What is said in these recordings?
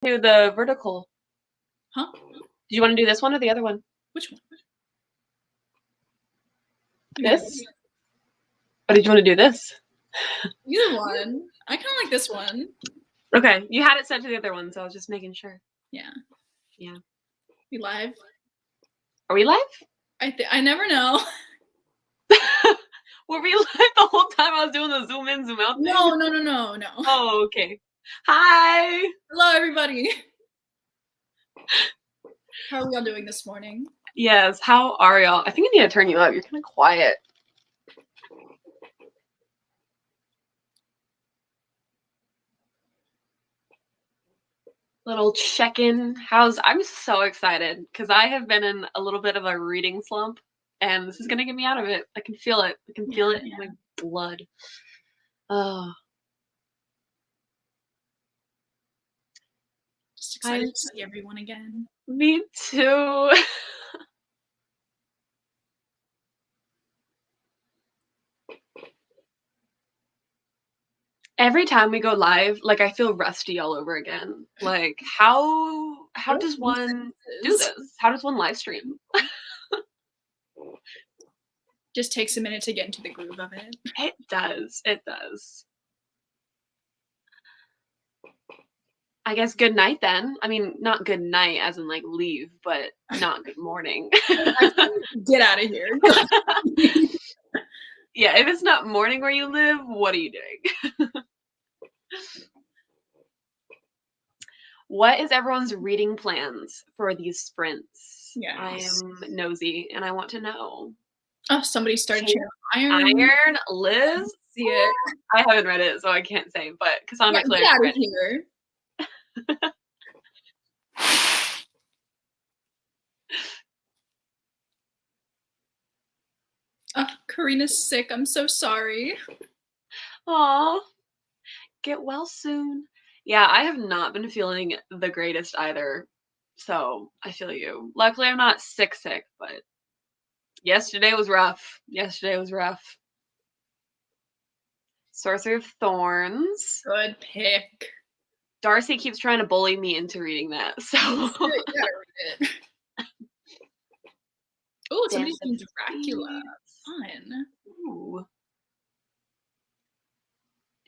Do the vertical. Huh? Do you want to do this one or the other one? Which one? This? Or did you want to do this? Either one. I kind of like this one. Okay, you had it set to the other one, so I was just making sure. Yeah. Yeah. We live? Are we live? I never know. Were we live the whole time I was doing the zoom in, zoom out thing? No. Oh, okay. Hi. Hello, everybody. How are we all doing this morning? Yes, how are y'all? I think I need to turn you up. You're kind of quiet. Little check-in. I'm so excited because I have been in a little bit of a reading slump and this is gonna get me out of it. I can feel it. I can feel it in my blood. Oh. Just excited to see everyone again. Me too. Every time we go live, like I feel rusty all over again. Like how does one do this? How does one live stream? Just takes a minute to get into the groove of it. It does. It does. I guess good night then. I mean, not good night as in like leave, but not good morning. Get out of here. Yeah, if it's not morning where you live, what are you doing? What is everyone's reading plans for these sprints? Yes. I am nosy and I want to know. Oh, somebody started Iron. Iron, Liz? See it. I haven't read it, so I can't say, but Cassandra Clare get out read of here. Karina's sick. I'm so sorry. Aw, get well soon. Yeah, I have not been feeling the greatest either, so I feel you. Luckily, I'm not sick, but yesterday was rough. Sorcerer of Thorns. Good pick. Darcy keeps trying to bully me into reading that, so. You gotta read it. Oh, somebody's doing Dracula. Fun. Ooh.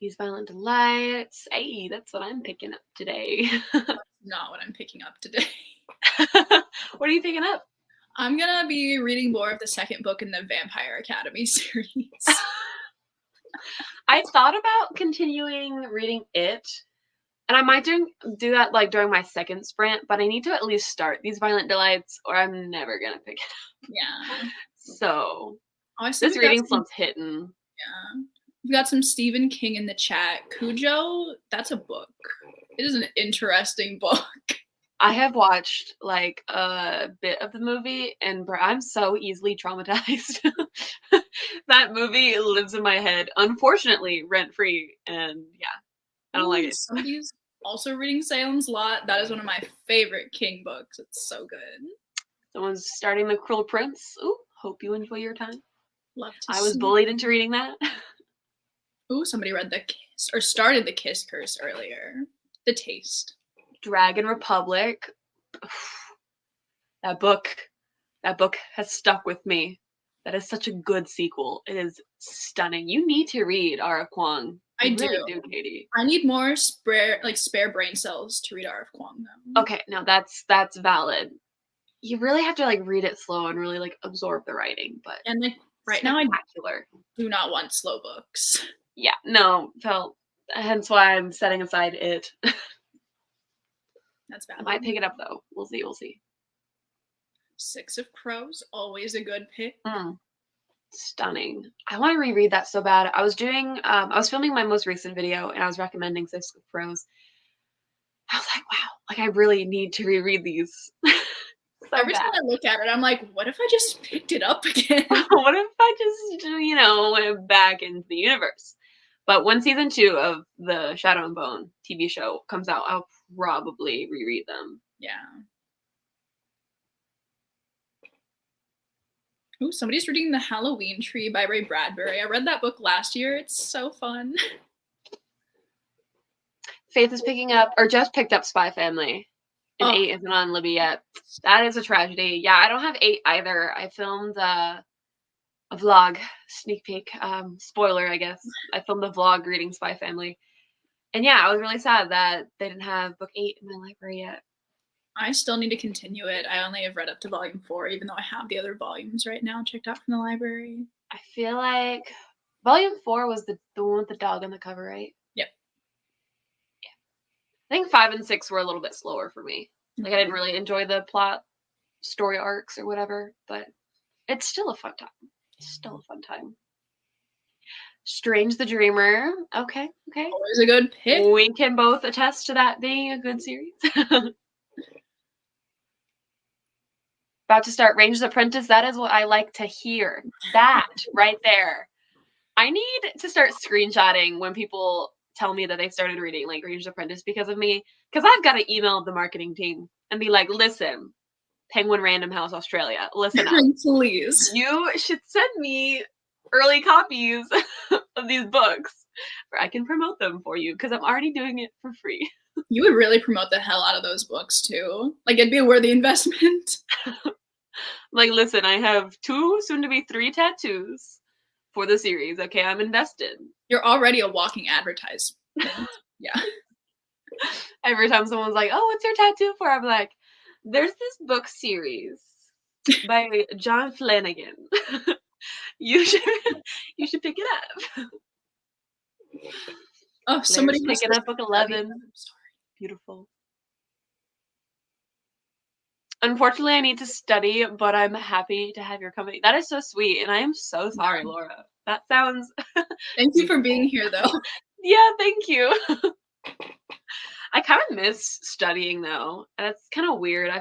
These Violent Delights. Hey, that's what I'm picking up today. That's not what I'm picking up today. What are you picking up? I'm gonna be reading more of the second book in the Vampire Academy series. I thought about continuing reading it, and I might do that like during my second sprint, but I need to at least start these Violent Delights or I'm never gonna pick it up. Yeah. So this reading slump's hitting. Yeah. We've got some Stephen King in the chat. Cujo, that's a book. It is an interesting book. I have watched like a bit of the movie and I'm so easily traumatized. That movie lives in my head, unfortunately, rent-free, and yeah, I don't like it. Somebody's also reading Salem's Lot. That is one of my favorite King books. It's so good. Someone's starting The Cruel Prince. Ooh, hope you enjoy your time. Love to I was bullied into reading that. Ooh, somebody read The Kiss, or started The Kiss Curse earlier. The Taste. Dragon Republic. That book has stuck with me. That is such a good sequel. It is stunning. You need to read R.F. Kuang. I really do, Katie. I need more spare brain cells to read R.F. Kuang though. Okay, now that's valid. You really have to like read it slow and really like absorb the writing, but and like right now I do not want slow books. Yeah, no, hence why I'm setting aside it. That's bad. I might pick it up though. We'll see. Six of Crows, always a good pick. Stunning. I want to reread that so bad. I was filming my most recent video and I was recommending Six of Crows. I was like, wow, like I really need to reread these. Every time I look at it, I'm like, what if I just picked it up again? What if I just, went back into the universe? But when season 2 of the Shadow and Bone TV show comes out, I'll probably reread them. Yeah. Ooh, somebody's reading The Halloween Tree by Ray Bradbury. I read that book last year. It's so fun. Faith is picking up, or just picked up Spy Family. And Oh. 8 isn't on Libby yet. That is a tragedy. Yeah, I don't have 8 either. I filmed a vlog, sneak peek, spoiler, I guess. I filmed a vlog reading Spy Family. And yeah, I was really sad that they didn't have book 8 in my library yet. I still need to continue it. I only have read up to volume 4, even though I have the other volumes right now checked out from the library. I feel like volume 4 was the one with the dog on the cover, right? Yep. Yeah. I think 5 and 6 were a little bit slower for me. Like, I didn't really enjoy the plot, story arcs, or whatever, but it's still a fun time. Still a fun time. Strange the Dreamer. Okay. Always a good pick. We can both attest to that being a good series. About to start Ranger's Apprentice. That is what I like to hear. That right there. I need to start screenshotting when people tell me that they started reading like Ranger's Apprentice because of me. Because I've got to email the marketing team and be like, listen, Penguin Random House Australia, listen up. Please. You should send me early copies of these books where I can promote them for you because I'm already doing it for free. You would really promote the hell out of those books too. Like, it'd be a worthy investment. Like, listen, I have 2, soon to be 3 tattoos for the series. Okay, I'm invested. You're already a walking advertisement. Yeah. Every time someone's like, oh, what's your tattoo for? I'm like, there's this book series by John Flanagan. You should pick it up. Oh, somebody picking up book 11. Beautiful. Unfortunately, I need to study, but I'm happy to have your company. That is so sweet, and I am so sorry, Laura. That sounds. Thank you for being here, though. Yeah, thank you. I kind of miss studying, though. That's kind of weird.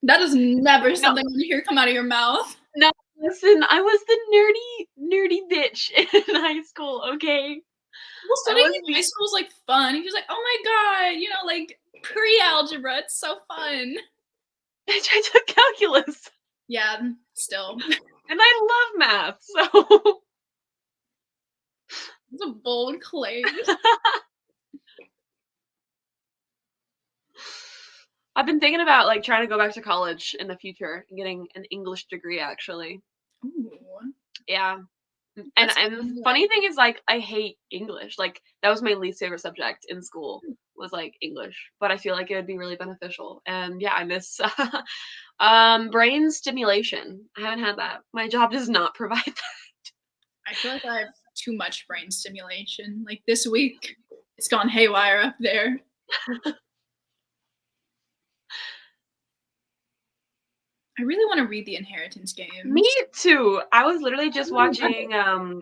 That is never something I want to hear come out of your mouth. No, listen, I was the nerdy bitch in high school, okay? Well, studying in high school is like fun. You're just like, oh my god, like pre-algebra, it's so fun. I took calculus. Yeah, still. And I love math, so. It's a bold claim. I've been thinking about like trying to go back to college in the future and getting an English degree, actually. Ooh. Yeah. And the funny thing is, like, I hate English. Like, that was my least favorite subject in school, was like English. But I feel like it would be really beneficial. And yeah, I miss brain stimulation. I haven't had that. My job does not provide that. I feel like I have too much brain stimulation. Like this week, it's gone haywire up there. I really want to read the Inheritance games. Me too. I was literally just watching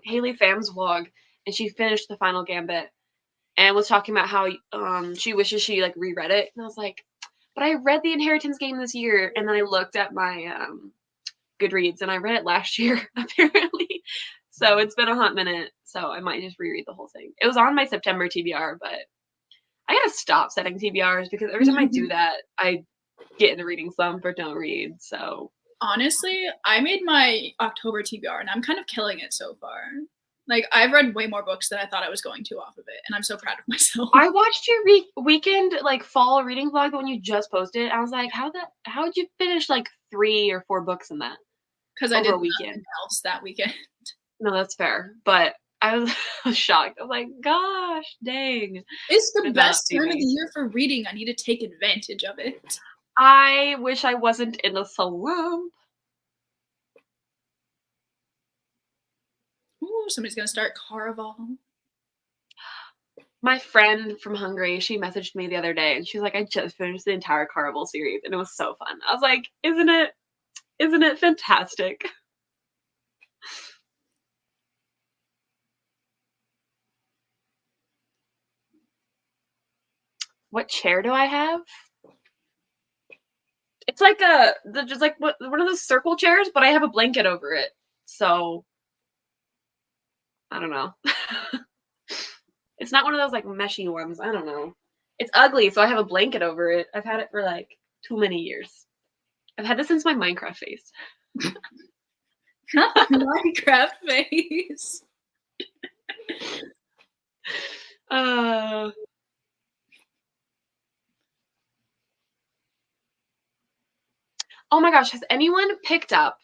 Haley Pham's vlog, and she finished the final gambit and was talking about how she wishes she like reread it. And I was like, but I read the Inheritance game this year, and then I looked at my Goodreads, and I read it last year apparently. So it's been a hot minute. So I might just reread the whole thing. It was on my September TBR, but I gotta stop setting TBRs because every time I do that, I get in a reading slump or don't read. So honestly, I made my October TBR and I'm kind of killing it so far. Like, I've read way more books than I thought I was going to off of it, and I'm so proud of myself. I watched your weekend like fall reading vlog when you just posted. I was like, how'd you finish like 3 or 4 books in that? Because I did nothing else that weekend. No, that's fair. But I was shocked. I was like, gosh, dang. It's the best time of the year for reading. I need to take advantage of it. I wish I wasn't in a slump. Ooh, somebody's gonna start Caraval. My friend from Hungary, she messaged me the other day, and she was like, I just finished the entire Caraval series, and it was so fun. I was like, isn't it fantastic? What chair do I have? It's like just like one of those circle chairs, but I have a blanket over it. So I don't know. It's not one of those like meshy ones. I don't know. It's ugly, so I have a blanket over it. I've had it for like too many years. I've had this since my Minecraft phase. Minecraft phase. Oh my gosh, has anyone picked up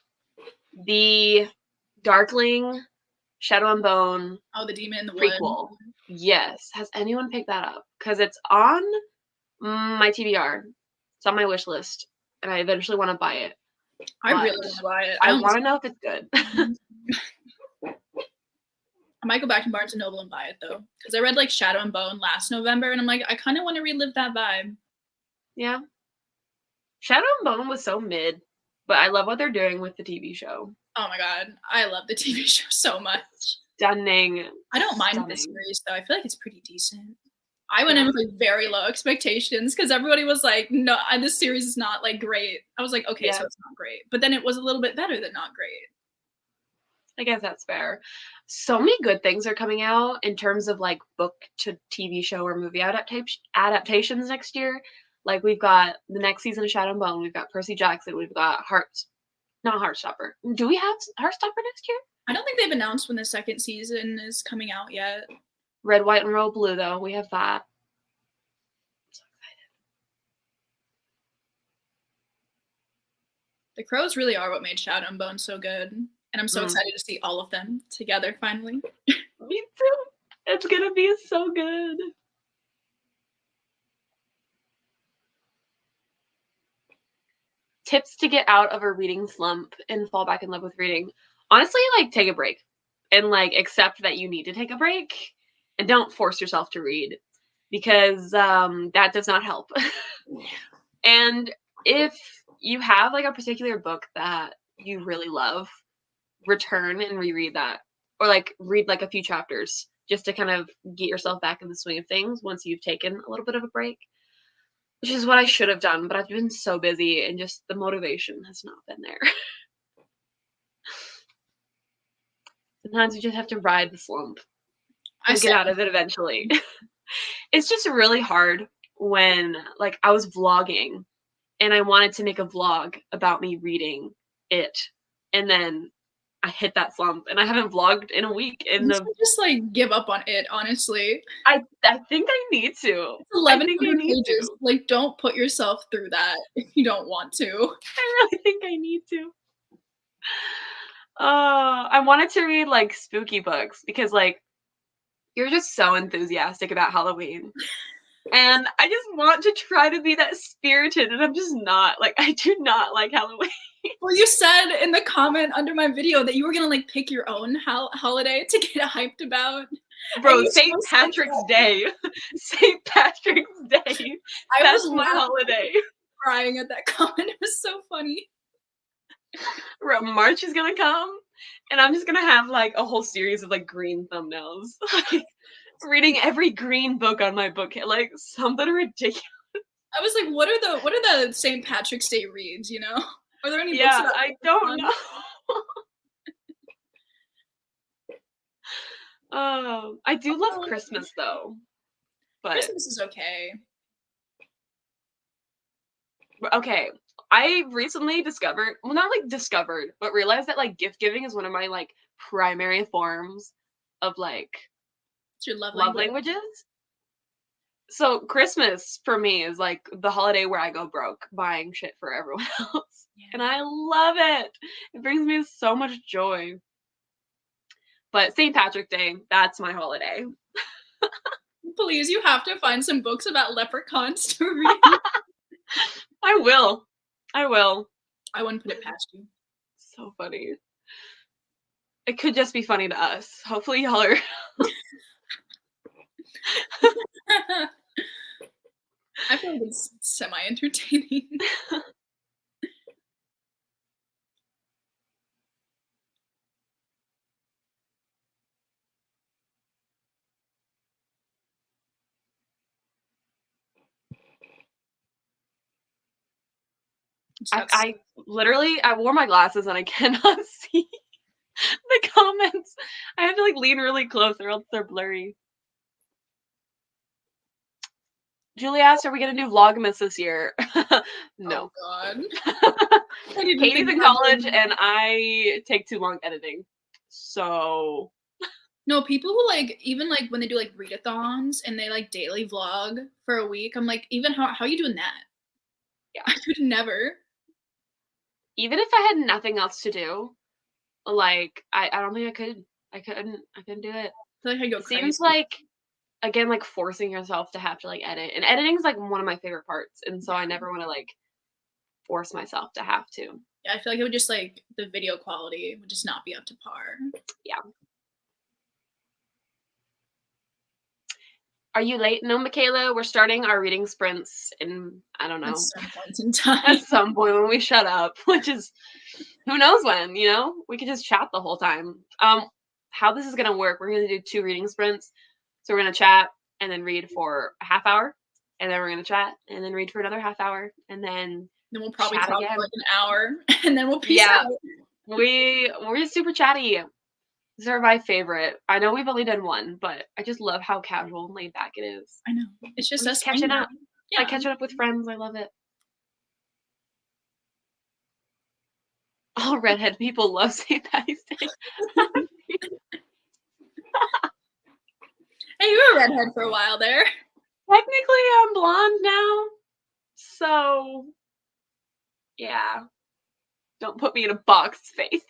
the Darkling Shadow and Bone Oh, the Demon in the prequel? Wood. Yes. Has anyone picked that up? Because it's on my TBR. It's on my wish list, and I eventually want to buy it. I really want to buy it. I want to know if it's good. I might go back to Barnes and Noble and buy it though, because I read like Shadow and Bone last November, and I'm like, I kind of want to relive that vibe. Yeah. Shadow and Bone was so mid, but I love what they're doing with the TV show. Oh my god, I love the TV show so much. Stunning. I don't mind the series though. I feel like it's pretty decent. I went in with like very low expectations because everybody was like, no, this series is not like great. I was like, okay, so it's not great. But then it was a little bit better than not great. I guess that's fair. So many good things are coming out in terms of like book to TV show or movie adaptations next year. Like we've got the next season of Shadow and Bone, we've got Percy Jackson, we've got Heartstopper. Do we have Heartstopper next year? I don't think they've announced when the second season is coming out yet. Red, White, and Royal Blue, though. We have that. I'm so excited. The Crows really are what made Shadow and Bone so good. And I'm so excited to see all of them together finally. Me too. It's going to be so good. Tips to get out of a reading slump and fall back in love with reading. Honestly, like, take a break. And, like, accept that you need to take a break. And don't force yourself to read. Because that does not help. And if you have, like, a particular book that you really love, return and reread that. Or, like, read, like, a few chapters. Just to kind of get yourself back in the swing of things once you've taken a little bit of a break. Which is what I should have done, but I've been so busy and just the motivation has not been there. Sometimes you just have to ride the slump and get out of it eventually. It's just really hard when, like, I was vlogging and I wanted to make a vlog about me reading it, and then I hit that slump and I haven't vlogged in a week. You should just like give up on it, honestly. I think I need to. It's 1,100 pages. Like, don't put yourself through that if you don't want to. I really think I need to. I wanted to read like spooky books because like you're just so enthusiastic about Halloween. And I just want to try to be that spirited, and I'm just not. Like, I do not like Halloween. Well, you said in the comment under my video that you were gonna like pick your own holiday to get hyped about. Bro, St. Patrick's Day. St. Patrick's Day. That's my holiday. Crying at that comment. It was so funny. Bro, March is gonna come, and I'm just gonna have like a whole series of like green thumbnails. Like, reading every green book on my book, like something ridiculous. I was like, what are the St. Patrick's Day reads, you know? Are there any books about I don't know. I do love Christmas though. But Christmas is okay. Okay. I recently discovered, well, not like discovered, but realized that like gift giving is one of my like primary forms of like it's your love languages. So Christmas for me is like the holiday where I go broke buying shit for everyone else. Yeah. And I love it. It brings me so much joy. But St. Patrick's Day, that's my holiday. Please, you have to find some books about leprechauns to read. I will. I wouldn't put it past you. So funny. It could just be funny to us. Hopefully y'all are I feel like it's semi-entertaining. I literally, I wore my glasses and I cannot see the comments. I have to like lean really close or else they're blurry. Julie asked, are we going to do Vlogmas this year? No. Oh, God. Katie's in college and I take too long editing. So. No, people who like, even like when they do like readathons and they like daily vlog for a week, I'm like, even how are you doing that? Yeah. I could never. even if I had nothing else to do, like, I don't think I could. I couldn't do it. I feel like I go It crazy. seems like, again, like, forcing yourself to have to, like, edit, and editing's, like, one of my favorite parts, and so I never wanna, like, force myself to have to. Yeah, I feel like it would just, like, the video quality would just not be up to par. Yeah. Are you late? No, Michaela, we're starting our reading sprints in, I don't At know, some point in time. at some point when we shut up, which is who knows when, you know? We could just chat the whole time. How this is gonna work, we're gonna do 2 reading sprints. So we're gonna chat and then read for a half hour, and then we're gonna chat and then read for another half hour, and then Then we'll probably chat talk again. for like an hour, and then we'll peace Yeah. out. We're super chatty. These are my favorite. I know we've only done one, but I just love how casual and laid back it is. I know. It's just We're us just catching hanging up. out. Like Yeah. catching up with friends. I love it. All redhead people love St. Patty's Day. Hey, you were a redhead for a while there. Technically, I'm blonde now. So, yeah. Don't put me in a box, Faith.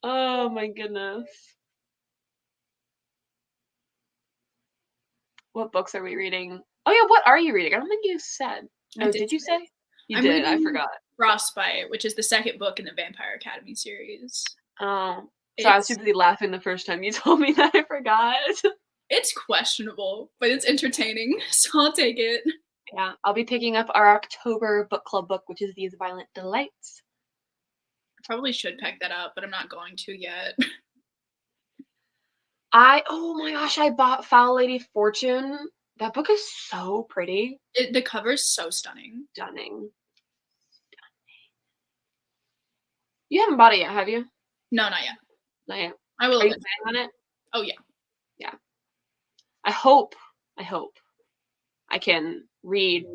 Oh my goodness. What books are we reading? Oh yeah, what are you reading? I don't think you said. No, did you say? You I'm did. I reading forgot. Frostbite, which is the second book in the Vampire Academy series. Oh, so I was too busy laughing the first time you told me that I forgot. It's questionable, but it's entertaining, so I'll take it. Yeah, I'll be picking up our October book club book, which is These Violent Delights. I probably should pick that up, but I'm not going to yet. Oh my gosh, I bought Foul Lady Fortune. That book is so pretty. The cover's so stunning. Stunning. You haven't bought it yet, have you? No, not yet. Not yet. I will. Are you planning on it? Oh yeah. Yeah. I hope I can read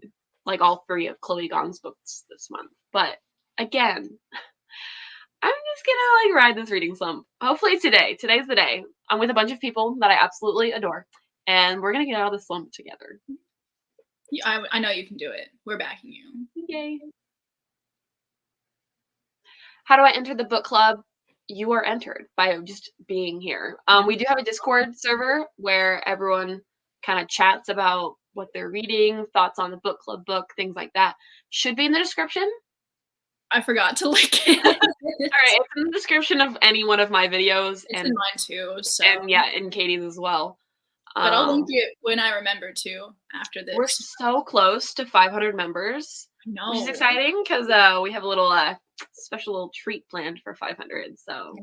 like all 3 of Chloe Gong's books this month. But again, I'm just gonna like ride this reading slump. Hopefully today. Today's the day. I'm with a bunch of people that I absolutely adore, and we're gonna get out of the slump together. I know you can do it. We're backing you. Yay. How do I enter the book club? You are entered by just being here. We do have a Discord server where everyone kind of chats about what they're reading, thoughts on the book club book, things like that. Should be in the description. I forgot to link it. All right, it's in the description of any one of my videos. It's in mine too. So. And yeah, in Katie's as well. But I'll link it when I remember to after this. We're so close to 500 members. I know. Which is exciting because we have a little special little treat planned for 500. So.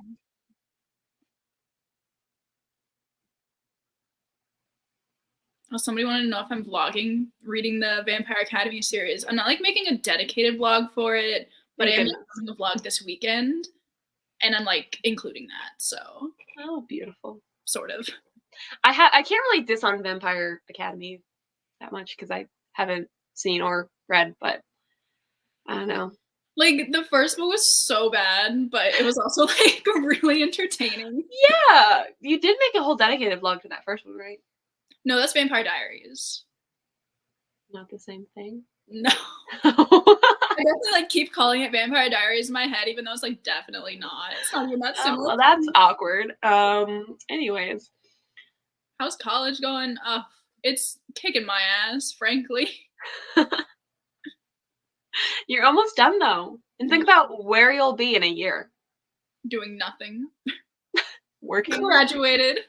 Well, somebody wanted to know if I'm vlogging reading the Vampire Academy series. I'm not like making a dedicated vlog for it, but I am doing a vlog this weekend, and I'm like including that. So. Oh, beautiful. Sort of. I can't really diss on Vampire Academy that much because I haven't seen or read, but I don't know. Like the first book was so bad, but it was also like really entertaining. Yeah, you did make a whole dedicated vlog for that first one, right? No, that's Vampire Diaries. Not the same thing. No. I definitely like keep calling it Vampire Diaries in my head, even though it's like definitely not. It's not even that similar. Well, that's awkward. Anyways. How's college going? It's kicking my ass, frankly. You're almost done though. And think about where you'll be in a year. Doing nothing. Working. Graduated.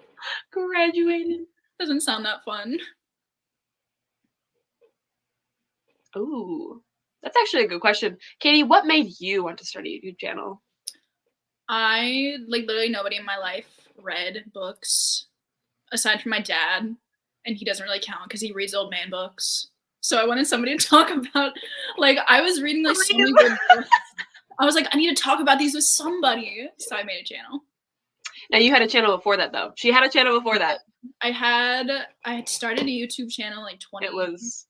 Doesn't sound that fun. Ooh. That's actually a good question. Katie, what made you want to start a YouTube channel? I, like, literally nobody in my life read books aside from my dad, and he doesn't really count because he reads old man books. So I wanted somebody to talk about, like, I was reading, like, so many good books. I was like, I need to talk about these with somebody. So I made a channel. Now, you had a channel before that, though. She had a channel before that. I had started a YouTube channel like 2017. It was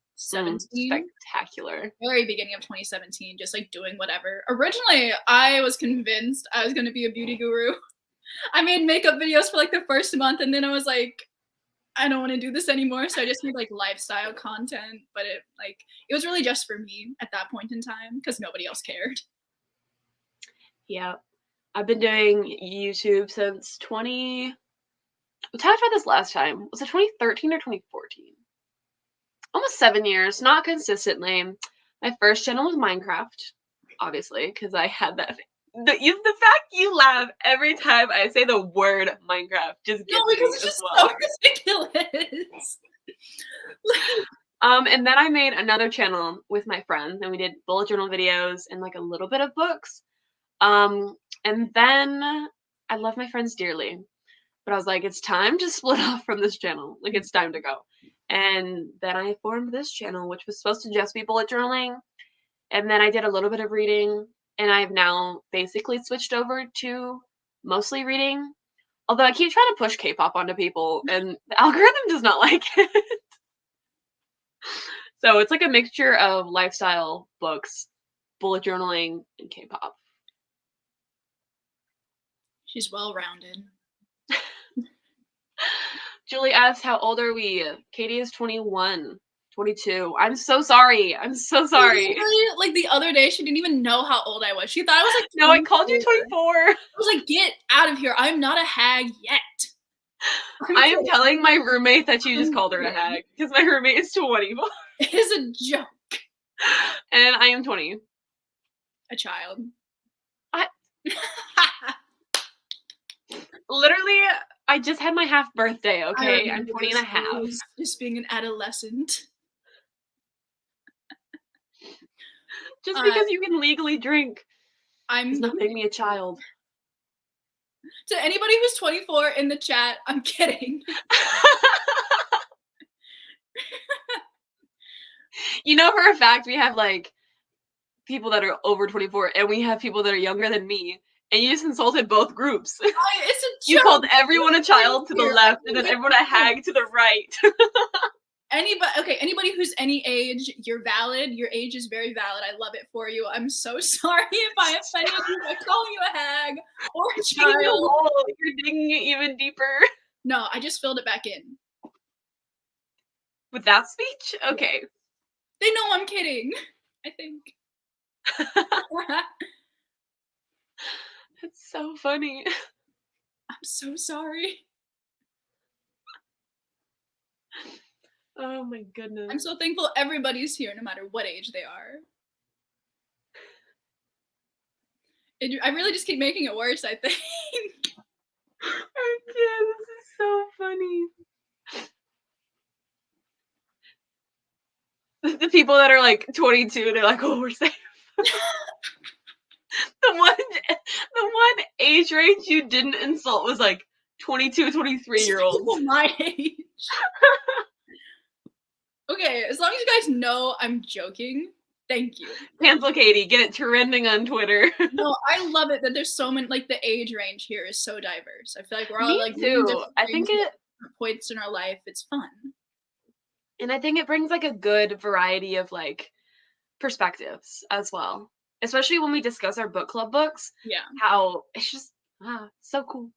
spectacular. Very beginning of 2017, just like doing whatever. Originally, I was convinced I was going to be a beauty guru. I made makeup videos for like the first month, and then I was like, I don't want to do this anymore. So I just made like lifestyle content, but it was really just for me at that point in time because nobody else cared. Yeah. I've been doing YouTube since what time did I try this last time? Was it 2013 or 2014? Almost 7 years, not consistently. My first channel was Minecraft, obviously, because I had that. The fact you laugh every time I say the word Minecraft just gets because me it's as just well. so ridiculous. And then I made another channel with my friends, and we did bullet journal videos and like a little bit of books. And then I love my friends dearly, but I was like, it's time to split off from this channel. Like, it's time to go. And then I formed this channel, which was supposed to just be bullet journaling. And then I did a little bit of reading, and I've now basically switched over to mostly reading. Although I keep trying to push K-pop onto people, and the algorithm does not like it. So it's like a mixture of lifestyle books, bullet journaling, and K-pop. She's well-rounded. Julie asks, how old are we? Katie is 21. 22. I'm so sorry. I'm so sorry. Like the other day, she didn't even know how old I was. She thought I was like 24. No, I called you 24. I was like, get out of here. I'm not a hag yet. I am telling my roommate that you just called her a hag because my roommate is 24. It is a joke. And I am 20. A child. Literally, I just had my half birthday, okay? I'm 20 and a half. Just being an adolescent. Just because you can legally drink does not make me a child. To anybody who's 24 in the chat, I'm kidding. You know, for a fact, we have like people that are over 24 and we have people that are younger than me. And you just insulted both groups. It's a joke. You called everyone a child to the left and then everyone a hag to the right. Anybody who's any age, you're valid. Your age is very valid. I love it for you. I'm so sorry if I offended you by calling you a hag or a child. You're digging it even deeper. No, I just filled it back in. With that speech? Okay. They know I'm kidding, I think. That's so funny. I'm so sorry. Oh my goodness. I'm so thankful everybody's here, no matter what age they are. I really just keep making it worse, I think. I can't. This is so funny. The people that are like 22, they're like, oh, we're safe. The one age range you didn't insult was like 22, 23-year-olds. My age. Okay, as long as you guys know I'm joking, thank you. Cancel Katie, get it trending on Twitter. No, I love it that there's so many, like the age range here is so diverse. I feel like we're all like too. I think it points in our life. It's fun. And I think it brings like a good variety of like perspectives as well. Especially when we discuss our book club books. Yeah. How it's just so cool.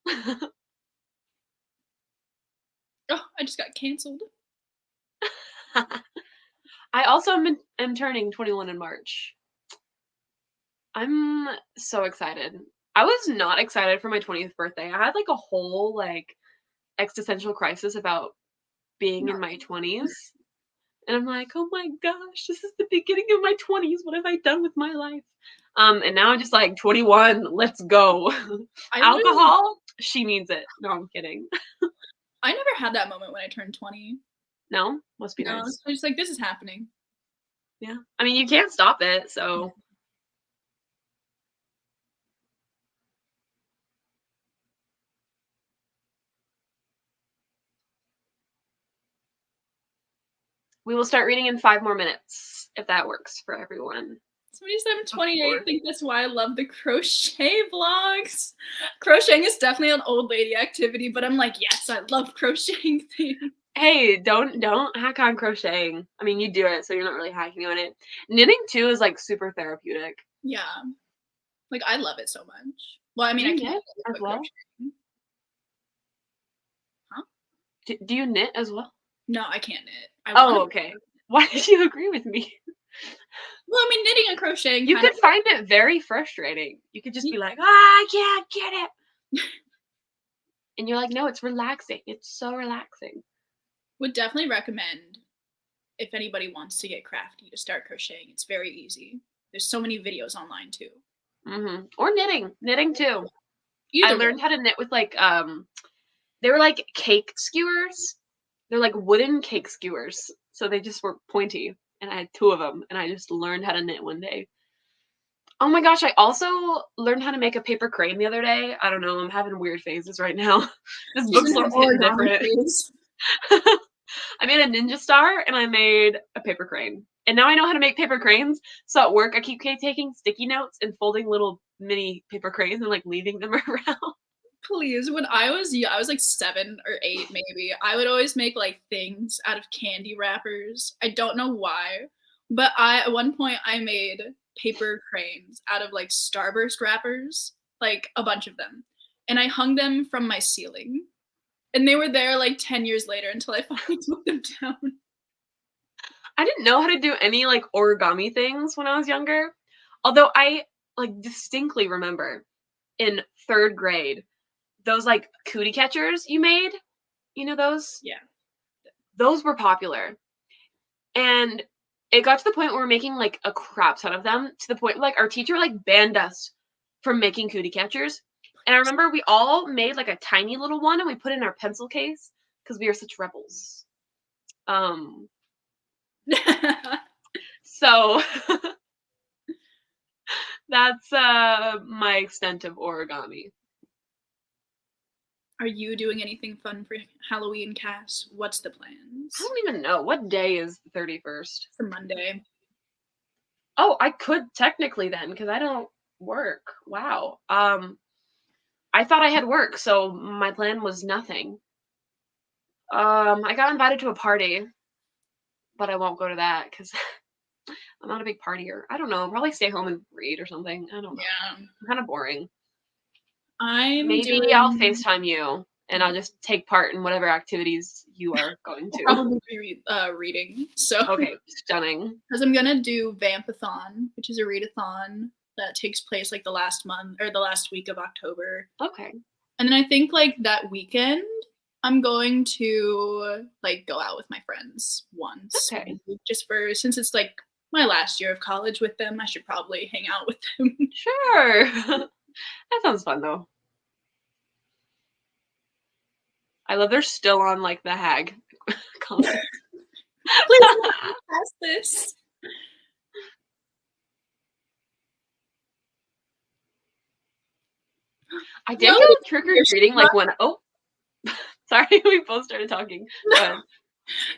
Oh, I just got canceled. I also am turning 21 in March. I'm so excited. I was not excited for my 20th birthday. I had like a whole like existential crisis about being in my 20s. And I'm like, oh my gosh, this is the beginning of my 20s. What have I done with my life? And now I'm just like 21, let's go. Alcohol, she means it. No, I'm kidding. I never had that moment when I turned 20. No? Must be nice. I'm just like, this is happening. Yeah. I mean, you can't stop it, so. We will start reading in 5 more minutes, if that works for everyone. Somebody said I'm 28. I think that's why I love the crochet vlogs. Crocheting is definitely an old lady activity, but I'm like, yes, I love crocheting things. Hey, don't hack on crocheting. I mean, you do it, so you're not really hacking on it. Knitting too is like super therapeutic. Yeah, like I love it so much. Well, I mean, I can knit as well. Huh? Do you knit as well? No, I can't knit. Oh, okay. Why did you agree with me? Well, I mean, knitting and crocheting. You could find it very frustrating. You could just be like, I can't get it. And you're like, no, it's relaxing. It's so relaxing. Would definitely recommend if anybody wants to get crafty to start crocheting. It's very easy. There's so many videos online too. Or knitting too. Either I learned how to knit with like they were like cake skewers. They're like wooden cake skewers, so they just were pointy, and I had 2 of them, and I just learned how to knit one day. Oh my gosh, I also learned how to make a paper crane the other day. I don't know, I'm having weird phases right now. This book slump's hitting different. I made a ninja star and I made a paper crane. And now I know how to make paper cranes. So at work, I keep taking sticky notes and folding little mini paper cranes and like leaving them around. Please, when I was like 7 or 8 maybe, I would always make like things out of candy wrappers. I don't know why, but at one point I made paper cranes out of like Starburst wrappers, like a bunch of them, and I hung them from my ceiling, and they were there like 10 years later until I finally took them down. I didn't know how to do any like origami things when I was younger, although I like distinctly remember in 3rd grade those like cootie catchers you made, you know those? Yeah. Those were popular. And it got to the point where we're making like a crap ton of them, to the point like our teacher like banned us from making cootie catchers. And I remember we all made like a tiny little one and we put it in our pencil case because we were such rebels. So that's my extent of origami. Are you doing anything fun for Halloween, Cass? What's the plans? I don't even know. What day is the 31st? It's a Monday. Oh, I could technically then, because I don't work. Wow. I thought I had work, so my plan was nothing. I got invited to a party, but I won't go to that because I'm not a big partier. I don't know. I'll probably stay home and read or something. I don't know. Yeah. I'm kind of boring. Maybe I'll FaceTime you and I'll just take part in whatever activities you are going to. I'll probably be reading. So okay, stunning. Because I'm gonna do Vampathon, which is a readathon that takes place like the last month or the last week of October. Okay. And then I think like that weekend I'm going to like go out with my friends once. Okay. Just since it's like my last year of college with them, I should probably hang out with them. Sure. That sounds fun though. I love they're still on like the hag comment. Please pass this. I did go trick-or-treating like when sorry, we both started talking.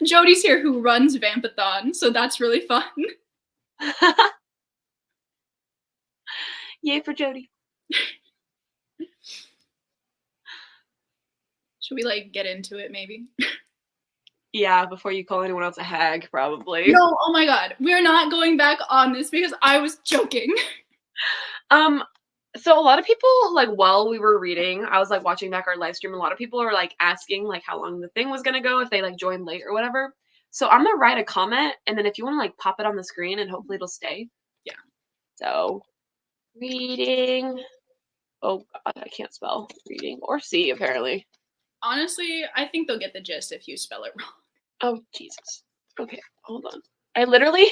Jody's here who runs Vampathon, so that's really fun. Yay for Jody. Should we like get into it maybe? Yeah, before you call anyone else a hag, probably. No, oh my god. We're not going back on this because I was joking. So a lot of people, like, while we were reading, I was like watching back our live stream, a lot of people are like asking like how long the thing was gonna go if they like joined late or whatever. So I'm gonna write a comment and then if you want to like pop it on the screen and hopefully it'll stay. Yeah. So reading. Oh god, I can't spell reading or see apparently. Honestly, I think they'll get the gist if you spell it wrong. Oh Jesus. Okay, hold on. I literally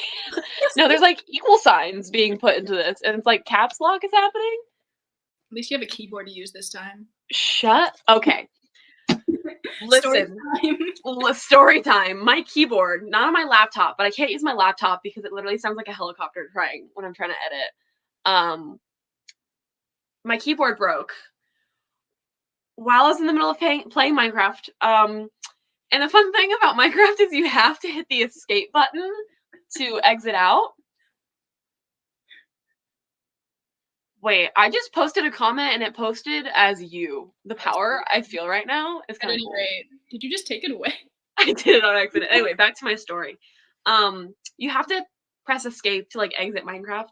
no, there's like equal signs being put into this and it's like caps lock is happening. At least you have a keyboard to use this time. Okay. Listen, story time. My keyboard, not on my laptop, but I can't use my laptop because it literally sounds like a helicopter crying when I'm trying to edit. My keyboard broke while I was in the middle of playing Minecraft. And the fun thing about Minecraft is you have to hit the escape button to exit out. Wait, I just posted a comment and it posted as you. The power I feel right now is kind of cool. Did you just take it away? I did it on accident. Anyway, back to my story. You have to press escape to like exit Minecraft.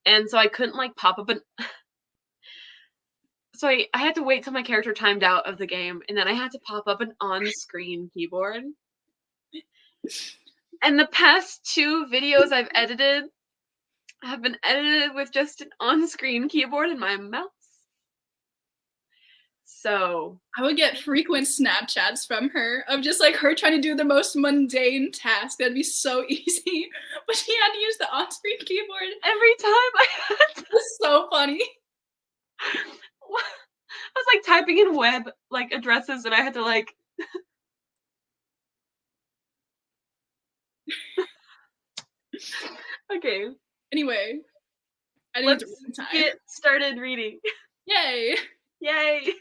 And so I couldn't like pop up So I had to wait till my character timed out of the game, and then I had to pop up an on-screen keyboard. And the past 2 videos I've edited have been edited with just an on-screen keyboard and my mouse. So I would get frequent Snapchats from her of just like her trying to do the most mundane task. That'd be so easy. But she had to use the on-screen keyboard. every time I had to, It was so funny. I was like typing in web like addresses and I had to like okay. Anyway, I need Let's to read time. get started reading. Yay! Yay!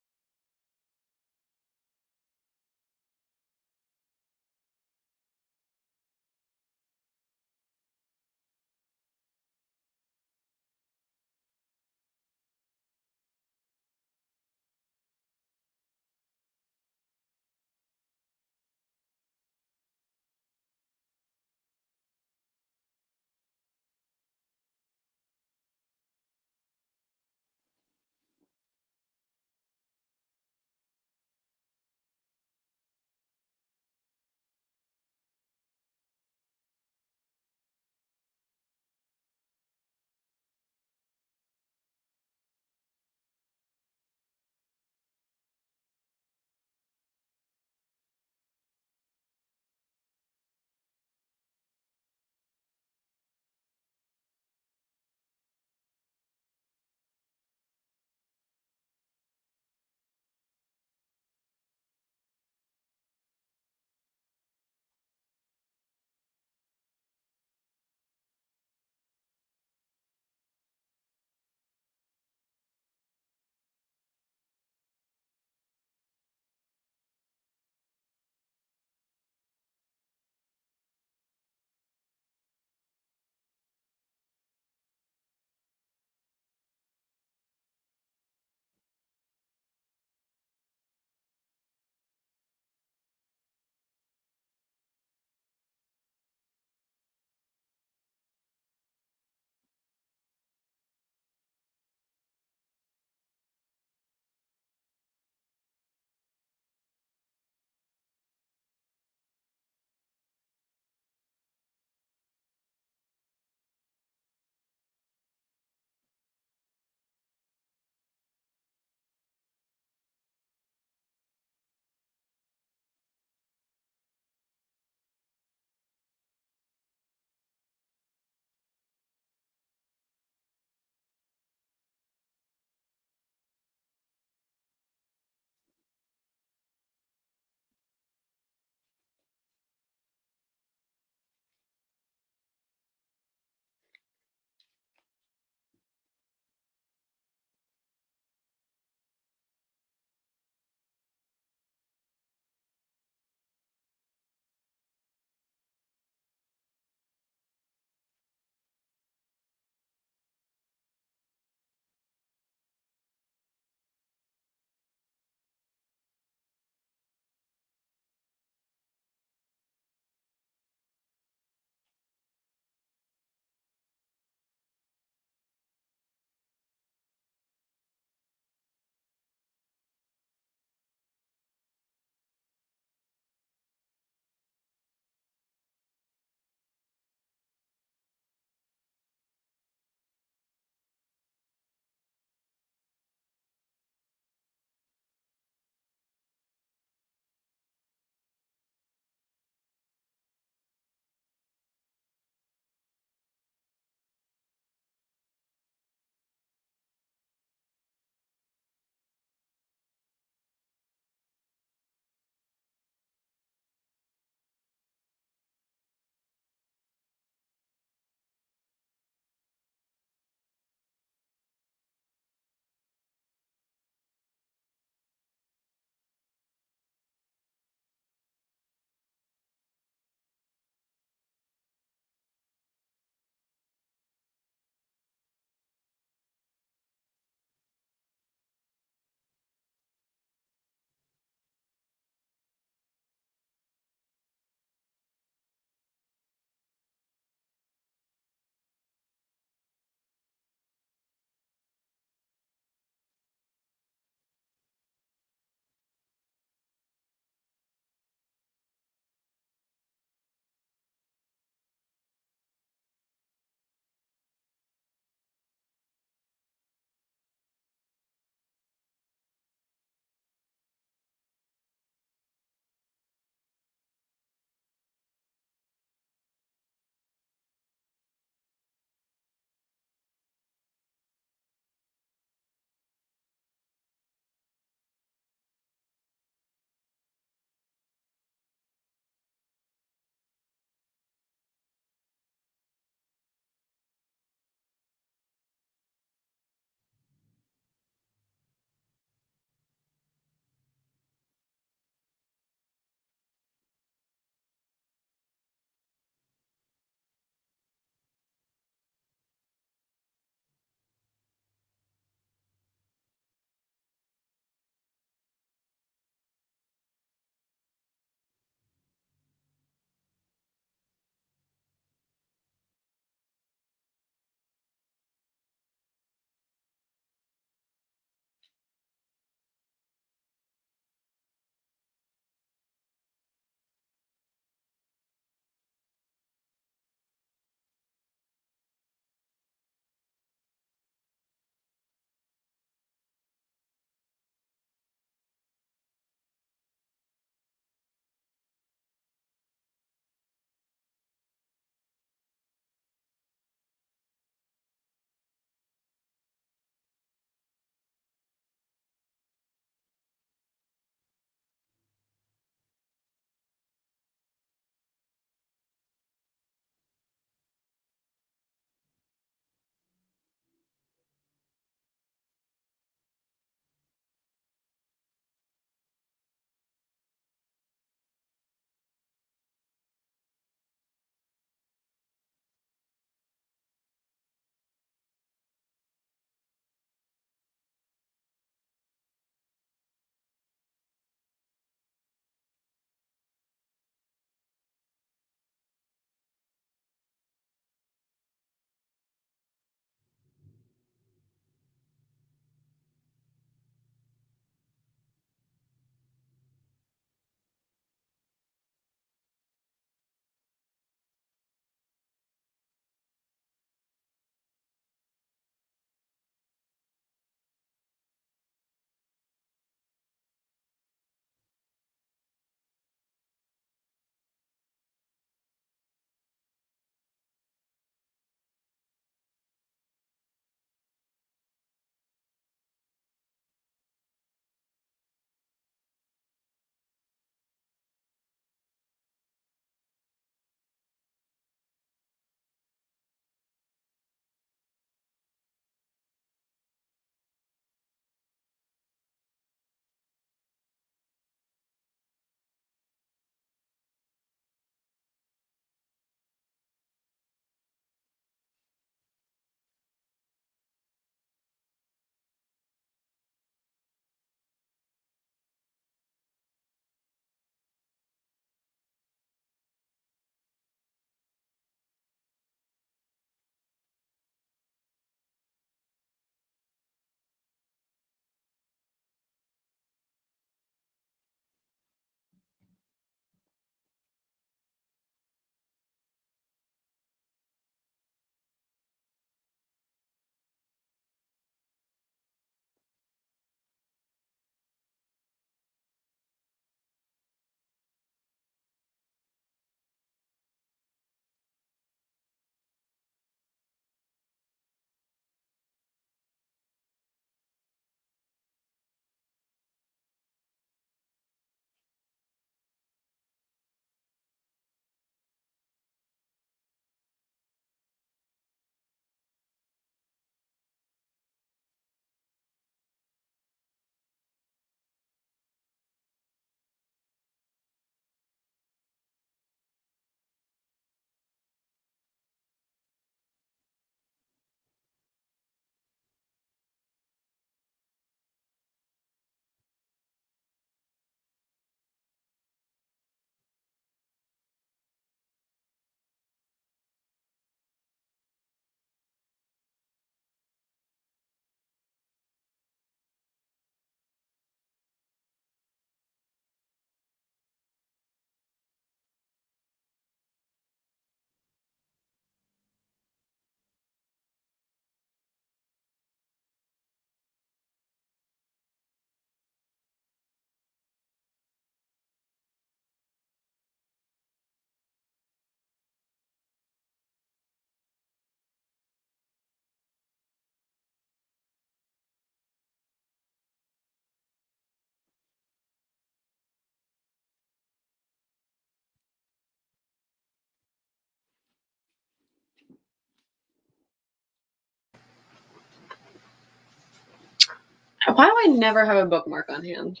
Why do I never have a bookmark on hand?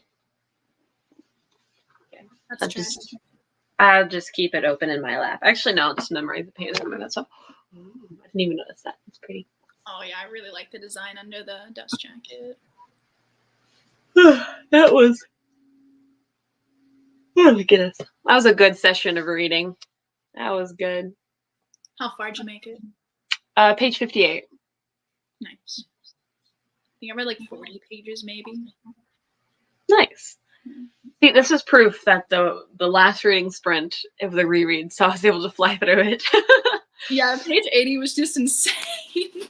Okay, that's I'll just keep it open in my lap. Actually, no, I'll just memorize the pages and that stuff. Ooh, I didn't even notice that. It's pretty. Oh yeah, I really like the design under the dust jacket. That was. Oh my goodness. That was a good session of reading. That was good. How far did you make it? Page 58. Nice. I think I read like 40 pages maybe. Nice. See, this was proof that the last reading sprint of the reread, so I was able to fly through it. Yeah, page 80 was just insane.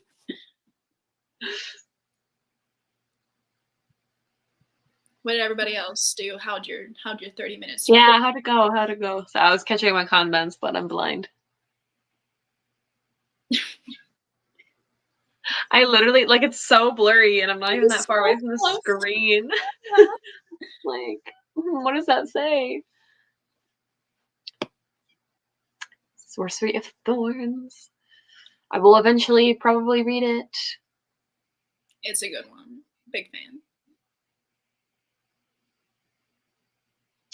What did everybody else do? How'd your 30 minutes? Yeah, how'd it go? How'd it go? So I was catching my comments, but I'm blind. I literally, like, it's so blurry, and I'm not even that far away from the screen. Like, what does that say? Sorcery of Thorns. I will eventually probably read it. It's a good one. Big fan.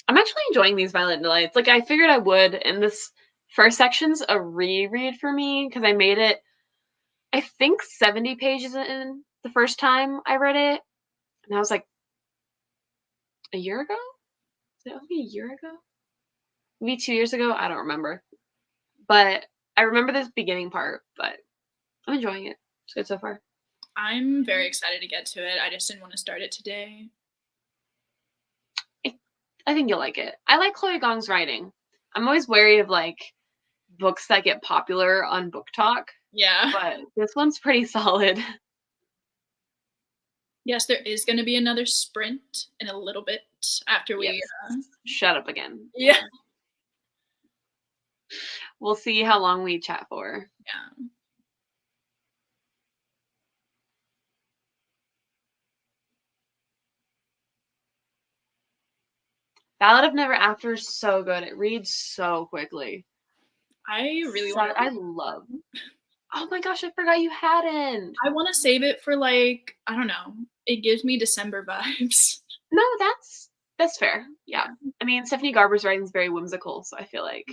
I'm actually enjoying these Violet Delights. Like, I figured I would, and this first section's a reread for me, because I made it, I think, 70 pages in the first time I read it. And that was like a year ago? Did it be a year ago? Maybe 2 years ago? I don't remember. But I remember this beginning part, but I'm enjoying it. It's good so far. I'm very excited to get to it. I just didn't want to start it today. I think you'll like it. I like Chloe Gong's writing. I'm always wary of, like, books that get popular on Book Talk. Yeah. But this one's pretty solid. Yes, there is going to be another sprint in a little bit after we... Yes. Shut up again. Yeah. We'll see how long we chat for. Yeah. Ballad of Never After is so good. It reads so quickly. I really want to... I love... Oh my gosh, I forgot you hadn't. I want to save it for, like, I don't know. It gives me December vibes. No, that's fair. Yeah. I mean, Stephanie Garber's writing is very whimsical, so I feel like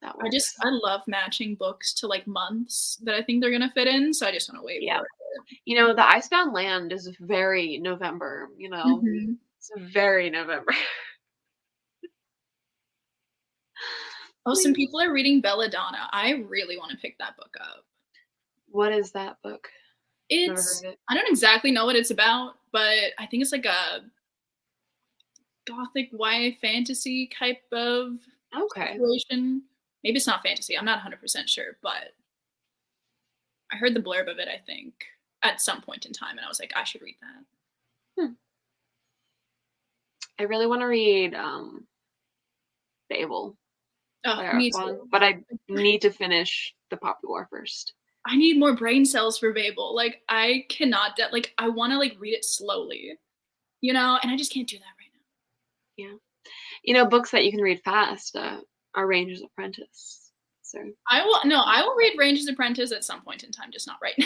that works. I love matching books to, like, months that I think they're going to fit in, so I just want to wait for it. You know, The Icebound Land is very November, you know? Mm-hmm. It's very November. Oh, some people are reading Belladonna. I really want to pick that book up. What is that book? I don't exactly know what it's about, but I think it's like a gothic YA fantasy type of situation. Maybe it's not fantasy. I'm not 100% sure, but I heard the blurb of it, I think, at some point in time, and I was like, I should read that. I really want to read Babel. Oh, me too. But I need to finish the Poppy War first. I need more brain cells for Babel. Like, I cannot, like, I want to, like, read it slowly, you know, and I just can't do that right now. Yeah. You know, books that you can read fast are Ranger's Apprentice. So I will read Ranger's Apprentice at some point in time, just not right now.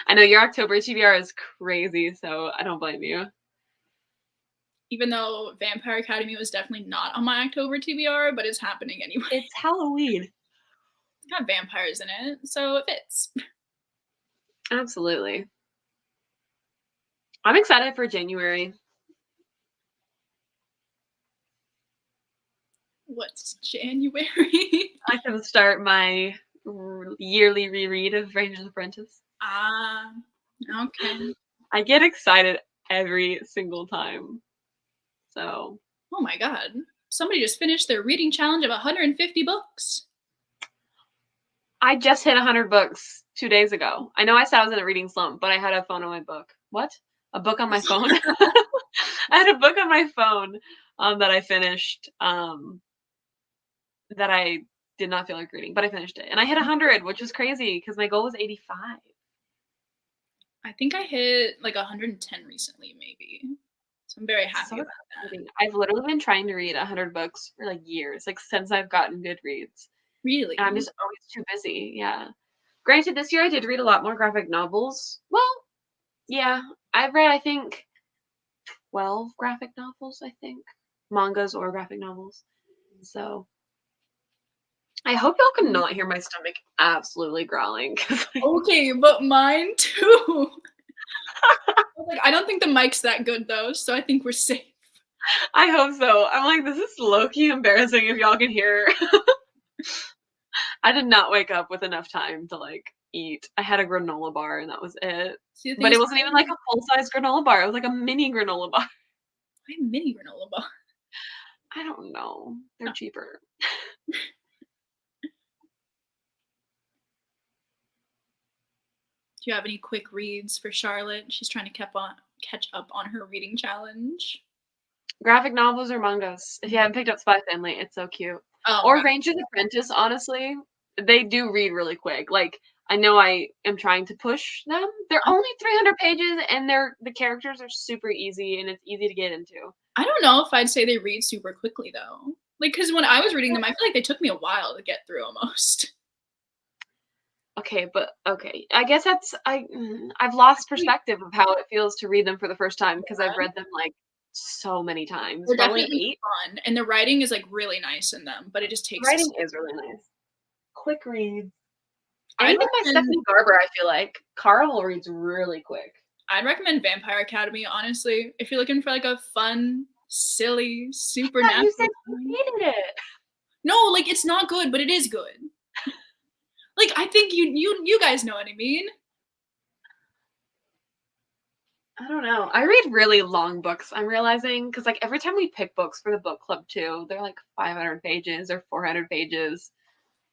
I know your October TBR is crazy, so I don't blame you. Even though Vampire Academy was definitely not on my October TBR, but it's happening anyway. It's Halloween. It's got vampires in it, so it fits. Absolutely. I'm excited for January. What's January? I can start my yearly reread of Ranger's Apprentice. Okay. I get excited every single time. So. Oh my god. Somebody just finished their reading challenge of 150 books. I just hit 100 books 2 days ago. I know I said I was in a reading slump, but I had a phone on my book. What? A book on my phone? I had a book on my phone that I finished that I did not feel like reading, but I finished it. And I hit 100, which was crazy because my goal was 85. I think I hit like 110 recently, maybe. So I'm very happy about that. I've literally been trying to read 100 books for like years, like since I've gotten Goodreads. Really? And I'm just always too busy. Yeah. Granted, this year I did read a lot more graphic novels. Well, Yeah, I've read, I think, 12 graphic novels, I think. Mangas or graphic novels. So I hope y'all can not hear my stomach absolutely growling. 'Cause, like, Okay, but mine too. I was like, I don't think the mic's that good though, so I think we're safe. I hope so. I'm like, this is low-key embarrassing if y'all can hear. I did not wake up with enough time to like eat. I had a granola bar and that was it. See, the thing But is, it wasn't even like a full-size granola bar. It was like a mini granola bar. I have mini granola bar. I don't know. They're No. cheaper. Do you have any quick reads for Charlotte? She's trying to catch up on her reading challenge. Graphic novels or mangas. If you haven't picked up Spy Family, it's so cute. Oh, Or God. Ranger's Apprentice, honestly. They do read really quick. Like, I know I am trying to push them. They're only 300 pages and the characters are super easy and it's easy to get into. I don't know if I'd say they read super quickly though. Like, because when I was reading them, I feel like they took me a while to get through almost. Okay, but okay. I guess I've lost perspective of how it feels to read them for the first time because I've read them like so many times. They're Probably definitely 8. fun, and the writing is like really nice in them, but it just takes. Writing is really nice. Quick reads. I'd Anything by recommend, Stephanie Garber, I feel like. Carl reads really quick. I'd recommend Vampire Academy, honestly, if you're looking for like a fun, silly, I supernatural. thought you said you hated it. No, like it's not good, but it is good. Like I think you guys know what I mean. I don't know. I read really long books, I'm realizing, because like every time we pick books for the book club too, they're like 500 pages or 400 pages.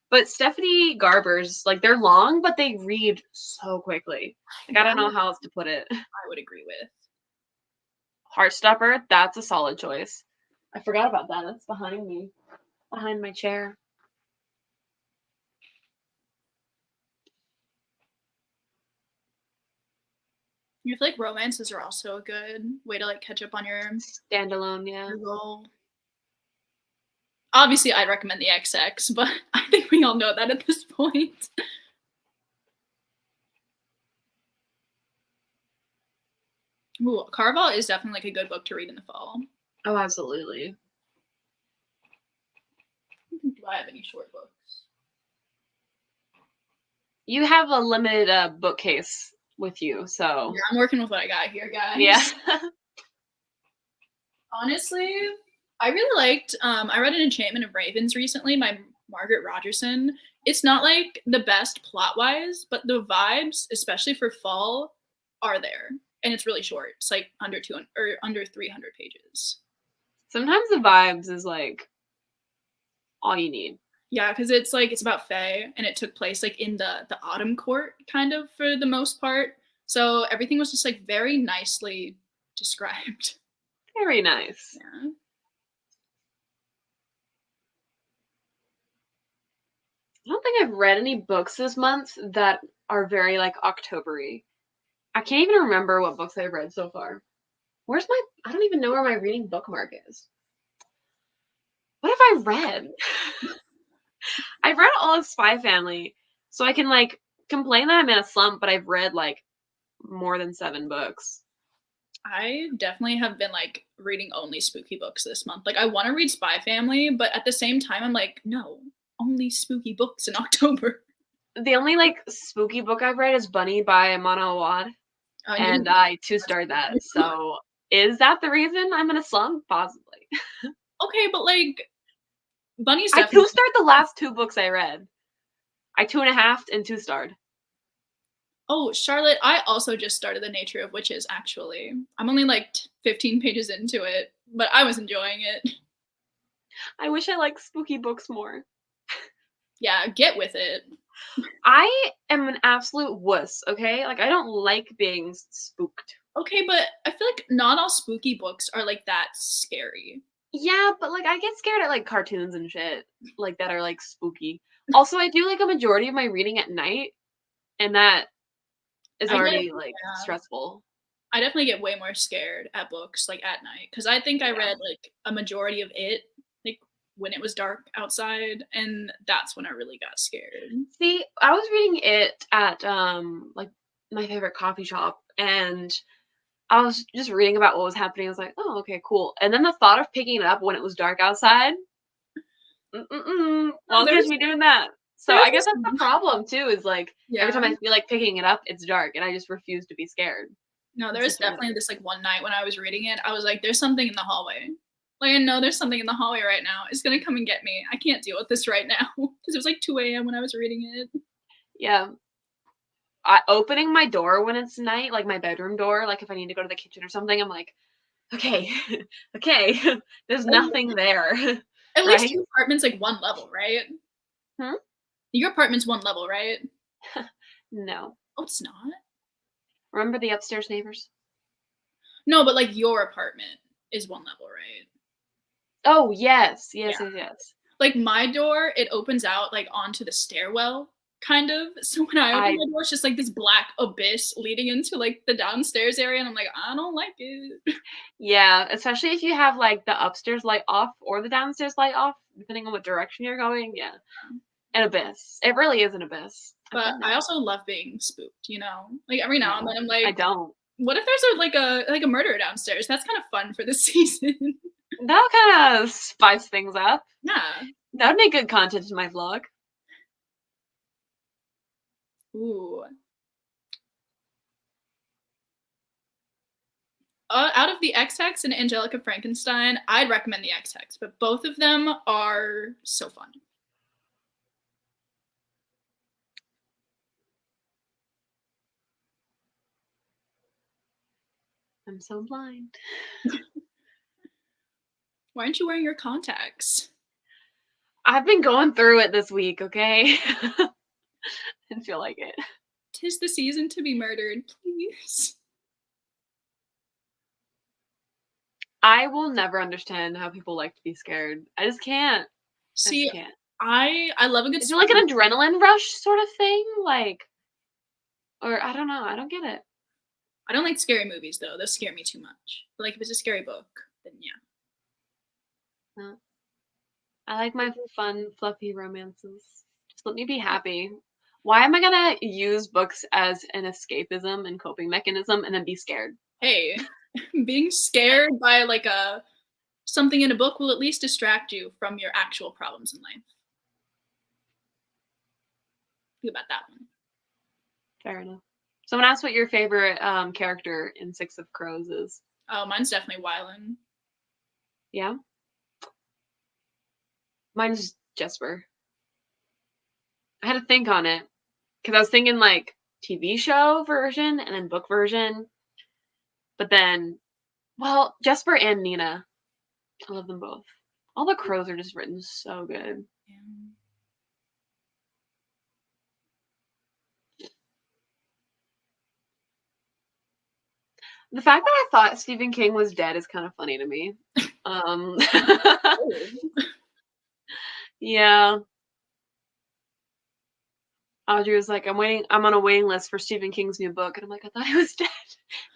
But Stephanie Garber's, like, they're long, but they read so quickly. Like, I don't know how else to put it. I would agree with. Heartstopper, that's a solid choice. I forgot about that. That's behind me, behind my chair. I feel like romances are also a good way to like catch up on your Standalone, yeah. role. Obviously, I'd recommend the XX, but I think we all know that at this point. Ooh, Carval is definitely like a good book to read in the fall. Oh, absolutely. Do I have any short books? You have a limited bookcase with you, so. Yeah, I'm working with what I got here, guys. Yeah. Honestly, I really liked, I read An Enchantment of Ravens recently by Margaret Rogerson. It's not like the best plot-wise, but the vibes, especially for fall, are there. And it's really short. It's like under 200 or under 300 pages. Sometimes the vibes is like all you need. Yeah, because it's like it's about Fae, and it took place like in the autumn court, kind of for the most part. So everything was just like very nicely described. Very nice. Yeah. I don't think I've read any books this month that are very like October-y. I can't even remember what books I've read so far. I don't even know where my reading bookmark is. What have I read? I've read all of Spy Family, so I can like complain that I'm in a slump, but I've read like more than 7 books. I definitely have been like reading only spooky books this month. Like I want to read Spy Family, but at the same time I'm like, no, only spooky books in October. The only like spooky book I've read is Bunny by Mana Awad, and I 2-starred that. So is that the reason I'm in a slump? Possibly. Okay, but like Bunny's I definitely 2-starred the last 2 books I read. I 2.5 and 2-starred. Oh, Charlotte, I also just started The Nature of Witches, actually. I'm only like 15 pages into it, but I was enjoying it. I wish I liked spooky books more. Yeah, get with it. I am an absolute wuss, okay? Like, I don't like being spooked. Okay, but I feel like not all spooky books are like that scary. Yeah, but like, I get scared at like cartoons and shit, like that are like spooky. Also, I do like a majority of my reading at night, and that is already like stressful. I definitely get way more scared at books like at night because I think I read like a majority of it like when it was dark outside, and that's when I really got scared. See, I was reading it at like my favorite coffee shop, and I was just reading about what was happening. I was like, oh, okay, cool. And then the thought of picking it up when it was dark outside, won't catch me doing that. So I guess that's the problem too, is like every time I feel like picking it up, it's dark, and I just refuse to be scared. No, there was definitely this like one night when I was reading it, I was like, there's something in the hallway. Like, I know there's something in the hallway right now. It's gonna come and get me. I can't deal with this right now. Because it was like 2 a.m. when I was reading it. Yeah. Opening my door when it's night, like my bedroom door, like if I need to go to the kitchen or something, I'm like, okay, okay, there's nothing there. At least your apartment's like one level, right? Your apartment's one level, right? No. Oh, it's not? Remember the upstairs neighbors? No, but like your apartment is one level, right? Oh, yes. Yes. Like my door, it opens out like onto the stairwell, kind of. So when I open my door, it's just like this black abyss leading into like the downstairs area, and I'm like, I don't like it. Yeah, especially if you have like the upstairs light off or the downstairs light off, depending on what direction you're going. Yeah. An abyss. It really is an abyss. But I also love being spooked, you know? Like every now and then I'm like, I don't. What if there's a murder downstairs? That's kind of fun for this season. That'll kind of spice things up. Yeah. That would make good content in my vlog. Ooh. Out of the X-Hex and Angelica Frankenstein, I'd recommend the X-Hex, but both of them are so fun. I'm so blind. Why aren't you wearing your contacts? I've been going through it this week, okay? Didn't feel like it. 'Tis the season to be murdered, please. I will never understand how people like to be scared. I just can't. See, I love a good Is it like an adrenaline rush sort of thing? Like, or I don't know. I don't get it. I don't like scary movies, though. Those scare me too much. But, like, if it's a scary book, then yeah. I like my fun, fluffy romances. Just let me be happy. Why am I gonna use books as an escapism and coping mechanism and then be scared? Hey, being scared by, like, something in a book will at least distract you from your actual problems in life. Think about that one. Fair enough. Someone asked what your favorite character in Six of Crows is. Oh, mine's definitely Wylan. Yeah? Mine's Jesper. I had to think on it. Because I was thinking, like, TV show version and then book version. But then, well, Jesper and Nina. I love them both. All the crows are just written so good. Yeah. The fact that I thought Stephen King was dead is kind of funny to me. Yeah. Audrey was like, I'm on a waiting list for Stephen King's new book. And I'm like, I thought he was dead.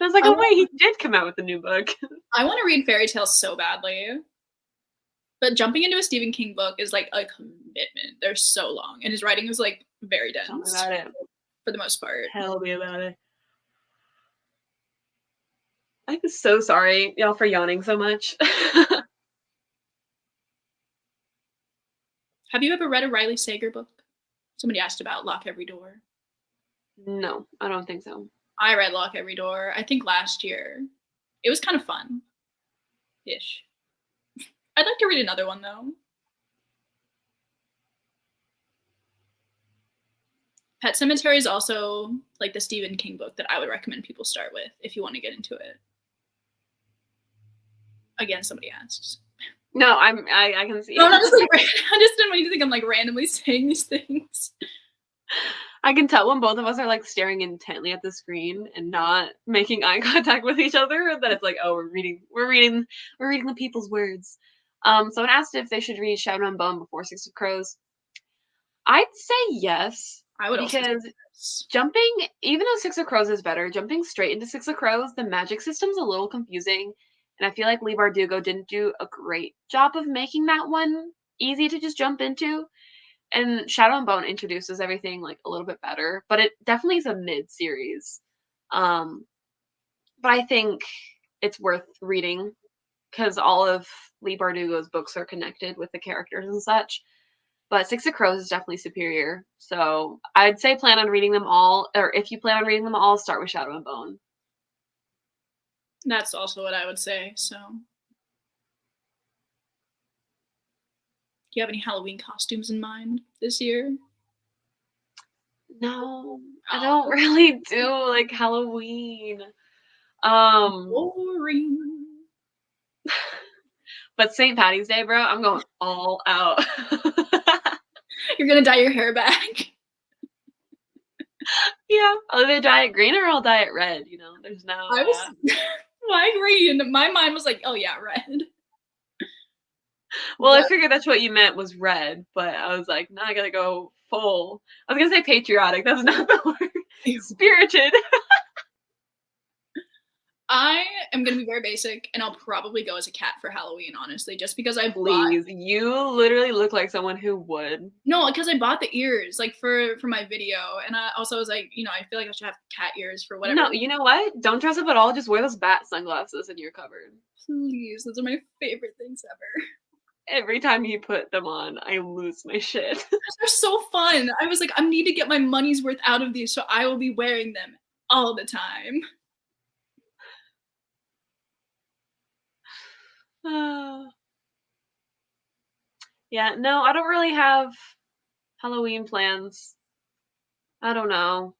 And I was like, oh wait, he did come out with a new book. I want to read fairy tales so badly. But jumping into a Stephen King book is like a commitment. They're so long. And his writing is like very dense. Tell me about it. For the most part. Tell me about it. I'm so sorry, y'all, for yawning so much. Have you ever read a Riley Sager book? Somebody asked about Lock Every Door. No, I don't think so. I read Lock Every Door, I think last year. It was kind of fun-ish. I'd like to read another one, though. Pet Sematary is also like the Stephen King book that I would recommend people start with if you want to get into it. Again, somebody asks. No, I can see. No, I just didn't want you to think I'm like randomly saying these things. I can tell when both of us are like staring intently at the screen and not making eye contact with each other that it's like, oh, we're reading the people's words. Someone asked if they should read Shadow and Bone before Six of Crows. I'd say yes. I would because also say yes. Jumping, even though Six of Crows is better, jumping straight into Six of Crows, the magic system's a little confusing. And I feel like Leigh Bardugo didn't do a great job of making that one easy to just jump into. And Shadow and Bone introduces everything like a little bit better, but it definitely is a mid-series. But I think it's worth reading because all of Lee Bardugo's books are connected with the characters and such. But Six of Crows is definitely superior. So I'd say plan on reading them all, or if you plan on reading them all, start with Shadow and Bone. That's also what I would say. So, do you have any Halloween costumes in mind this year? No, I don't really do like Halloween. Boring. But St. Patty's Day, bro, I'm going all out. You're gonna dye your hair back. Yeah, I'll either dye it green or I'll dye it red. You know, there's no. Why green? My mind was like, oh yeah, red. Well, I figured that's what you meant was red, but I was like, no, I gotta go full. I was gonna say patriotic. That's not the word. Spirited. I am gonna be very basic, and I'll probably go as a cat for Halloween, honestly, just because I Please, you literally look like someone who would. No, because I bought the ears like for my video, and I also was like, I feel like I should have cat ears for whatever. No, you know what? Don't dress up at all. Just wear those bat sunglasses and you're covered. Please, those are my favorite things ever. Every time you put them on, I lose my shit. They're so fun. I was like, I need to get my money's worth out of these, so I will be wearing them all the time. Yeah, no, I don't really have Halloween plans. I don't know.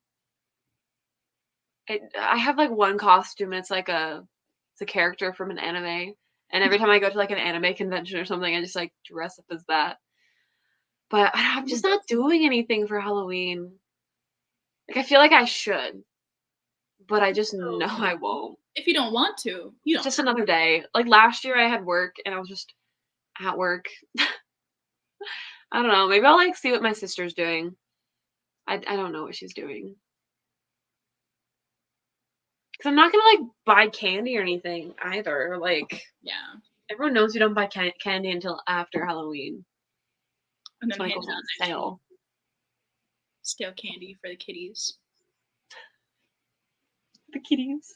I have like one costume and it's a character from an anime. And every time I go to like an anime convention or something, I just like dress up as that. But I'm just not doing anything for Halloween. Like I feel like I should, but I just know I won't. If you don't want to, you don't. Just another day. Like last year I had work and I was just at work. I don't know. Maybe I'll like see what my sister's doing. I don't know what she's doing. Because I'm not gonna like buy candy or anything either. Like, yeah, everyone knows you don't buy candy until after Halloween. And then it goes on sale. Stale candy for the kitties. The kitties.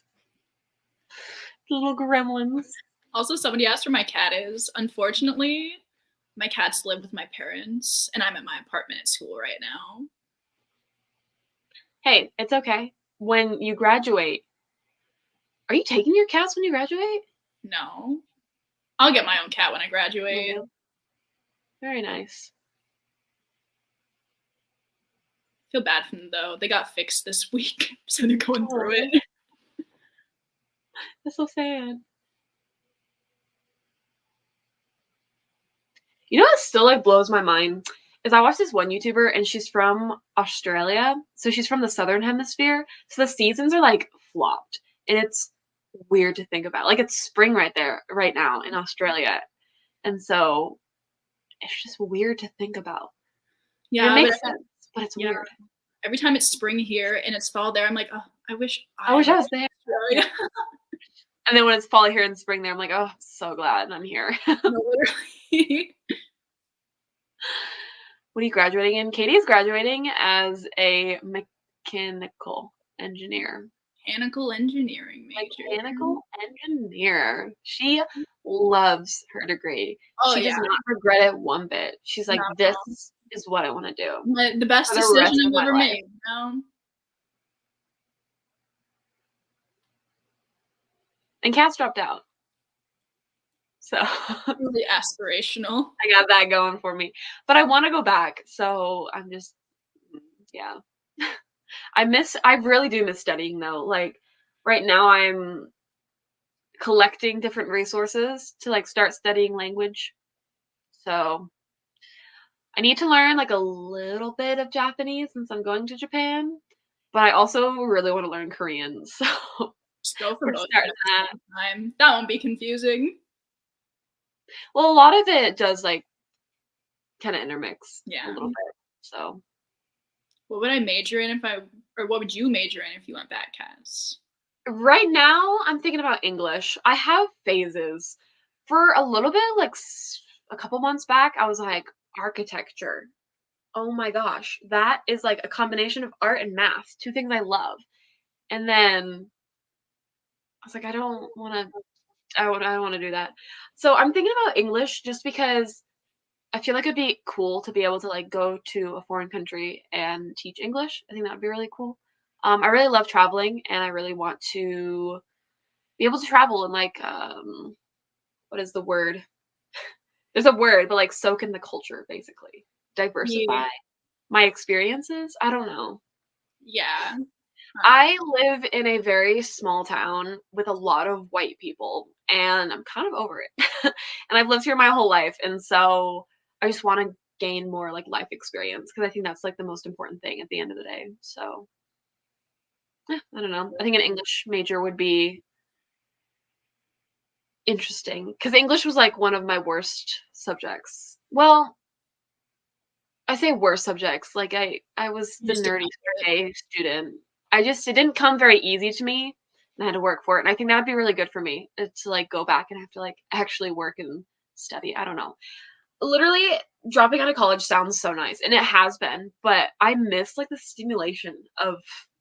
The little gremlins. Also, somebody asked where my cat is. Unfortunately, my cats live with my parents, and I'm at my apartment at school right now. Hey, it's okay. When you graduate, are you taking your cats when you graduate? No. I'll get my own cat when I graduate. Mm-hmm. Very nice. Feel bad for them, though. They got fixed this week, so they're going through it. That's so sad. You know what still like blows my mind is I watched this one YouTuber and she's from Australia. So she's from the southern hemisphere. So the seasons are like flopped. And it's weird to think about. Like it's spring right now in Australia. And so it's just weird to think about. Yeah. And it makes sense, but it's weird. Every time it's spring here and it's fall there, I'm like, oh, I wish I was there. Australia. And then when it's fall here and spring there, I'm like, oh, I'm so glad I'm here. No, literally. What are you graduating in? Katie's graduating as a mechanical engineer. Mechanical engineering major. Mechanical engineer. She loves her degree. Oh, she does not regret it one bit. She's like, this is what I want to do. The best decision I've ever made. And Cass dropped out. So really aspirational. I got that going for me. But I want to go back. So I'm just, yeah. I really do miss studying though. Like right now I'm collecting different resources to like start studying language. So I need to learn like a little bit of Japanese since I'm going to Japan. But I also really want to learn Korean. So just go for both that. That won't be confusing. Well, a lot of it does like kind of intermix a little bit. So what would I major in what would you major in if you went back, Cass? Right now, I'm thinking about English. I have phases. For a little bit, like a couple months back, I was like architecture. Oh my gosh, that is like a combination of art and math, two things I love. And then I was like, I don't want to. I don't want to do that. So I'm thinking about English just because I feel like it'd be cool to be able to like go to a foreign country and teach English. I think that would be really cool. I really love traveling, and I really want to be able to travel and like what is the word? There's a word, but like soak in the culture, basically. Yeah. Diversify my experiences. I don't know. Yeah. I live in a very small town with a lot of white people, and I'm kind of over it. And I've lived here my whole life, and so I just want to gain more like life experience because I think that's like the most important thing at the end of the day. So, yeah, I don't know. I think an English major would be interesting because English was like one of my worst subjects. Well, I say worst subjects. Like I was You the just did nerdy not do it. straight A student. It didn't come very easy to me, and I had to work for it. And I think that'd be really good for me to like go back and have to like actually work and study. I don't know. Literally, dropping out of college sounds so nice, and it has been. But I miss like the stimulation of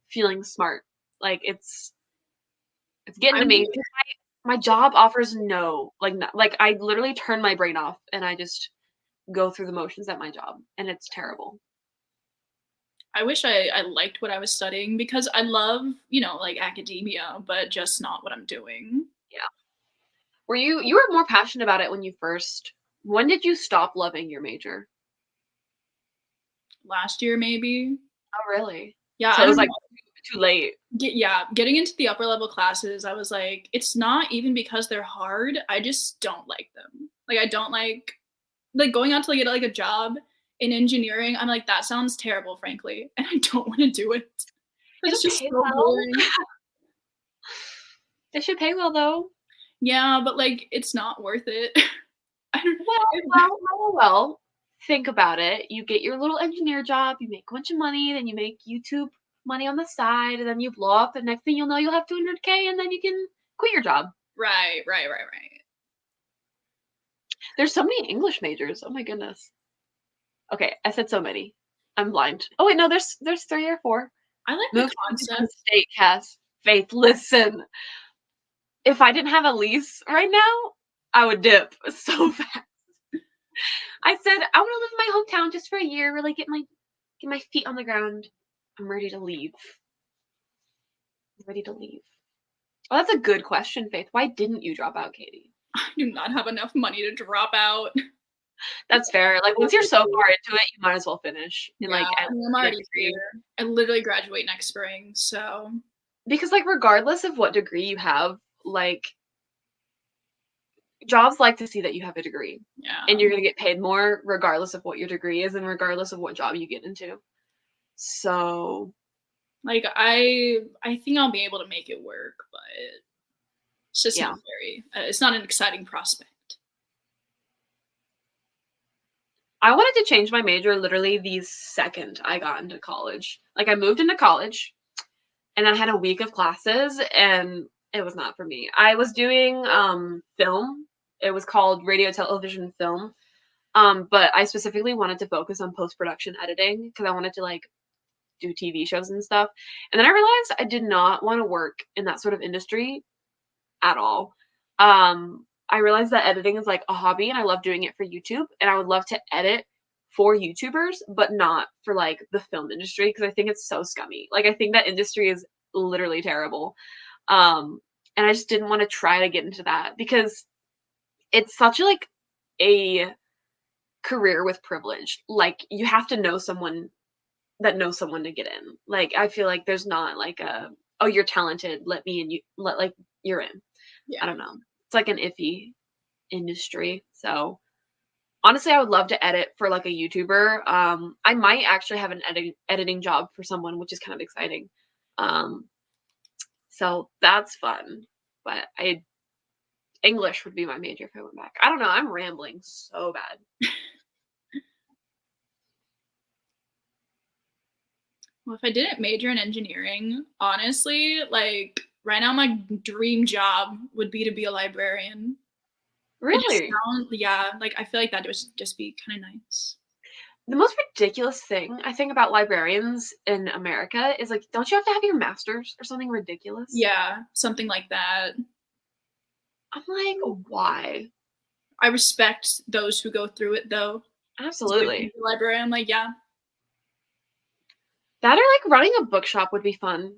feeling smart. Like it's getting to I'm me. My job offers no like like I literally turn my brain off and I just go through the motions at my job, and it's terrible. I wish I liked what I was studying because I love, like academia, but just not what I'm doing. Yeah. You were more passionate about it when did you stop loving your major? Last year, maybe. Oh, really? Yeah, So I it was don't like know. too late. Getting into the upper level classes, I was like, it's not even because they're hard. I just don't like them. Like, I don't like going out to like, get like a job in engineering. I'm like, that sounds terrible, frankly, and I don't want to do it. They It's don't just pay so well. boring. They should pay well though. Yeah, but like, it's not worth it. I don't. Well. Think about it. You get your little engineer job, you make a bunch of money, then you make YouTube money on the side, and then you blow up, and next thing you'll know, you'll have 200K, and then you can quit your job. Right. There's so many English majors. Oh my goodness. Okay, I said so many. I'm blind. Oh wait, no, there's 3 or 4. I like the Move to a different concept. state, Cass. Faith, listen. If I didn't have a lease right now, I would dip so fast. I said I want to live in my hometown just for a year, really get my feet on the ground. I'm ready to leave. I'm ready to leave. Oh, that's a good question, Faith. Why didn't you drop out, Katie? I do not have enough money to drop out. That's fair. Like once you're so far into it, you might as well finish and Yeah, like I mean, I'm get a already degree. here. I literally graduate next spring, so Because like regardless of what degree you have, like jobs like to see that you have a degree. yeah. And you're going to get paid more regardless of what your degree is and regardless of what job you get into. So, Like I think I'll be able to make it work, but it's just yeah. not very. It's not an exciting prospect. I wanted to change my major literally the second I got into college. Like I moved into college and I had a week of classes and it was not for me. I was doing film. It was called radio, television, film. But I specifically wanted to focus on post-production editing because I wanted to like do TV shows and stuff. And then I realized I did not want to work in that sort of industry at all. I realized that editing is like a hobby and I love doing it for YouTube and I would love to edit for YouTubers, but not for like the film industry because I think it's so scummy. Like I think that industry is literally terrible. And I just didn't want to try to get into that because it's such a like a career with privilege. Like you have to know someone that knows someone to get in. Like I feel like there's not like a oh you're talented, let me in you let like you're in. Yeah. I don't know. It's like an iffy industry. So honestly, I would love to edit for like a YouTuber. I might actually have an editing job for someone, which is kind of exciting. So that's fun. But English would be my major if I went back. I don't know. I'm rambling so bad. Well, if I didn't major in engineering, honestly, like right now, my dream job would be to be a librarian. It just Really? sounds, yeah, like I feel like that would just be kind of nice. The most ridiculous thing I think about librarians in America is like, don't you have to have your master's or something ridiculous? Yeah, something like that. I'm like, why? I respect those who go through it though. Absolutely. The library, I'm like, yeah. That or like running a bookshop would be fun.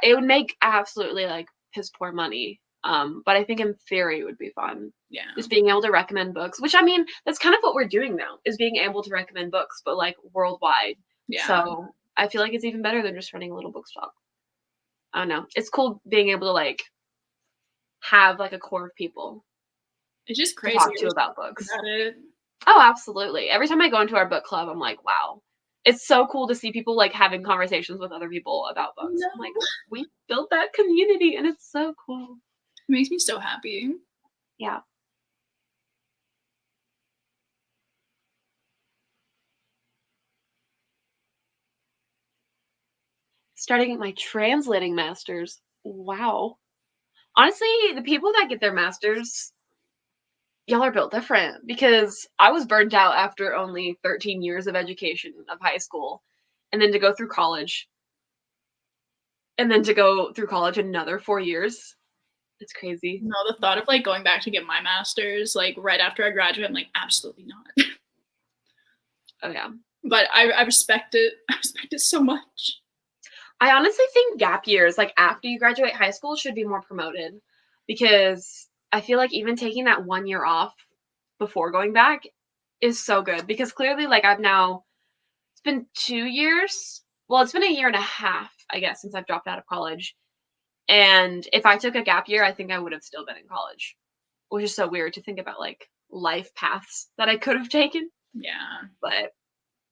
It would make absolutely like piss poor money. But I think in theory it would be fun. Yeah. Just being able to recommend books, which I mean, that's kind of what we're doing now, is being able to recommend books, but like worldwide. Yeah. So I feel like it's even better than just running a little bookshop. I don't know. It's cool being able to like have like a core of people It's just to crazy talk to about books. about it. Oh, absolutely. Every time I go into our book club, I'm like, wow. It's so cool to see people like having conversations with other people about books. No. I'm like, we built that community and it's so cool. It makes me so happy. Yeah. Starting my translating masters. Wow. Honestly, the people that get their masters, y'all are built different because I was burnt out after only 13 years of education of high school and then to go through college and then to go through college another 4 years. It's crazy. No, the thought of like going back to get my master's like right after I graduate, I'm like, absolutely not. Oh yeah. But I respect it. I respect it so much. I honestly think gap years, like after you graduate high school, should be more promoted because I feel like even taking that 1 year off before going back is so good because clearly, like it's been 2 years. Well, it's been a year and a half, I guess, since I've dropped out of college. And if I took a gap year, I think I would have still been in college, which is so weird to think about like life paths that I could have taken. Yeah. But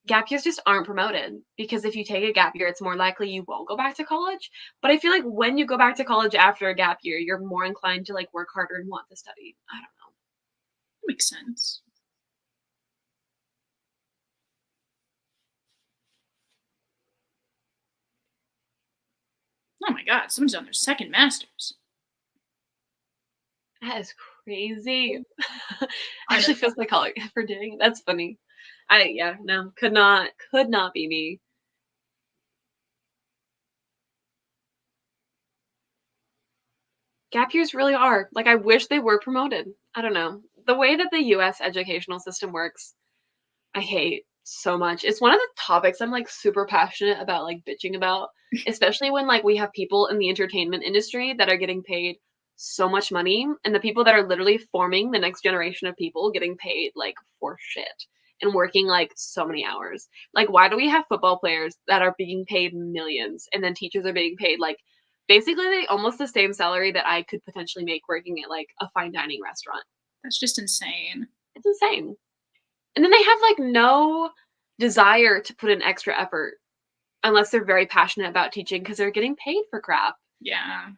gap years just aren't promoted because if you take a gap year, it's more likely you won't go back to college. But I feel like when you go back to college after a gap year, you're more inclined to like work harder and want to study. I don't know. Makes sense. Oh my god, someone's on their second master's. That is crazy. I actually feel psychology for doing it. That's funny. Could not be me. Gap years really are. Like, I wish they were promoted. I don't know. The way that the US educational system works, I hate so much. It's one of the topics I'm like super passionate about, like bitching about, especially when like we have people in the entertainment industry that are getting paid so much money and the people that are literally forming the next generation of people getting paid like for shit and working like so many hours. Like, why do we have football players that are being paid millions and then teachers are being paid like basically almost the same salary that I could potentially make working at like a fine dining restaurant? That's just insane. It's insane. And then they have like no desire to put in extra effort unless they're very passionate about teaching because they're getting paid for crap. Yeah.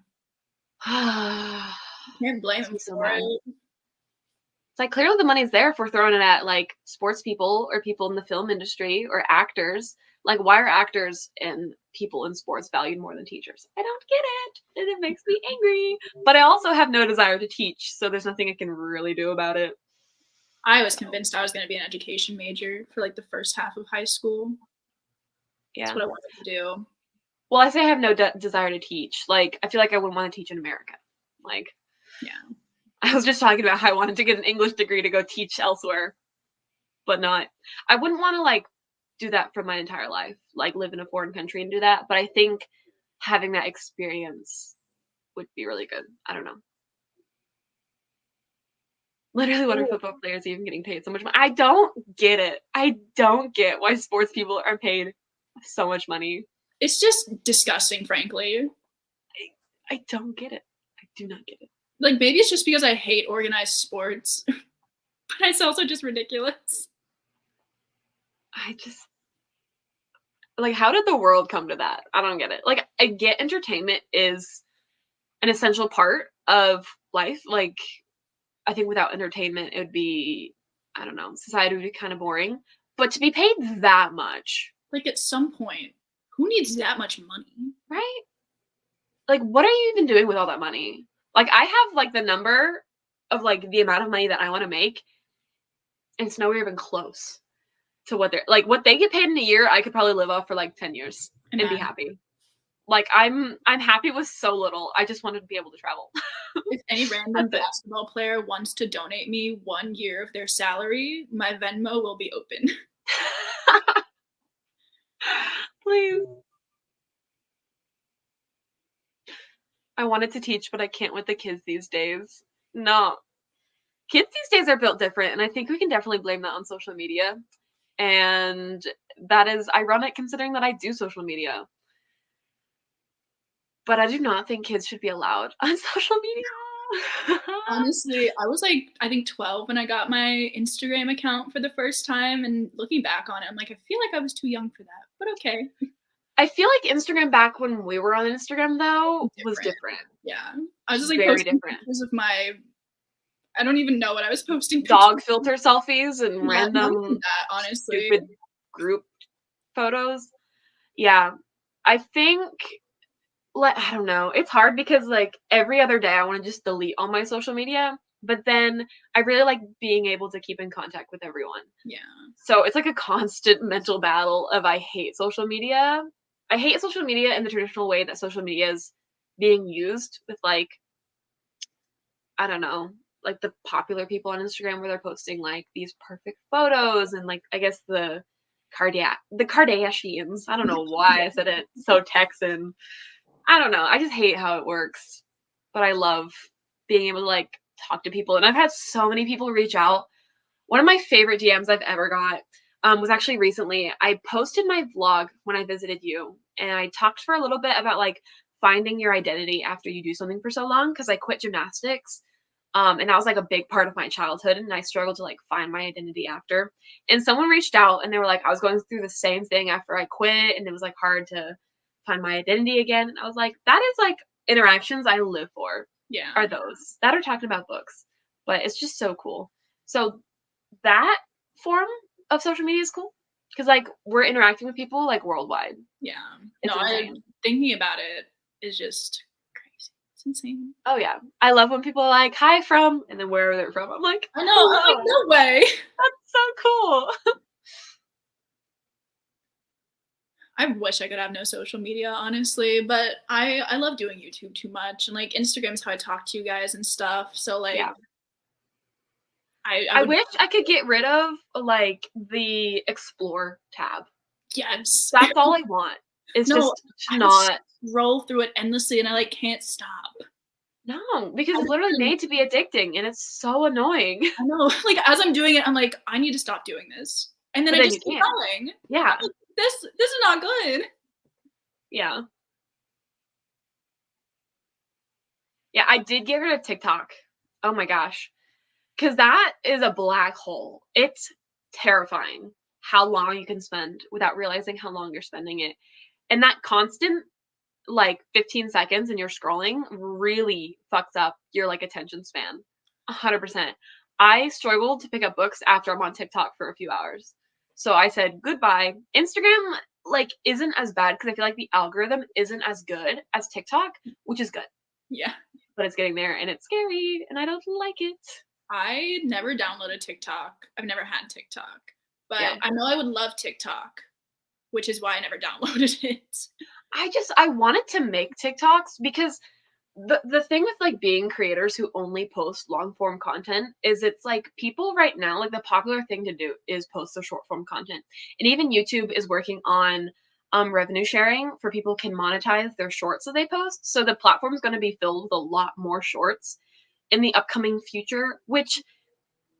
Can't Can't blame them so for bad. it. It's like clearly the money's there if we're throwing it at like sports people or people in the film industry or actors. Like, why are actors and people in sports valued more than teachers? I don't get it, and it makes me angry. But I also have no desire to teach, so there's nothing I can really do about it. I was convinced I was going to be an education major for like the first half of high school. Yeah. That's what I wanted to do. Well, I say I have no desire to teach. Like, I feel like I wouldn't want to teach in America. Like, yeah. I was just talking about how I wanted to get an English degree to go teach elsewhere, but not. I wouldn't want to like do that for my entire life, like live in a foreign country and do that. But I think having that experience would be really good. I don't know. Literally, what are football players even getting paid so much money? I don't get it. I don't get why sports people are paid so much money. It's just disgusting, frankly. I don't get it. I do not get it. Like, maybe it's just because I hate organized sports, but it's also just ridiculous. I just, like, how did the world come to that? I don't get it. Like, I get entertainment is an essential part of life. Like, I think without entertainment, it would be, I don't know, society would be kind of boring. But to be paid that much. Like, at some point, who needs that much money? Right? Like, what are you even doing with all that money? Like, I have, like, the number of, like, the amount of money that I want to make, and it's nowhere even close. to what they're like. What they get paid in a year, I could probably live off for like 10 years and be happy. Like I'm happy with so little. I just wanted to be able to travel. If any random basketball player wants to donate me 1 year of their salary, my Venmo will be open. Please. I wanted to teach, but I can't with the kids these days. No. Kids these days are built different, and I think we can definitely blame that on social media. And that is ironic considering that I do social media. But I do not think kids should be allowed on social media. Honestly, I was like, I think 12 when I got my Instagram account for the first time. And looking back on it, I'm like, I feel like I was too young for that, but okay. I feel like Instagram back when we were on Instagram, though, was different. Yeah. I was just like very posting different pictures of my, I don't even know what I was posting. Dog filter selfies and random that, honestly. stupid group photos. Yeah. I think, I don't know. It's hard because like every other day I want to just delete all my social media, but then I really like being able to keep in contact with everyone. Yeah. So it's like a constant mental battle of I hate social media. I hate social media in the traditional way that social media is being used with like, I don't know, like the popular people on Instagram where they're posting like these perfect photos and like I guess the Kardashians. I don't know why I said it so Texan. I don't know. I just hate how it works. But I love being able to like talk to people. And I've had so many people reach out. One of my favorite DMs I've ever got was actually recently. I posted my vlog when I visited you, and I talked for a little bit about like finding your identity after you do something for so long because I quit gymnastics. And that was like a big part of my childhood, and I struggled to like find my identity after. And someone reached out and they were like, I was going through the same thing after I quit, and it was like hard to find my identity again. And I was like, that is like interactions I live for. Yeah. Are those that are talking about books. But it's just so cool. So that form of social media is cool because like we're interacting with people like worldwide. Yeah. It's Thinking about it is just crazy. It's insane. Oh yeah. I love when people are like, hi from, and then wherever they're from. I'm like, I know. I'm like, no way. That's so cool. I wish I could have no social media, honestly, but I love doing YouTube too much, and like Instagram's how I talk to you guys and stuff. So like, yeah. I wish I could get rid of like the explore tab. Yes. That's all I want. It's just not roll through it endlessly and I like can't stop. No, because it's literally made to be addicting and it's so annoying. I know. Like as I'm doing it, I'm like, I need to stop doing this. And then I just keep going. Yeah. Like, this is not good. Yeah. Yeah, I did get rid of TikTok. Oh my gosh. Because that is a black hole. It's terrifying how long you can spend without realizing how long you're spending it. And that constant, like 15 seconds and you're scrolling really fucks up your like attention span. 100%. I struggled to pick up books after I'm on TikTok for a few hours. So I said goodbye. Instagram like isn't as bad because I feel like the algorithm isn't as good as TikTok, which is good. Yeah. But it's getting there and it's scary and I don't like it. I never downloaded TikTok. I've never had TikTok. But yeah. I know I would love TikTok, which is why I never downloaded it. I wanted to make TikToks because the thing with like being creators who only post long form content is it's like people right now, like the popular thing to do is post the short form content. And even YouTube is working on revenue sharing for people can monetize their shorts that they post. So the platform is going to be filled with a lot more shorts in the upcoming future, which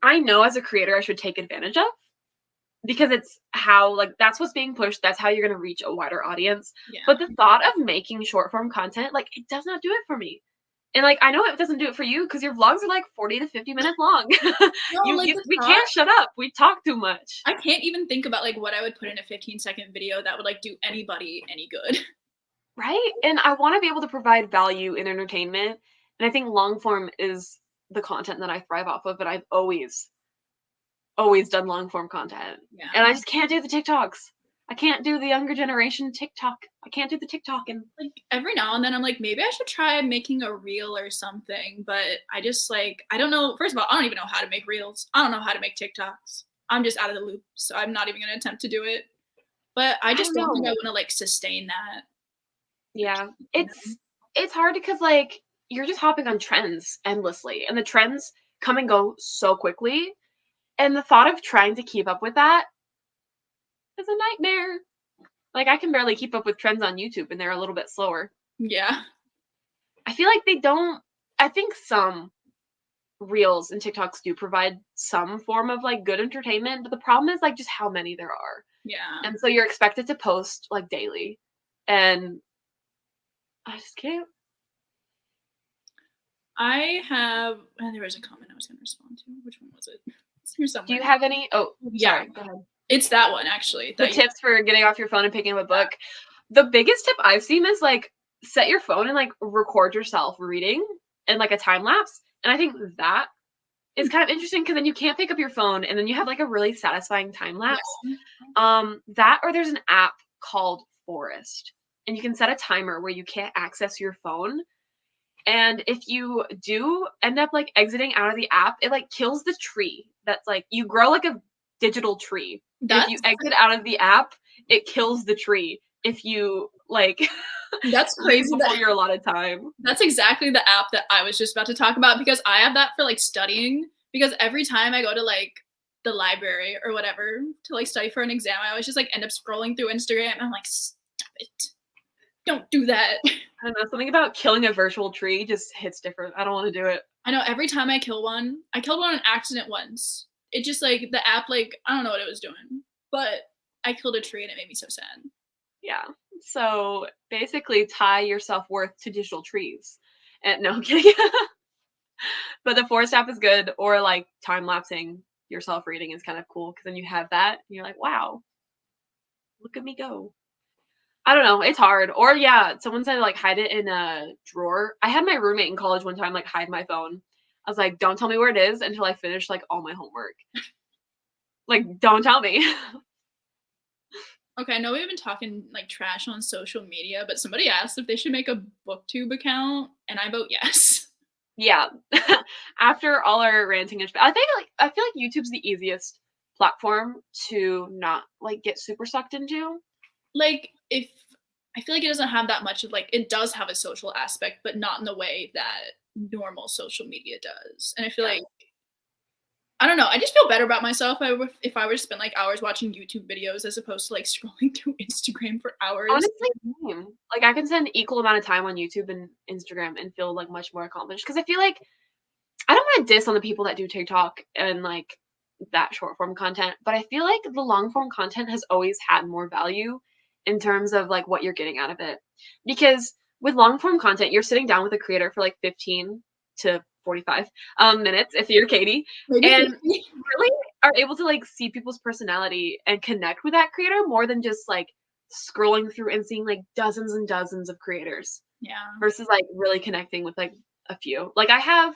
I know as a creator I should take advantage of because it's how like that's what's being pushed. That's how you're going to reach a wider audience. Yeah. But the thought of making short form content, like it does not do it for me. And like I know it doesn't do it for you because your vlogs are like 40 to 50 minutes long. No, we can't shut up. We talk too much. I can't even think about like what I would put in a 15-second video that would like do anybody any good. Right? And I want to be able to provide value and entertainment. And I think long form is the content that I thrive off of, but I've always done long form content. Yeah. And I just can't do the TikToks. I can't do the younger generation TikTok. I can't do the TikTok. And like every now and then I'm like, maybe I should try making a reel or something. But I just like, I don't know. First of all, I don't even know how to make reels. I don't know how to make TikToks. I'm just out of the loop, so I'm not even gonna attempt to do it. But I just don't think I wanna, like, sustain that. Yeah. You know? It's hard because, like, you're just hopping on trends endlessly, and the trends come and go so quickly, and the thought of trying to keep up with that is a nightmare. Like, I can barely keep up with trends on YouTube, and they're a little bit slower. Yeah. I feel like they don't I think some Reels and TikToks do provide some form of, like, good entertainment, but the problem is, like, just how many there are. Yeah. And so you're expected to post, like, daily, and I just can't. there was a comment I was gonna respond to. Which one was it? It's here Do you somewhere. have any Yeah. sorry, go ahead. It's that one, actually. The tips for getting off your phone and picking up a book. The biggest tip I've seen is, like, set your phone and, like, record yourself reading in, like, a time lapse, and I think that is kind of interesting because then you can't pick up your phone, and then you have, like, a really satisfying time lapse. That or there's an app called Forest, and you can set a timer where you can't access your phone, and if you do end up, like, exiting out of the app, it, like, kills the tree that's, like you grow like a digital tree, and if you exit out of the app, it kills the tree if you, like, That's leave crazy. before your allotted time. That's exactly the app that I was just about to talk about, because I have that for, like, studying, because every time I go to, like, the library or whatever to, like, study for an exam, I always just, like, end up scrolling through Instagram, and I'm like, "Stop it. Don't do that." I don't know, something about killing a virtual tree just hits different. I don't wanna do it. I know every time I killed one on accident once. It just, like, the app, like, I don't know what it was doing, but I killed a tree and it made me so sad. Yeah. So, basically tie your self-worth to digital trees. And no, I'm kidding. But the Forest app is good, or, like, time-lapsing yourself reading is kind of cool because then you have that, and you're like, "Wow, look at me go." I don't know, it's hard. Or, yeah, someone said, like, hide it in a drawer. I had my roommate in college one time, like, hide my phone. I was like, "Don't tell me where it is until I finish, like, all my homework." Like, don't tell me. Okay, I know we've been talking, like, trash on social media, but somebody asked if they should make a Booktube account, and I vote yes. Yeah. After all our ranting and I feel like YouTube's the easiest platform to not, like, get super sucked into. Like, if I feel like it doesn't have that much of, like, it does have a social aspect, but not in the way that normal social media does. And I feel Yeah. like I don't know, I just feel better about myself if I were to spend, like, hours watching YouTube videos as opposed to, like, scrolling through Instagram for hours. Honestly, same. Like, I can spend equal amount of time on YouTube and Instagram and feel, like, much more accomplished because I feel like I don't wanna diss on the people that do TikTok and, like, that short form content, but I feel like the long form content has always had more value in terms of, like, what you're getting out of it. Because with long form content, you're sitting down with a creator for, like, 15 to 45, minutes if you're Katie, Maybe and 50. you really are able to, like, see people's personality and connect with that creator more than just, like, scrolling through and seeing, like, dozens and dozens of creators Yeah. versus, like, really connecting with, like, a few. Like, I have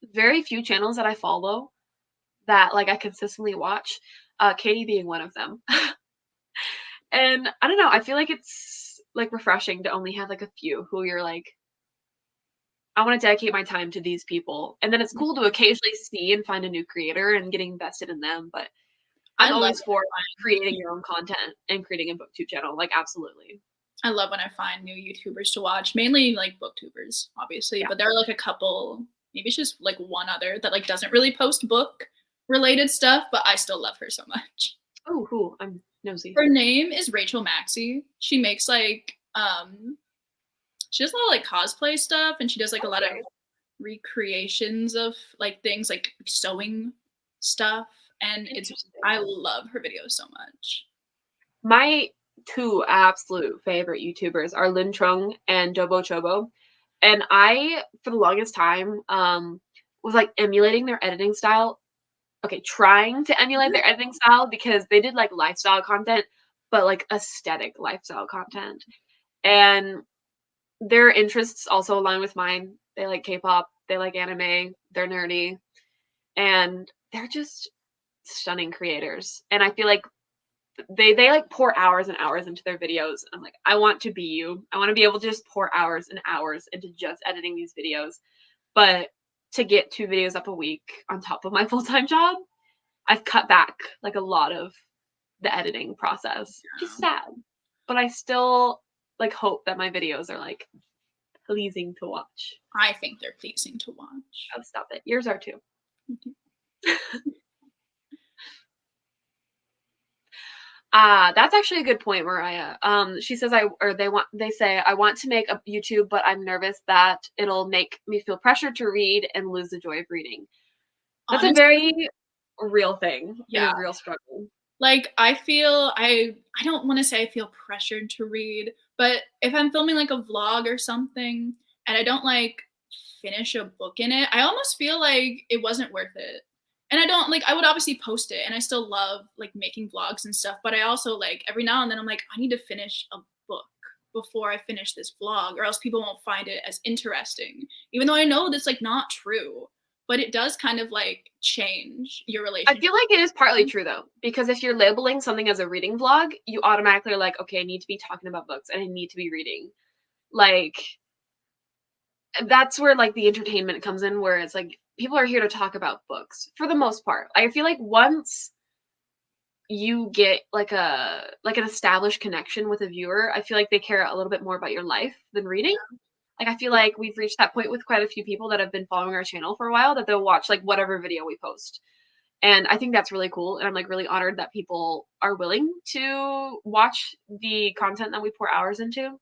very few channels that I follow that, like, I consistently watch, Katie being one of them. And I don't know, I feel like it's, like, refreshing to only have, like, a few who you're like, "I wanna dedicate my time to these people." And then it's cool to occasionally see and find a new creator and getting invested in them, but I I'm love always for, like, creating your own content and creating a Booktube channel, like, absolutely. I love when I find new YouTubers to watch, mainly, like, Booktubers, obviously, Yeah. but there are, like, a couple, maybe it's just, like, one other that, like, doesn't really post book-related stuff, but I still love her so much. Oh, who? I'm nosy. Her name is Rachel Maxey. She makes, like, she does a lot of, like, cosplay stuff, and she does, like, a lot of Okay. recreations of, like, things, like, sewing stuff, and Interesting. I love her videos so much. My 2 absolute favorite YouTubers are Lin Trung and Dobo Chobo, and I, for the longest time, was, like, emulating their editing style. Okay, trying to emulate their editing style because they did, like, lifestyle content, but, like, aesthetic lifestyle content, and their interests also align with mine. They like K-pop, they like anime, they're nerdy, and they're just stunning creators, and I feel like they, like, pour hours and hours into their videos. I'm like, "I want to be you. I wanna be able to just pour hours and hours into just editing these videos." But to get 2 videos up a week on top of my full-time job, I've cut back like a lot of the editing process, which is sad. But I still like hope that my videos are like pleasing to watch. I think they're pleasing to watch. Oh, stop it. Yours are too. That's actually a good point, Mariah. She says they say I want to make a YouTube, but I'm nervous that it'll make me feel pressured to read and lose the joy of reading. That's Honestly, a very real thing. Yeah. And a real struggle. Like, I feel, I don't want to say I feel pressured to read, but if I'm filming like a vlog or something and I don't like finish a book in it, I almost feel like it wasn't worth it. And I don't like, I would obviously post it and I still love like making vlogs and stuff, but I also like every now and then I'm like, I need to finish a book before I finish this vlog or else people won't find it as interesting. Even though I know that's like not true. But it does kind of like change your relationship. I feel like it is partly true though, because if you're labeling something as a reading vlog, you automatically are like, okay, I need to be talking about books and I need to be reading. Like, that's where like the entertainment comes in, where it's like people are here to talk about books for the most part. I feel like once you get like an established connection with a viewer, I feel like they care a little bit more about your life than reading. Like, I feel like we've reached that point with quite a few people that have been following our channel for a while, that they'll watch like whatever video we post. And I think that's really cool. And I'm like really honored that people are willing to watch the content that we pour hours into.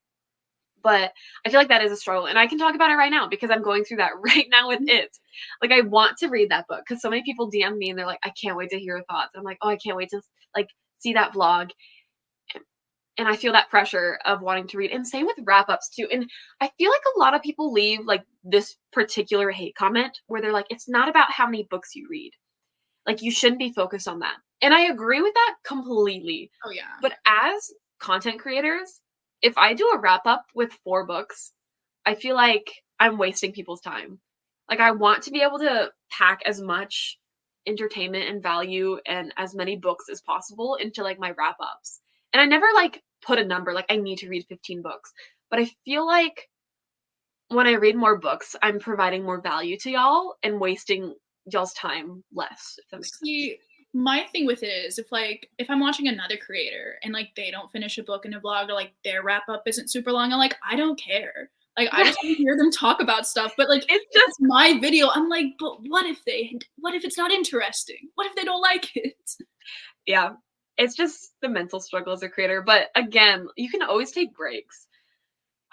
But I feel like that is a struggle. And I can talk about it right now because I'm going through that right now with it. Like, I want to read that book because so many people DM me and they're like, I can't wait to hear your thoughts. I'm like, oh, I can't wait to like see that vlog. And I feel that pressure of wanting to read. And same with wrap-ups too. And I feel like a lot of people leave like this particular hate comment where they're like, it's not about how many books you read. Like, you shouldn't be focused on that. And I agree with that completely. Oh yeah. But as content creators, if I do a wrap-up with 4 books, I feel like I'm wasting people's time. Like, I want to be able to pack as much entertainment and value and as many books as possible into like my wrap-ups. And I never like put a number, like I need to read 15 books. But I feel like when I read more books, I'm providing more value to y'all and wasting y'all's time less, if that makes sense. My thing with it is if I'm watching another creator and like they don't finish a book in a vlog or like their wrap up isn't super long, I'm like, I don't care. Like, I just want to hear them talk about stuff. But like, it's just my video. I'm like, but what if it's not interesting? What if they don't like it? Yeah. It's just the mental struggle as a creator. But again, you can always take breaks.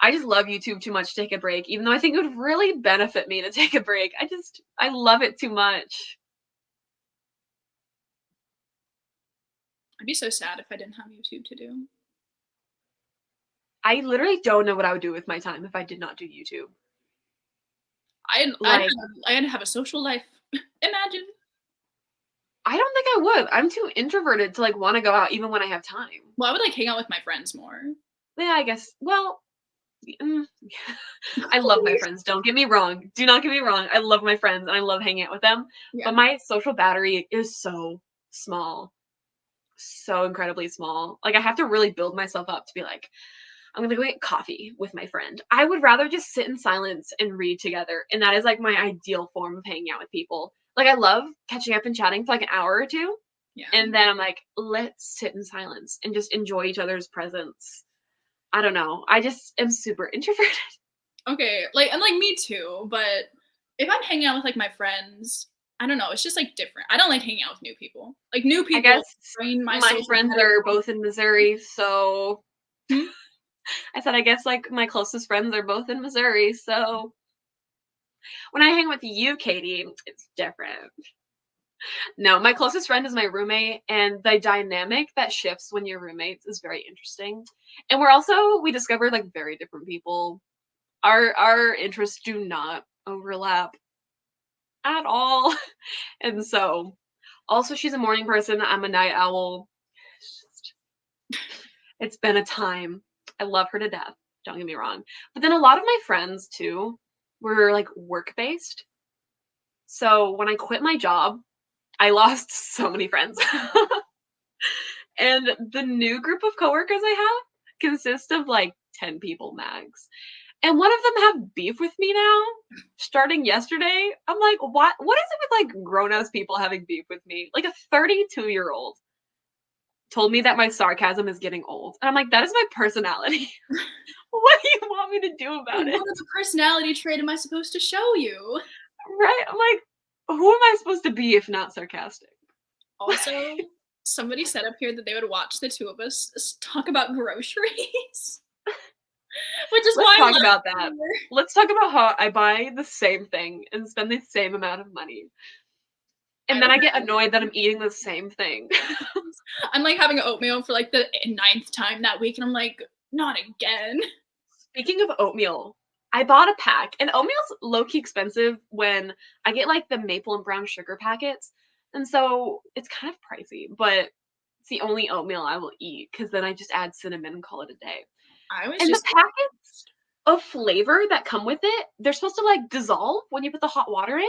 I just love YouTube too much to take a break, even though I think it would really benefit me to take a break. I love it too much. I'd be so sad if I didn't have YouTube to do. I literally don't know what I would do with my time if I did not do YouTube. I had to have a social life. Imagine. I don't think I would. I'm too introverted to like want to go out even when I have time. Well, I would like hang out with my friends more. Yeah, I guess. Well, I love my friends. Don't get me wrong. Do not get me wrong. I love my friends and I love hanging out with them. Yeah. But my social battery is so small. So incredibly small. Like, I have to really build myself up to be like, I'm gonna go get coffee with my friend. I would rather just sit in silence and read together. And that is like my ideal form of hanging out with people. Like, I love catching up and chatting for like an hour or two. Yeah. And then I'm like, let's sit in silence and just enjoy each other's presence. I don't know. I just am super introverted. Okay. Like, and like me too. But if I'm hanging out with like my friends, I don't know. It's just like different. I don't like hanging out with new people. Like, new people. I guess my friends are both in Missouri. So I said, I guess like my closest friends are both in Missouri. So when I hang with you, Katie, it's different. No, my closest friend is my roommate, and the dynamic that shifts when you're roommates is very interesting. And we discovered like very different people. Our interests do not overlap at all. And so also she's a morning person. I'm a night owl. It's been a time. I love her to death. Don't get me wrong. But then a lot of my friends too were like work-based. So when I quit my job, I lost so many friends. And the new group of coworkers I have consists of like 10 people max. And one of them have beef with me now. starting yesterday, I'm like, what is it with like grown-ass people having beef with me? Like a 32-year-old told me that my sarcasm is getting old. And I'm like, that is my personality. What do you want me to do about it? What other personality trait am I supposed to show you? Right? I'm like, who am I supposed to be if not sarcastic? Also, somebody said up here that they would watch the two of us talk about groceries. Which is why Let's talk about that. Let's talk about how I buy the same thing and spend the same amount of money. And then I get annoyed that I'm eating the same thing. I'm like having oatmeal for like the 9th time that week, and I'm like, not again. Speaking of oatmeal, I bought a pack, and oatmeal's low-key expensive when I get like the maple and brown sugar packets. And so it's kind of pricey, but it's the only oatmeal I will eat because then I just add cinnamon and call it a day. The packets of flavor that come with it, they're supposed to like dissolve when you put the hot water in.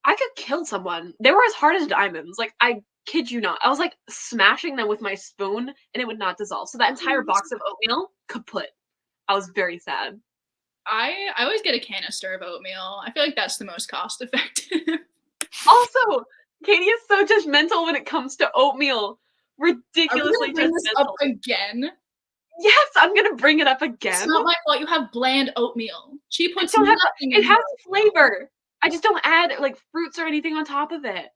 I could kill someone. They were as hard as diamonds. Like, I kid you not. I was like smashing them with my spoon and it would not dissolve. So that entire box of oatmeal, kaput. I was very sad. I always get a canister of oatmeal. I feel like that's the most cost effective. Also, Katie is so judgmental when it comes to oatmeal. Ridiculously bring this judgmental. up again? Yes, I'm gonna bring it up again. It's not my fault. You have bland oatmeal. She puts it has flavor. I just don't add like fruits or anything on top of it.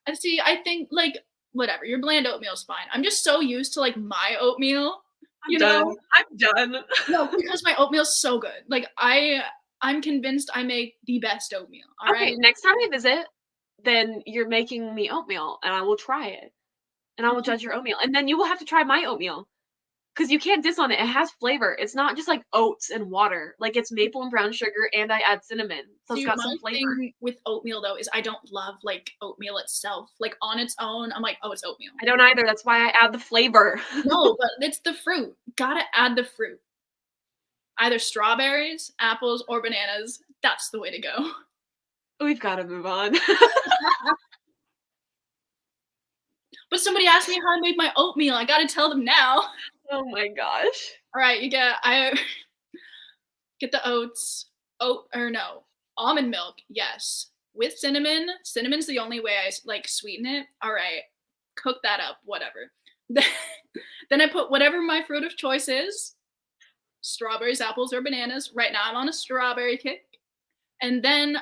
And see, I think like whatever, your bland oatmeal's fine. I'm just so used to like my oatmeal. I'm done. No, because my oatmeal's so good. Like I'm convinced I make the best oatmeal. All right. Okay, next time we visit, then you're making me oatmeal and I will try it. And I will judge your oatmeal. And then you will have to try my oatmeal. Because you can't diss on it. It has flavor. It's not just like oats and water. Like it's maple and brown sugar and I add cinnamon. So it's got some flavor. Thing with oatmeal though is I don't love like oatmeal itself. Like on its own, I'm like, oh, it's oatmeal. I don't either. That's why I add the flavor. No, but it's the fruit. Gotta add the fruit. Either strawberries, apples, or bananas. That's the way to go. We've got to move on. But somebody asked me how I made my oatmeal. I gotta tell them now. Oh my gosh. All right, I get the oats. Almond milk, yes. With cinnamon. Cinnamon's the only way I like sweeten it. All right, cook that up, whatever. Then I put whatever my fruit of choice is. Strawberries, apples, or bananas. Right now I'm on a strawberry kick. And then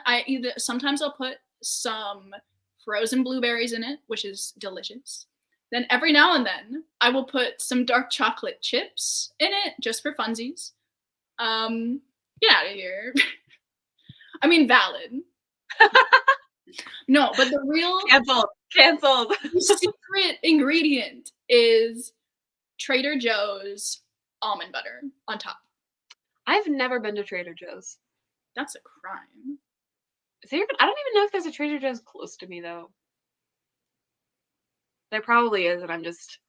sometimes I'll put some frozen blueberries in it, which is delicious. Then every now and then, I will put some dark chocolate chips in it, just for funsies. Get out of here. I mean, valid. No, but the real... Canceled. The secret ingredient is Trader Joe's almond butter on top. I've never been to Trader Joe's. That's a crime. I don't even know if there's a Trader Joe's close to me, though. There probably is, and I'm just...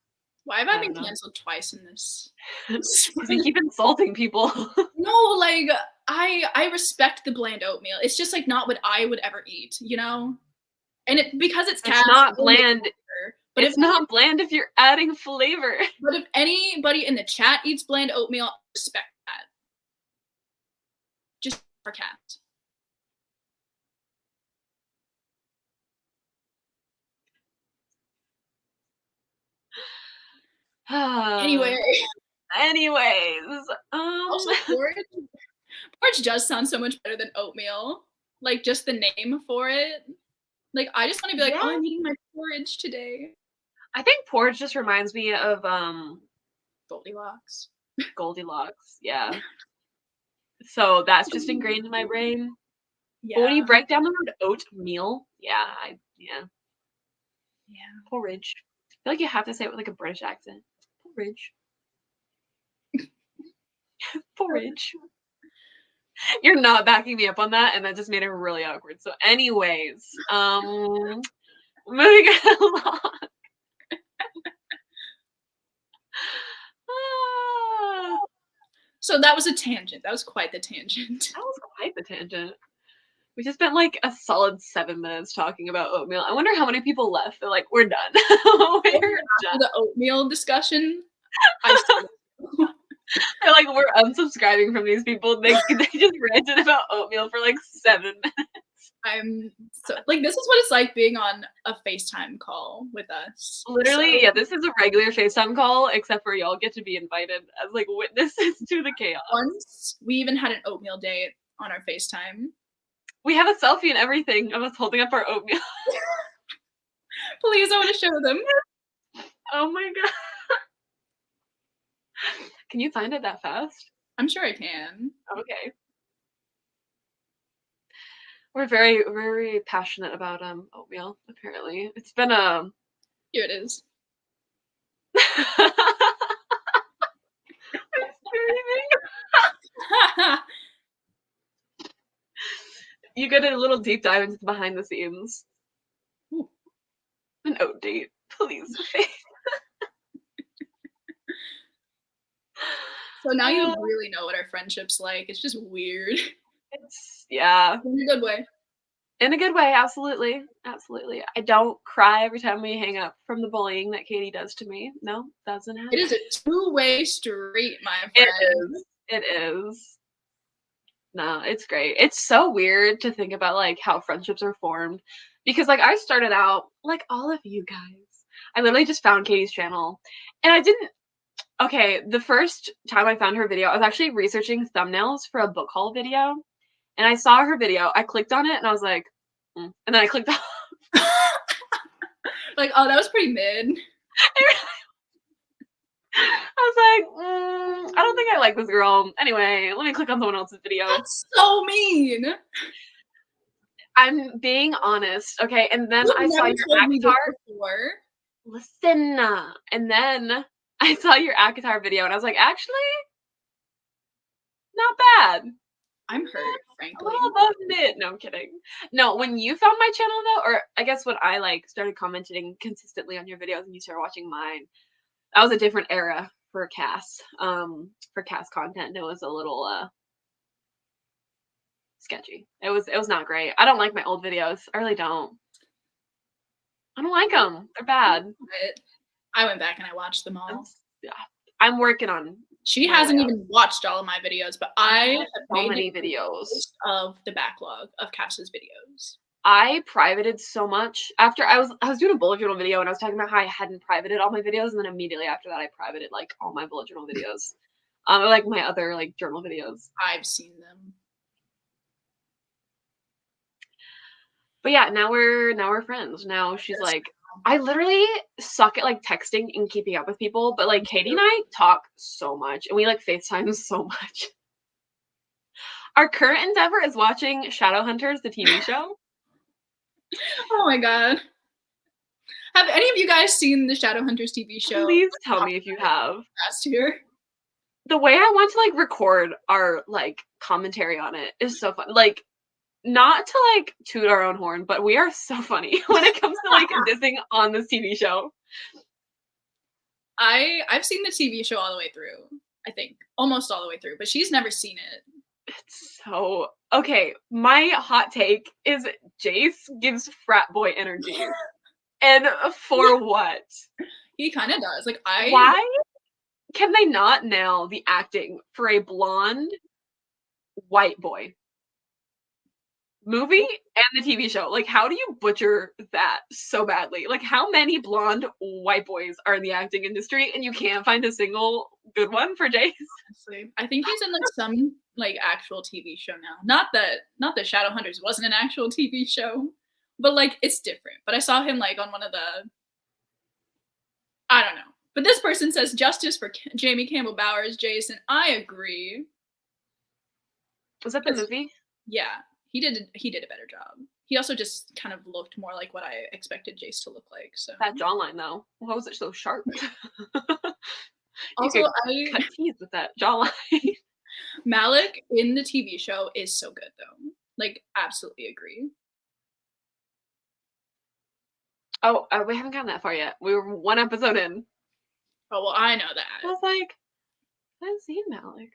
Why have I been canceled twice in this? Because you keep insulting people. No, like, I respect the bland oatmeal. It's just, like, not what I would ever eat, you know? And because it's cast... It's not bland. But it's not bland if you're adding flavor. But if anybody in the chat eats bland oatmeal, I respect that. Just for cats. Anyways, also porridge does sound so much better than oatmeal. Like just the name for it. Like I just want to be like, oh, I'm eating my porridge today. I think porridge just reminds me of Goldilocks. Yeah. So that's just ingrained in my brain. Yeah. But when you break down the word oatmeal, yeah. Porridge. I feel like you have to say it with like a British accent. Porridge. Porridge. You're not backing me up on that, and that just made it really awkward. So anyways, moving along. So that was a tangent. That was quite the tangent. We just spent like a solid 7 minutes talking about oatmeal. I wonder how many people left. They're like, we're done. After the oatmeal discussion, They're like, we're unsubscribing from these people. They just ranted about oatmeal for like 7 minutes. I'm so like, this is what it's like being on a FaceTime call with us. Literally, yeah, this is a regular FaceTime call, except for y'all get to be invited as like witnesses to the chaos. Once we even had an oatmeal date on our FaceTime. We have a selfie and everything of us holding up our oatmeal. Please, I want to show them. Oh my god. Can you find it that fast? I'm sure I can. Okay. We're very, very passionate about oatmeal, apparently. It's been a Here it is. I'm screaming. You get a little deep dive into the behind the scenes. Ooh. An oat date, please. So now you really know what our friendship's like. It's just weird. It's yeah. In a good way. In a good way, absolutely. Absolutely. I don't cry every time we hang up from the bullying that Katie does to me. No, doesn't happen. It is a two-way street, my friend. It is. No, it's great. It's so weird to think about like how friendships are formed. Because like I started out, like all of you guys, I literally just found Katie's channel. And I didn't okay, the first time I found her video, I was actually researching thumbnails for a book haul video. And I saw her video. I clicked on it and I was like, and then I clicked off. Like, oh, that was pretty mid. I was like, I don't think I like this girl. Anyway, let me click on someone else's video. That's so mean. I'm being honest, okay? And then I saw your avatar. Listen. And then I saw your avatar video and I was like, actually, not bad. I'm hurt, frankly. A little above mid. No, I'm kidding. No, when you found my channel though, or I guess when I like started commenting consistently on your videos and you started watching mine, that was a different era for Cass. For Cass content, it was a little sketchy. It was not great. I don't like my old videos. I really don't. I don't like them. They're bad. I went back and I watched them all. Yeah, I'm working on. She hasn't even watched all of my videos, but I have so many videos of the backlog of Cass's videos. I privated so much after I was doing a bullet journal video and I was talking about how I hadn't privated all my videos, and then immediately after that I privated like all my bullet journal videos, like my other like journal videos. I've seen them. But yeah, now we're friends. Now she's like, I literally suck at like texting and keeping up with people, but like Katie and I talk so much and we like FaceTime so much. Our current endeavor is watching Shadowhunters, the TV show. Oh my god. Have any of you guys seen the Shadowhunters TV show? Please tell me if you have. Last year. The way I want to like record our like commentary on it is so fun. Like, not to like toot our own horn, but we are so funny when it comes to like dissing on this TV show. I've seen the TV show all the way through. I think almost all the way through, but she's never seen it. It's so okay. My hot take is Jace gives frat boy energy, and for what? He kind of does. Like why can they not nail the acting for a blonde white boy? Movie and the TV show. Like, how do you butcher that so badly? Like, how many blonde white boys are in the acting industry and you can't find a single good one for Jace? Honestly, I think he's in like some like actual TV show now. Not that Shadowhunters wasn't an actual TV show, but like it's different. But I saw him like on one of the, I don't know. But this person says justice for Jamie Campbell Bower's Jason. I agree. Was that the movie? Yeah. He did a better job. He also just kind of looked more like what I expected Jace to look like. So that jawline though, why was it so sharp? Also, I cut teeth with that jawline. Malik in the TV show is so good though. Like, absolutely agree. Oh, we haven't gotten that far yet. We were one episode in. Oh well, I know that. I was like, I haven't seen Malik.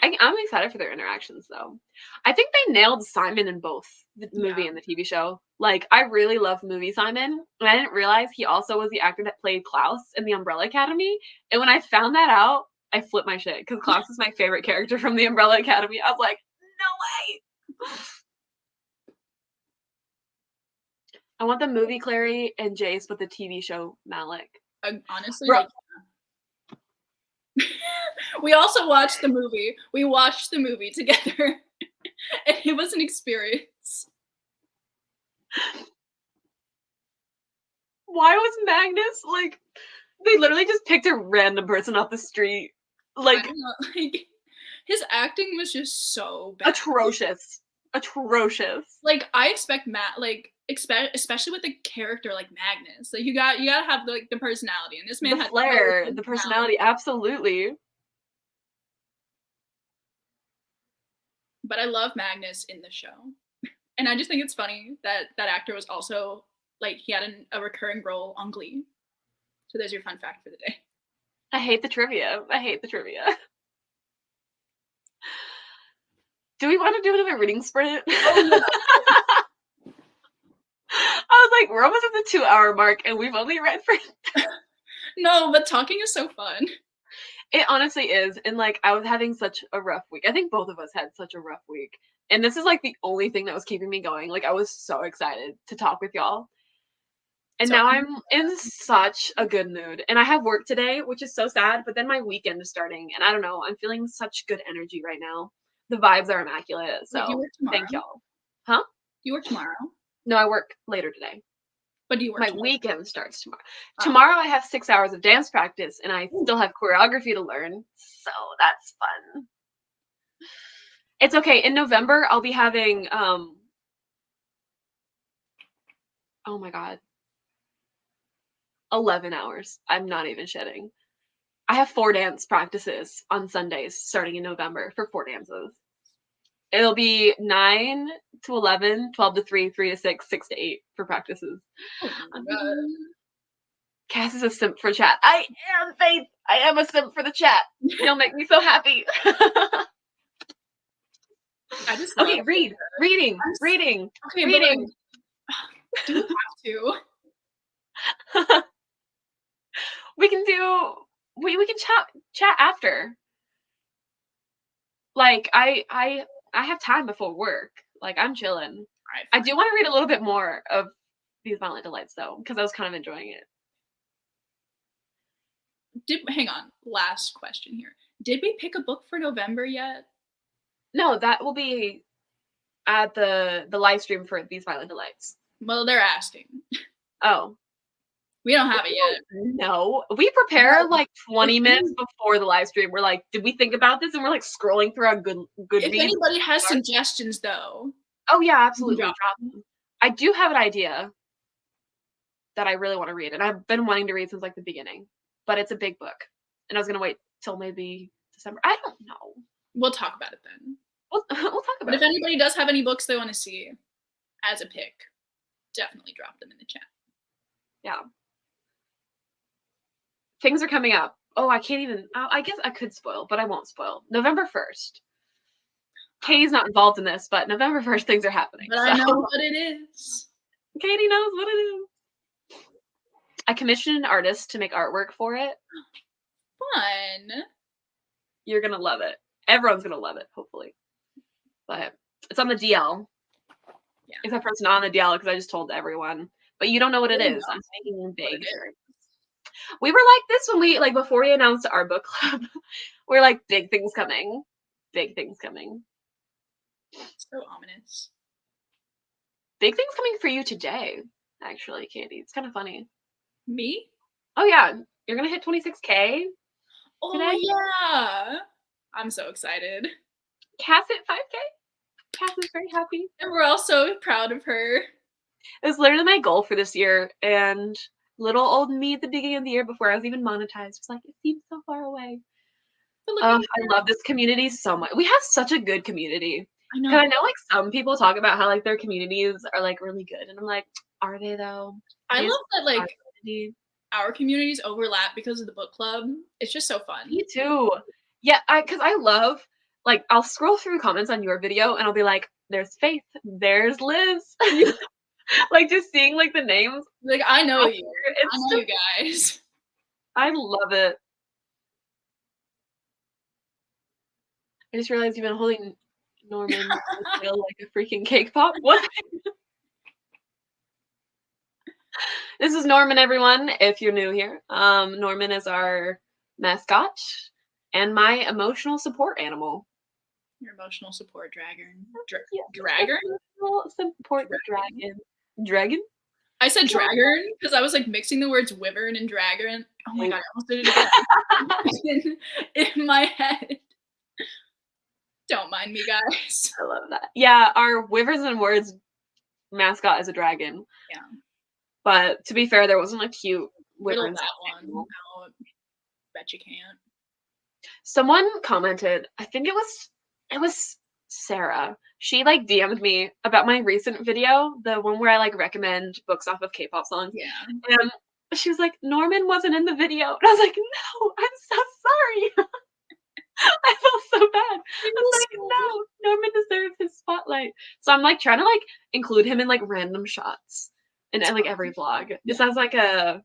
I'm excited for their interactions, though. I think they nailed Simon in both the movie and the TV show. Like, I really love movie Simon, and I didn't realize he also was the actor that played Klaus in the Umbrella Academy. And when I found that out, I flipped my shit because Klaus is my favorite character from the Umbrella Academy. I was like, no way. I want the movie Clary and Jace, but the TV show Malik. Honestly, like, we also watched the movie. We watched the movie together, and it was an experience. Why was Magnus like? They literally just picked a random person off the street. Like, his acting was just so bad. Atrocious. Like, I expect especially with a character like Magnus, like you gotta have like the personality, and this man had flair, the personality, absolutely. But I love Magnus in the show, and I just think it's funny that that actor was also like he had a recurring role on Glee. So there's your fun fact for the day. I hate the trivia. Do we want to do another reading sprint? Oh, no. I was like, we're almost at the 2-hour mark and we've only read for No, but talking is so fun. It honestly is. And like I was having such a rough week. I think both of us had such a rough week. And this is like the only thing that was keeping me going. Like I was so excited to talk with y'all. And now I'm in such a good mood. And I have work today, which is so sad, but then my weekend is starting. And I don't know, I'm feeling such good energy right now. The vibes are immaculate. So thank y'all. Huh? You work tomorrow? No, I work later today. But do you work My tomorrow? weekend starts tomorrow. Oh. Tomorrow I have 6 hours of dance practice and I still have choreography to learn. So that's fun. It's okay. In November, I'll be having, oh my God. 11 hours. I'm not even shitting. I have 4 dance practices on Sundays starting in November for 4 dances. It'll be 9 to 11, 12 to 3, 3 to 6, 6 to 8 for practices. Oh, Cass is a simp for chat. I am, Faith. I am a simp for the chat. You'll make me so happy. I just okay, reading. Okay, reading. Like, do you have to? We can chat after. Like I have time before work. Like I'm chilling. Right, I do want to read a little bit more of These Violent Delights though, because I was kind of enjoying it. Hang on, last question here. Did we pick a book for November yet? No, that will be at the live stream for These Violent Delights. Well, they're asking. Oh. We don't have it yet. No. We prepare like 20 minutes before the live stream. We're like, did we think about this? And we're like scrolling through our good If anybody has suggestions though. Oh yeah, absolutely. I do have an idea that I really want to read. And I've been wanting to read since like the beginning. But it's a big book. And I was gonna wait till maybe December. I don't know. We'll talk about it then. We'll talk about it. But if anybody does have any books they want to see as a pick, definitely drop them in the chat. Yeah. Things are coming up. Oh, I can't even. I guess I could spoil, but I won't spoil. November 1st. Katie's not involved in this, but November 1st, things are happening. But I know what it is. Katie knows what it is. I commissioned an artist to make artwork for it. Fun. You're going to love it. Everyone's going to love it, hopefully. But it's on the DL. Yeah. Except for it's not on the DL because I just told everyone. But you don't know what it is. I'm making it big. We were like this when we, like, before we announced our book club. We're like, big things coming. Big things coming. So ominous. Big things coming for you today, actually, Katie. It's kind of funny. Me? Oh, yeah. You're going to hit 26K. Oh, today? Yeah. I'm so excited. Cass hit 5K. Cass is very happy. And we're all so proud of her. It was literally my goal for this year. And little old me at the beginning of the year before I was even monetized was like, it seems so far away. I love this community so much. We have such a good community. I know. Because I know like some people talk about how like their communities are like really good. And I'm like, are they though? I love that like our communities overlap because of the book club. It's just so fun. Me too. Yeah, because I love, like, I'll scroll through comments on your video and I'll be like, there's Faith, there's Liz. Like, just seeing, like, the names. Like, I know you. I know you guys. I love it. I just realized you've been holding Norman tail like a freaking cake pop. What? This is Norman, everyone, if you're new here. Norman is our mascot and my emotional support animal. Your emotional support dragon. Yeah. Dragon? Emotional support dragon. Dragon? I said dragon because I was like mixing the words wyvern and dragon. Oh my god, I almost did it again. in my head. Don't mind me, guys. I love that. Yeah, our wyverns and words mascot is a dragon. Yeah. But to be fair, there wasn't a cute Riddle wyvern. that one out. Bet you can't. Someone commented, I think it was Sarah. She like DM'd me about my recent video, the one where I like recommend books off of K-pop songs. Yeah. And she was like, Norman wasn't in the video. And I was like, no, I'm so sorry. I felt so bad. I was like, no, Norman deserves his spotlight. So I'm like trying to like include him in like random shots in like every vlog. Just as like a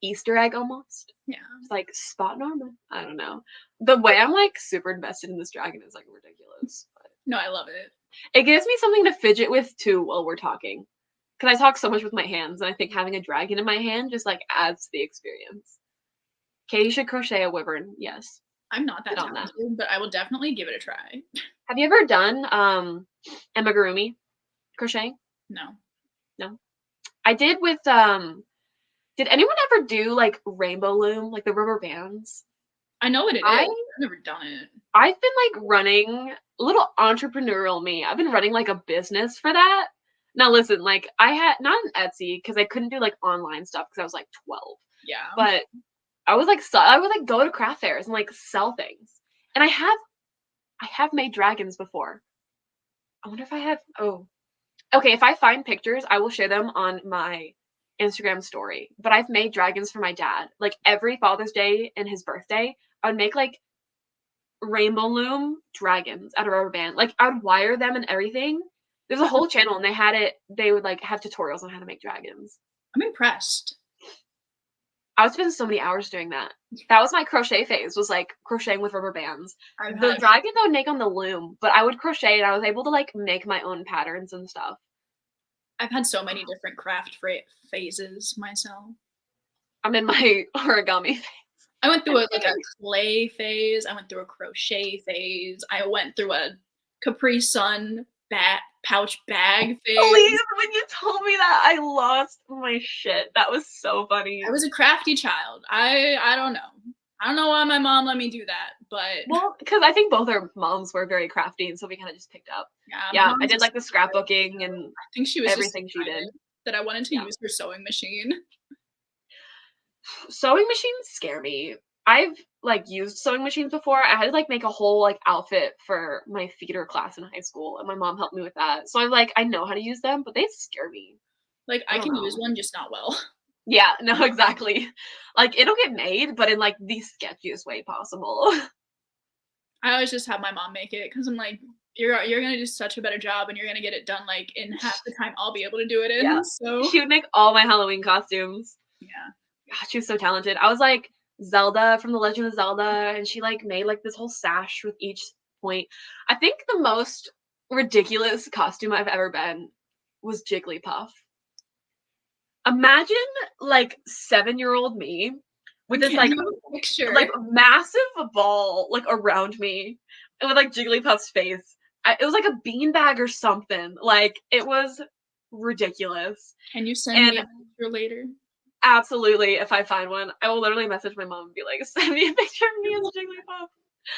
Easter egg almost. Yeah. It's like spot Norman. I don't know. The way I'm like super invested in this dragon is like ridiculous. But no, I love it. it gives me something to fidget with too while we're talking. Because I talk so much with my hands, and I think having a dragon in my hand just like adds to the experience. Katie should crochet a wyvern. Yes. I'm not that talented, but I will definitely give it a try. Have you ever done amigurumi crocheting? No. I did with did anyone ever do like rainbow loom, like the rubber bands? I know what it is. I've never done it. I've been like running a little entrepreneurial me. I've been running like a business for that. Now listen, like I had not an Etsy because I couldn't do like online stuff because I was like 12. Yeah. But I was like I would like go to craft fairs and like sell things. And I have made dragons before. I wonder if I have okay, if I find pictures, I will share them on my Instagram story. But I've made dragons for my dad. Like every Father's Day and his birthday, I would make like rainbow loom dragons out of rubber band. Like I would wire them and everything. There's a whole channel and they would like have tutorials on how to make dragons. I'm impressed. I would spend so many hours doing that. That was my crochet phase, was like crocheting with rubber bands. The dragons I would make on the loom, but I would crochet and I was able to like make my own patterns and stuff. I've had so many different craft phases myself. I'm in my origami phase. I went through a clay phase. I went through a crochet phase. I went through a Capri Sun pouch bag phase. Please, when you told me that, I lost my shit. That was so funny. I was a crafty child. I don't know. I don't know why my mom let me do that, but well, because I think both our moms were very crafty, and so we kind of just picked up. Yeah, I did like the scrapbooking and I think she was everything she did. That I wanted to use her sewing machine. Sewing machines scare me. I've like used sewing machines before. I had to like make a whole like outfit for my theater class in high school, and my mom helped me with that. So I know how to use them, but they scare me. Like I can use one, just not well. Yeah, no, exactly. Like it'll get made, but in like the sketchiest way possible. I always just have my mom make it because I'm like, you're gonna do such a better job, and you're gonna get it done like in half the time I'll be able to do it in. Yeah. So she would make all my Halloween costumes. Yeah. God, she was so talented. I was like Zelda from The Legend of Zelda, and she like made like this whole sash with each point. I think the most ridiculous costume I've ever been was Jigglypuff. Imagine like 7-year-old me with this like massive ball like around me and with like Jigglypuff's face. It was like a beanbag or something. Like it was ridiculous. Can you send me a picture later? Absolutely. If I find one, I will literally message my mom and be like, send me a picture of me as Jigglypuff.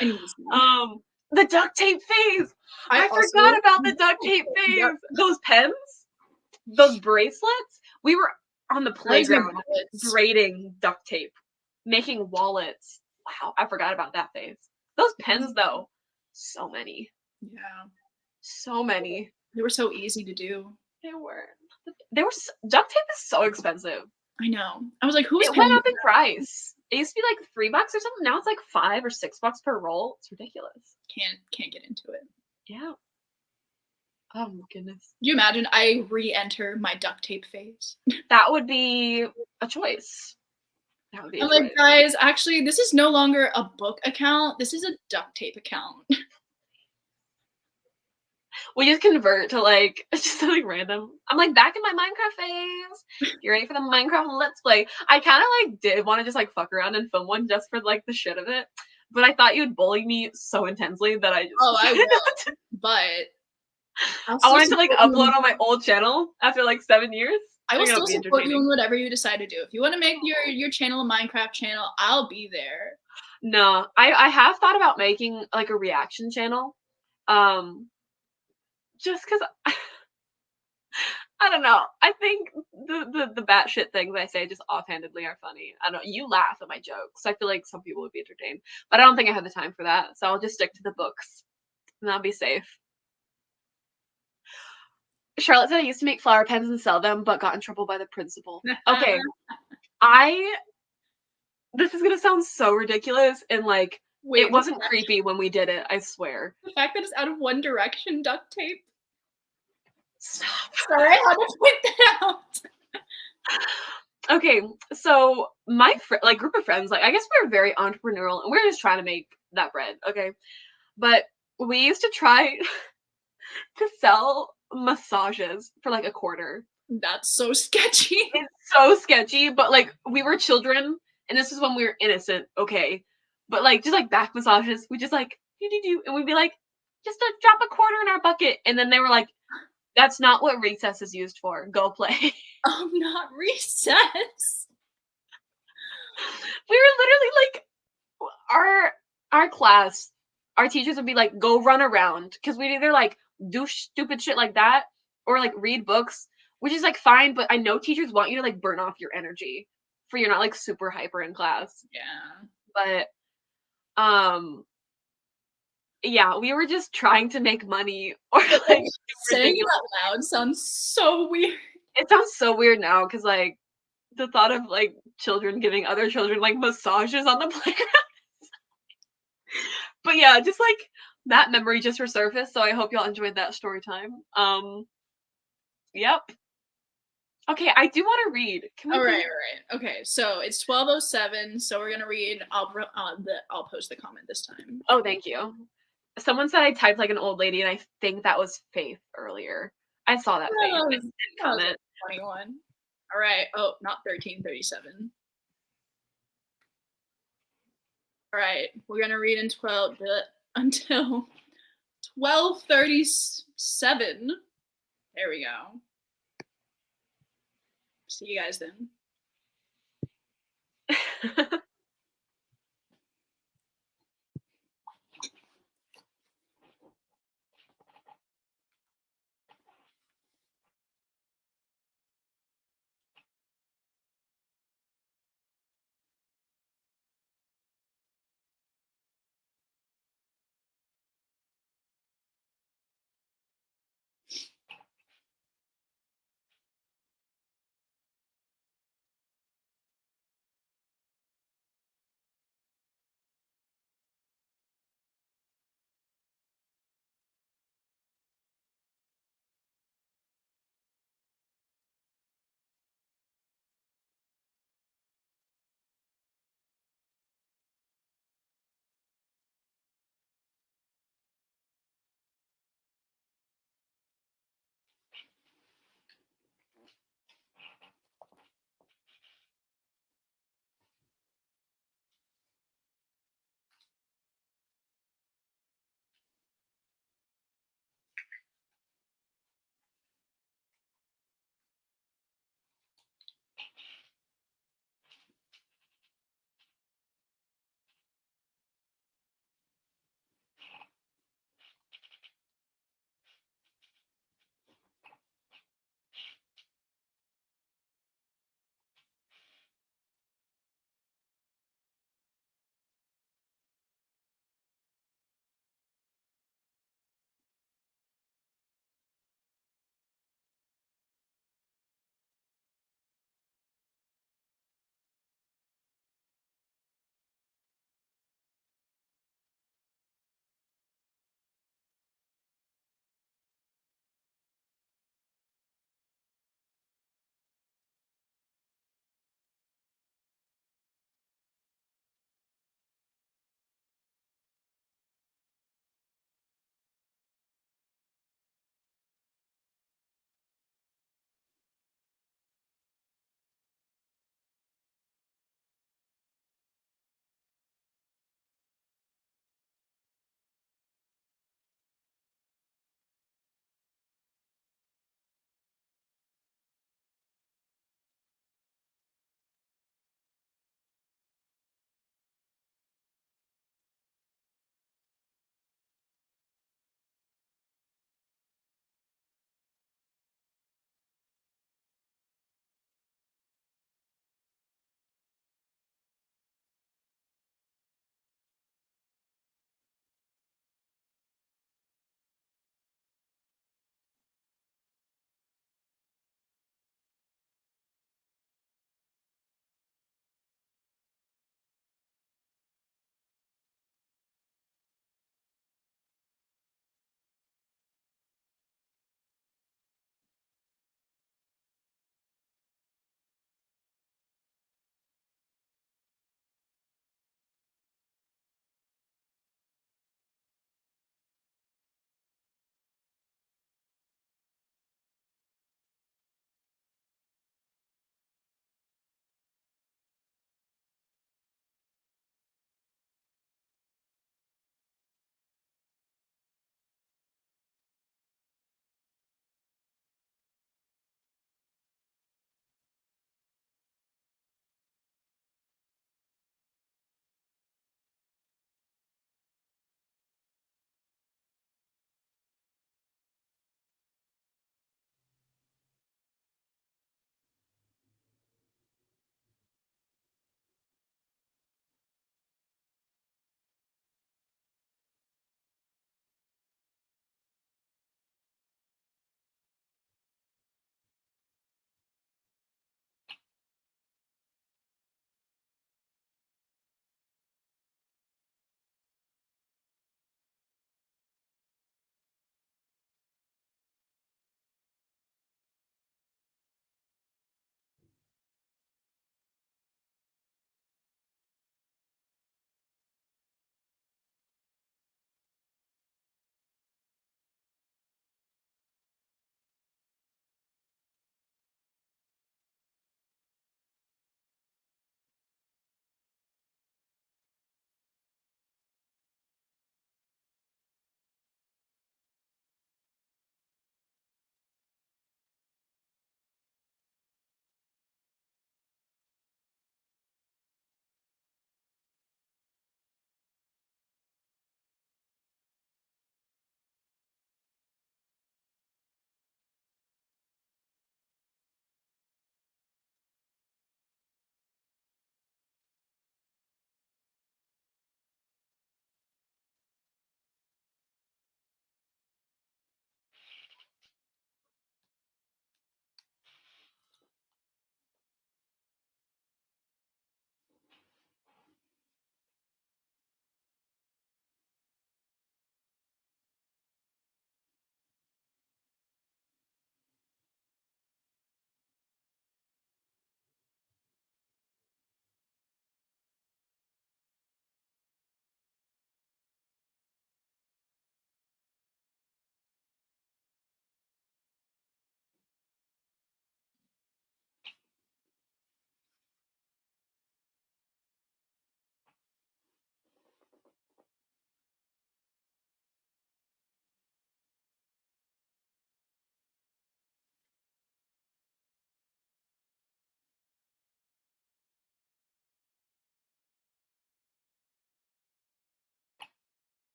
I need to see. The duct tape phase. I forgot about the duct tape phase. Yep. Those pens, those bracelets. We were on the playground braiding duct tape, making wallets. Wow, I forgot about that phase. Those pens, though, so many. Yeah. So many. They were so easy to do. They were. Duct tape is so expensive. I know. I was like, who's it went up in price. It used to be like $3 or something. Now it's like $5 or $6 per roll. It's ridiculous. Can't get into it. Yeah. Oh my goodness. Can you imagine I re-enter my duct tape phase? That would be a choice. That would be I'm like, enjoyable. guys, actually, this is no longer a book account. This is a duct tape account. We just convert to like just something random. I'm like back in my Minecraft phase. You ready for the Minecraft Let's Play? I kind of like did want to just like fuck around and film one just for like the shit of it, but I thought you'd bully me so intensely that I just. Oh, I will. But I wanted to like upload on my old channel after like 7 years. I will still be support you in whatever you decide to do. If you want to make your channel a Minecraft channel, I'll be there. No, I have thought about making like a reaction channel, just because I don't know. I think the batshit things I say just offhandedly are funny. I don't know. You laugh at my jokes. I feel like some people would be entertained, but I don't think I have the time for that. So I'll just stick to the books, and I'll be safe. Charlotte said I used to make flower pens and sell them, but got in trouble by the principal. Okay, this is gonna sound so ridiculous, and like Wait, it wasn't creepy when we did it. I swear. The fact that it's out of One Direction duct tape. Stop. Sorry, I had to point that out. Okay, so my like group of friends, like I guess we were very entrepreneurial, and we are just trying to make that bread. Okay, but we used to try to sell massages for like $0.25. That's so sketchy. It's so sketchy, but like we were children, and this is when we were innocent. Okay, but like just like back massages, we just like do, and we'd be like, just drop $0.25 in our bucket, and then they were like, that's not what recess is used for. Go play. Oh, not recess. We were literally like our class, our teachers would be like, go run around, because we'd either like do stupid shit like that or like read books, which is like fine, but I know teachers want you to like burn off your energy for you're not like super hyper in class. Yeah. But yeah, we were just trying to make money or like saying it out loud sounds so weird. It sounds so weird now because like the thought of like children giving other children like massages on the playground. But yeah, just like that memory just resurfaced. So I hope y'all enjoyed that story time. Yep. Okay, I do want to read. Can we? All right. Okay, so it's 12:07. So we're gonna read. I'll post the comment this time. Oh, thank you. Someone said I typed like an old lady, and I think that was Faith earlier. I saw that Faith. I didn't comment. 21. All right. Oh, not 13:37. All right, we're gonna read in 12 until 12:37. There we go. See you guys then.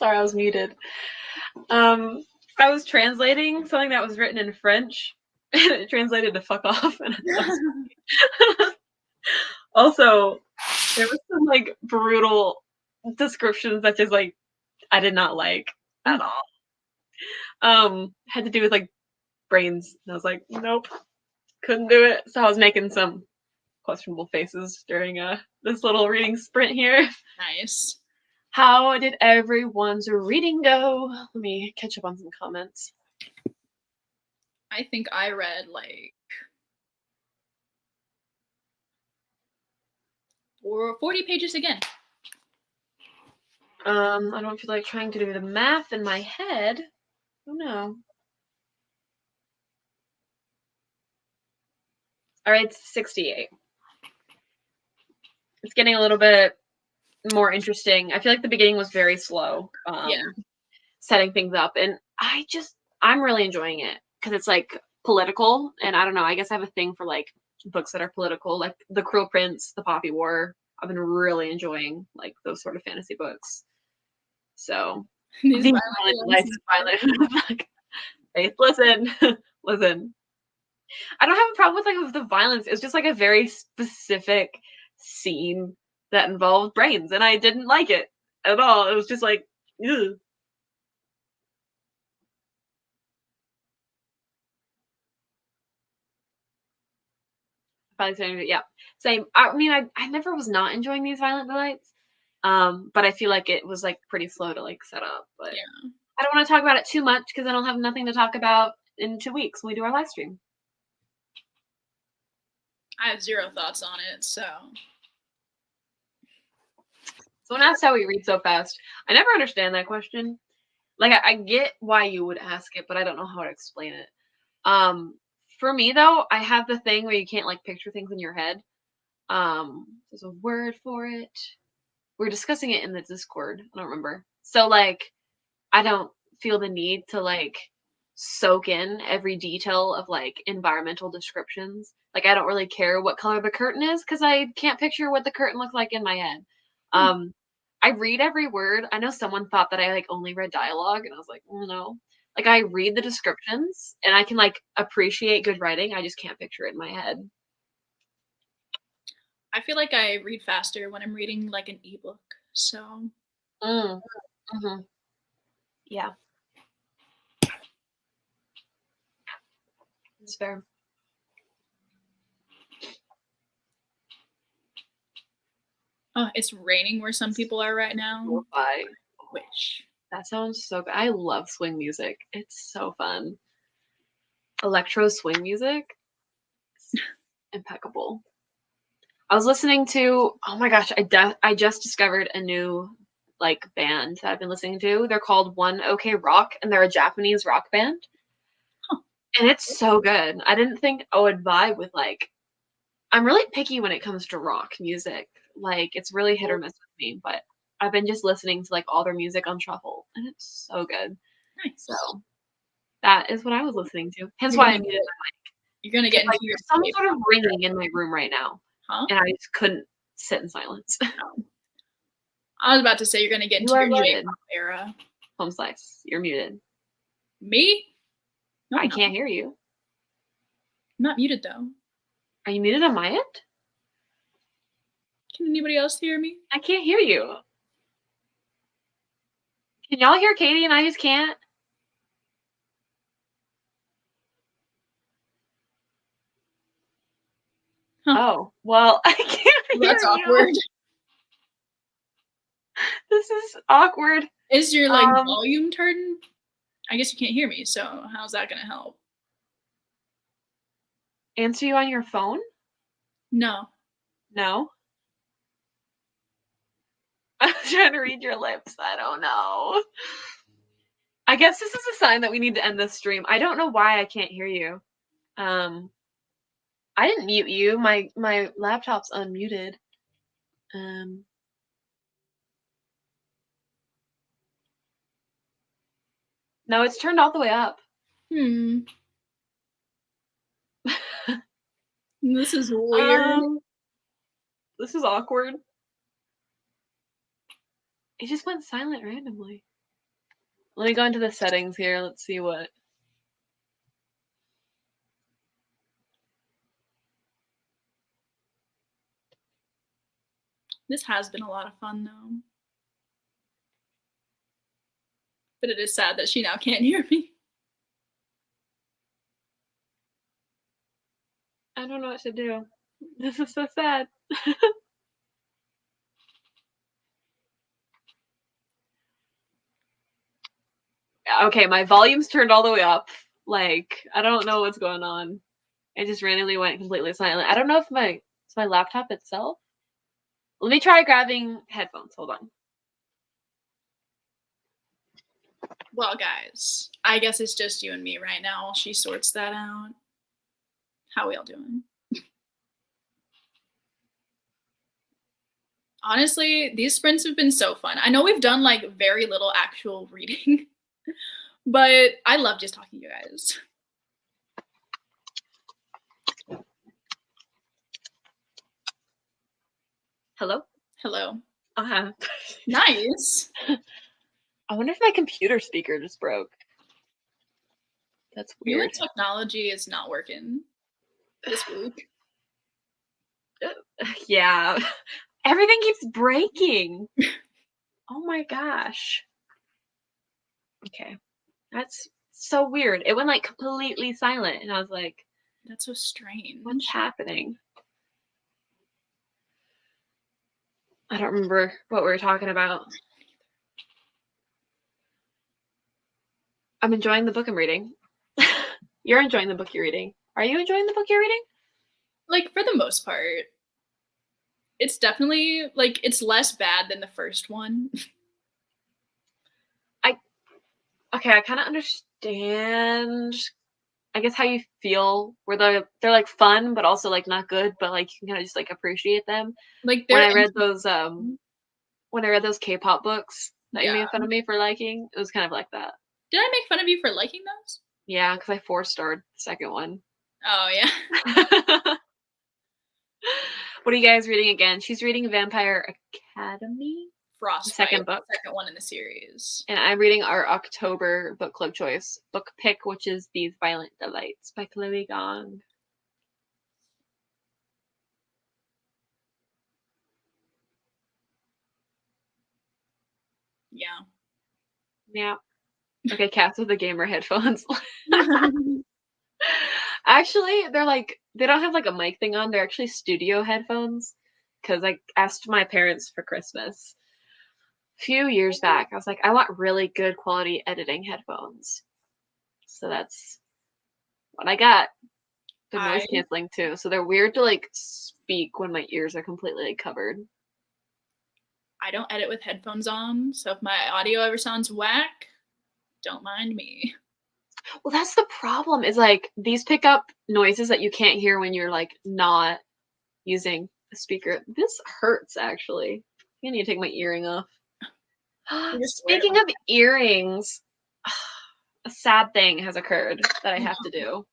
Sorry, I was muted. I was translating something that was written in French, and it translated to "fuck off." And also, there was some like brutal descriptions that just like I did not like at all. Had to do with like brains, and I was like, nope, couldn't do it. So I was making some questionable faces during this little reading sprint here. Nice. How did everyone's reading go? Let me catch up on some comments. I think I read like 40 pages again. I don't feel like trying to do the math in my head. Oh no. All right, it's 68. It's getting a little bit more interesting. I feel like the beginning was very slow. Setting things up, and I'm really enjoying it because it's like political, and I don't know, I guess I have a thing for like books that are political, like The Cruel Prince, The Poppy War. I've been really enjoying like those sort of fantasy books. So These violent. Faith, listen. I don't have a problem with like the violence. It's just like a very specific scene that involved brains, and I didn't like it at all. It was just like, ugh. Yeah, same. I mean, I never was not enjoying these violent delights, but I feel like it was like pretty slow to like set up. But yeah. I don't want to talk about it too much because then I'll have nothing to talk about in 2 weeks when we do our live stream. I have zero thoughts on it, so. Someone asked how we read so fast. I never understand that question. Like, I get why you would ask it, but I don't know how to explain it. For me though, I have the thing where you can't like picture things in your head. There's a word for it. We were discussing it in the Discord. I don't remember. So like, I don't feel the need to like soak in every detail of like environmental descriptions. Like, I don't really care what color the curtain is because I can't picture what the curtain looks like in my head. I read every word. I know someone thought that I like only read dialogue, and I was like, no. Like, I read the descriptions and I can like appreciate good writing. I just can't picture it in my head. I feel like I read faster when I'm reading like an ebook. So. Mm-hmm. Yeah. It's fair. Oh, it's raining where some people are right now. I wish. That sounds so good. I love swing music. It's so fun. Electro swing music. It's impeccable. I was listening to, oh my gosh, I just discovered a new like band that I've been listening to. They're called One OK Rock, and they're a Japanese rock band. Huh. And it's so good. I didn't think I would vibe with like, I'm really picky when it comes to rock music. Like, it's really hit or miss with me, but I've been just listening to like all their music on shuffle, and it's so good. Nice. So that is what I was listening to. Hence why I muted my mic. You're gonna get like, there's some sort of ringing in my room right now, and I just couldn't sit in silence. I was about to say you're gonna get into your J-pop era. Home slice, you're muted. Me? No, I can't hear you. I'm not muted though. Are you muted on my end? Can anybody else hear me? I can't hear you. Can y'all hear Katie and I just can't? Huh. Oh, well, I can't hear you. That's awkward. This is awkward. Is your like volume turned? I guess you can't hear me, so how's that gonna help? Answer you on your phone? No. No? I'm trying to read your lips. I don't know. I guess this is a sign that we need to end this stream. I don't know why I can't hear you. I didn't mute you. My laptop's unmuted. No, it's turned all the way up. This is weird. This is awkward. It just went silent randomly. Let me go into the settings here. Let's see what. This has been a lot of fun, though. But it is sad that she now can't hear me. I don't know what to do. This is so sad. Okay, my volume's turned all the way up. Like, I don't know what's going on. It just randomly went completely silent. I don't know if it's my laptop itself. Let me try grabbing headphones. Hold on. Well, guys, I guess it's just you and me right now while she sorts that out. How we all doing? Honestly, these sprints have been so fun. I know we've done like very little actual reading, but I love just talking to you guys. Hello? Hello. Uh-huh. Nice. I wonder if my computer speaker just broke. That's You weird. and technology is not working this week. Yeah. Everything keeps breaking. Oh my gosh. Okay. That's so weird. It went like completely silent, and I was like, that's so strange. What's happening? I don't remember what we were talking about. I'm enjoying the book I'm reading. You're enjoying the book you're reading. Are you enjoying the book you're reading? Like, for the most part. It's definitely, like, it's less bad than the first one. Okay, I kind of understand, I guess, how you feel, where they're like fun, but also like not good, but like you can kind of just like appreciate them. Like, when I read those K-pop books that you made fun of me for liking, it was kind of like that. Did I make fun of you for liking those? Yeah, because I 4-starred the second one. Oh, yeah. What are you guys reading again? She's reading Vampire Academy. Frostbite, second book. The second one in the series. And I'm reading our October book club choice book pick, which is These Violent Delights by Chloe Gong. Yeah. Yeah. Okay, Cats with the gamer headphones. Actually, they don't have like a mic thing on. They're actually studio headphones. Because I asked my parents for Christmas a few years back. I was like, I want really good quality editing headphones. So that's what I got. They're noise canceling too. So they're weird to like speak when my ears are completely like, covered. I don't edit with headphones on. So if my audio ever sounds whack, don't mind me. Well, that's the problem, is like these pick up noises that you can't hear when you're like not using a speaker. This hurts actually. I need to take my earring off. Speaking of earrings, a sad thing has occurred that I have to do.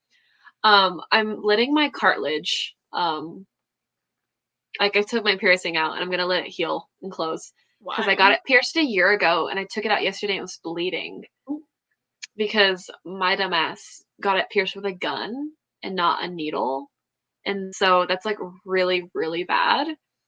I'm letting my cartilage, like I took my piercing out and I'm gonna let it heal and close. Because I got it pierced a year ago and I took it out yesterday and it was bleeding. Ooh. Because my dumbass got it pierced with a gun and not a needle. And so that's like really, really bad.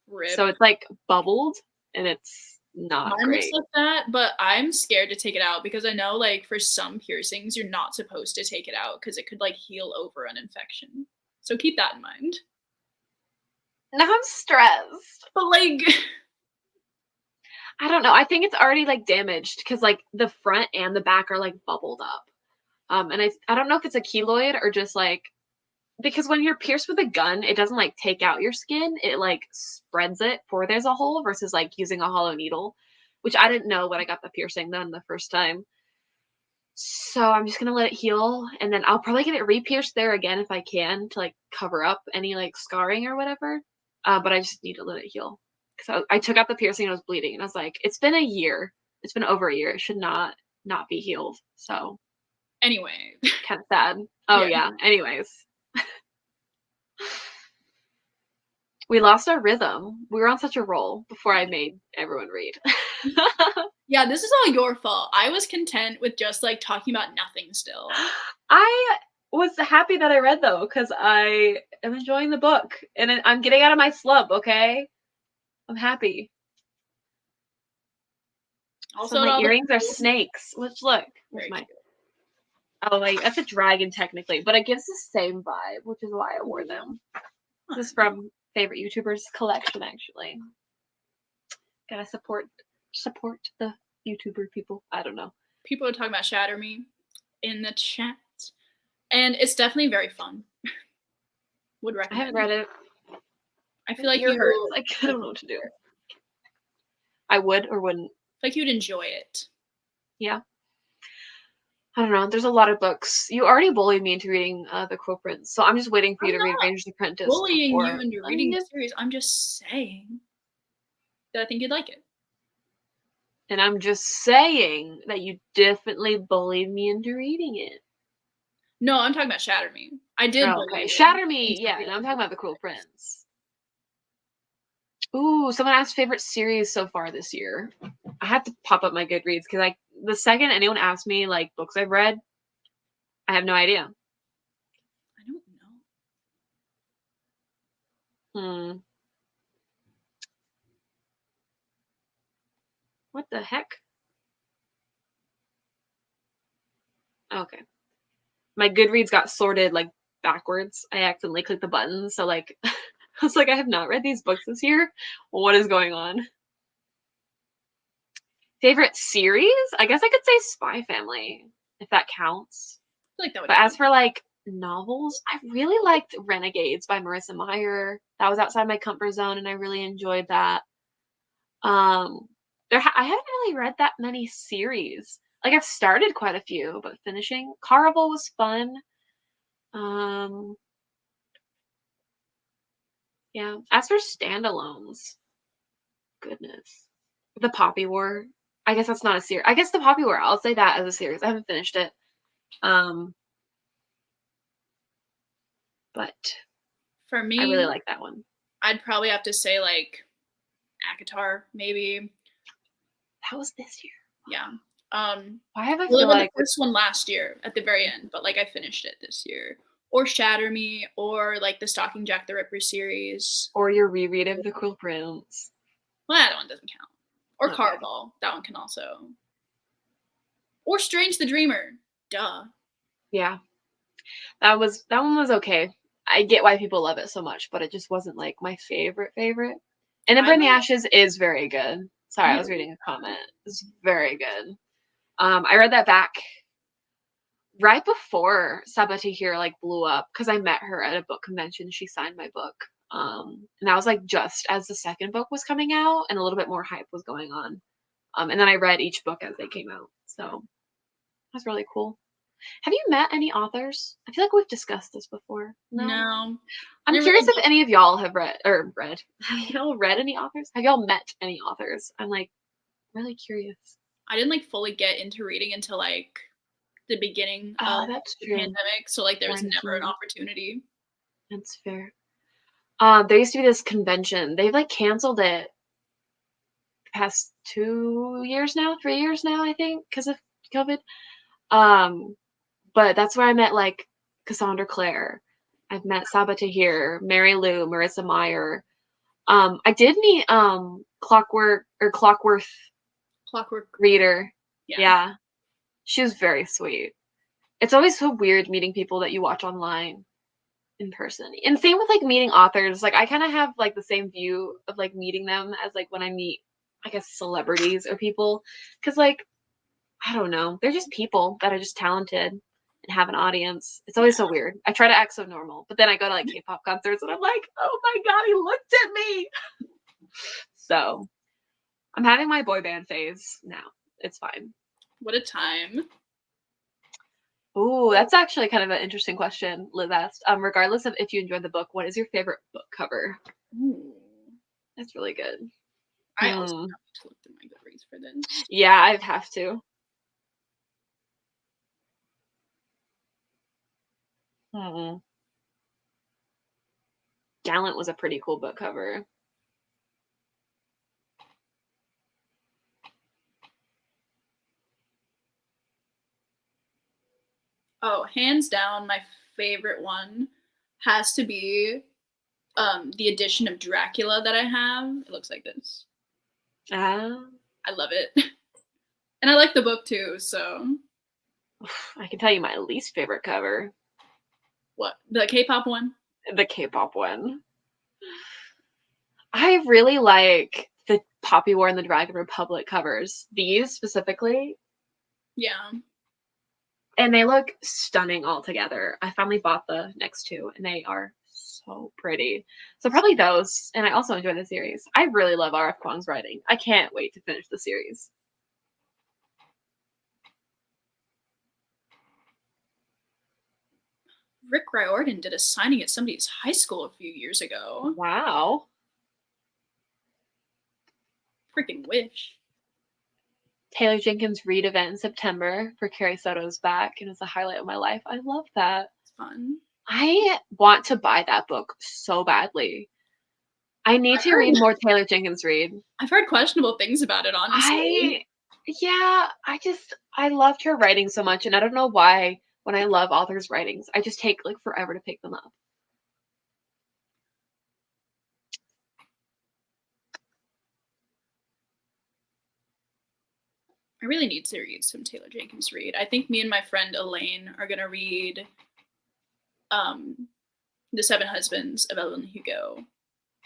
Rip. So it's like bubbled and it's not Mine great. looks like that, but I'm scared to take it out because I know like for some piercings you're not supposed to take it out because it could like heal over an infection. So keep that in mind. Now I'm stressed. But like I don't know. I think it's already like damaged because like the front and the back are like bubbled up. And I don't know if it's a keloid or just like, because when you're pierced with a gun, it doesn't like take out your skin. It like spreads it before there's a hole versus like using a hollow needle, which I didn't know when I got the piercing done the first time. So I'm just going to let it heal. And then I'll probably get it re-pierced there again if I can to like cover up any like scarring or whatever. But I just need to let it heal. So I took out the piercing and it was bleeding. And I was like, it's been a year. It's been over a year. It should not be healed. So anyway. Kind of sad. Oh, yeah. Anyways. We lost our rhythm. We were on such a roll before I made everyone read. Yeah, this is all your fault. I was content with just like talking about nothing still. I was happy that I read though, because I am enjoying the book and I'm getting out of my slump, okay? I'm happy. Also, So my all the earrings are snakes. Let's look. Where's very my... cute. Oh, like that's a dragon technically, but it gives the same vibe, which is why I wore them. This is from favorite YouTubers collection, actually. Gotta support the YouTuber people. I don't know. People are talking about Shatter Me in the chat, and it's definitely very fun. Would I recommend. haven't read it. I feel like Ear you hurts. Like I don't know what to do. I would or wouldn't. Like you'd enjoy it. Yeah. I don't know. There's a lot of books. You already bullied me into reading The Cruel Prince, so I'm just waiting for you to read Ranger's Apprentice. Bullying you into reading the series. I'm just saying that I think you'd like it. And I'm just saying that you definitely bullied me into reading it. No, I'm talking about Shatter Me. I did. Oh, okay. Shatter Me. Yeah, no, I'm talking about The Cruel Prince. Ooh, someone asked favorite series so far this year. I have to pop up my Goodreads because the second anyone asks me like books I've read, I have no idea. I don't know. What the heck? Okay. My Goodreads got sorted like backwards. I accidentally clicked the button, so like I was like, I have not read these books this year. What is going on? Favorite series? I guess I could say Spy Family, if that counts. I feel like that would. But as for like novels, I really liked Renegades by Marissa Meyer. That was outside my comfort zone, and I really enjoyed that. I haven't really read that many series. Like I've started quite a few, but finishing Caraval was fun. Yeah. As for standalones, goodness, the Poppy War. I guess that's not a series. I guess the Poppy War. I'll say that as a series. I haven't finished it. But for me, I really like that one. I'd probably have to say like ACOTAR, maybe. That was this year. Yeah. Why have I feel like the first one last year at the very end, but like I finished it this year. Or Shatter Me, or like the Stalking Jack the Ripper series. Or your reread of The Cruel Prince. Well, that one doesn't count. Or Okay. Caraval, that one can also. Or Strange the Dreamer. Duh. Yeah. That one was okay. I get why people love it so much, but it just wasn't like my favorite. And then Burn the Ashes is very good. Sorry, I was reading a comment. It's very good. I read that back right before Sabatahir like blew up because I met her at a book convention. She signed my book. And that was like just as the second book was coming out and a little bit more hype was going on. And then I read each book as they came out. So that's really cool. Have you met any authors? I feel like we've discussed this before. No. I'm curious if any of y'all have read. Have y'all read any authors? Have y'all met any authors? I'm like really curious. I didn't like fully get into reading until like the beginning of the pandemic. So like there was never an opportunity. That's fair. There used to be this convention. They've like canceled it the past 3 years now, I think, because of COVID. But that's where I met like Cassandra Clare. I've met Sabatahir, Mary Lou, Marissa Meyer. I did meet Clockworth Reader. Yeah. She was very sweet. It's always so weird meeting people that you watch online in person. And same with like meeting authors. Like I kind of have like the same view of like meeting them as like when I meet, I guess, celebrities or people. Because like, I don't know. They're just people that are just talented and have an audience. It's always so weird. I try to act so normal, but then I go to like K-pop concerts and I'm like, oh my god, he looked at me. So I'm having my boy band phase now. It's fine. What a time. Ooh, that's actually kind of an interesting question Liz asked. Regardless of if you enjoyed the book, what is your favorite book cover? Ooh. That's really good. I also have to look through my Goodreads for this. Yeah, I have to. Gallant was a pretty cool book cover. Oh, hands down, my favorite one has to be the edition of Dracula that I have. It looks like this. Ah. I love it. And I like the book too, so. I can tell you my least favorite cover. What? The K-pop one? The K-pop one. I really like the Poppy War and the Dragon Republic covers. These specifically. Yeah. And they look stunning all together. I finally bought the next two, and they are so pretty. So probably those. And I also enjoy the series. I really love R.F. Kuang's writing. I can't wait to finish the series. Rick Riordan did a signing at somebody's high school a few years ago. Wow. Freaking wish. Taylor Jenkins Reid event in September for Carrie Soto's back, and it's a highlight of my life. I love that. It's fun. I want to buy that book so badly. I need to read more Taylor Jenkins Reid. I've heard questionable things about it, honestly. I loved her writing so much, and I don't know why when I love authors' writings, I just take like forever to pick them up. I really need to read some Taylor Jenkins Reid. I think me and my friend Elaine are gonna read The Seven Husbands of Evelyn Hugo.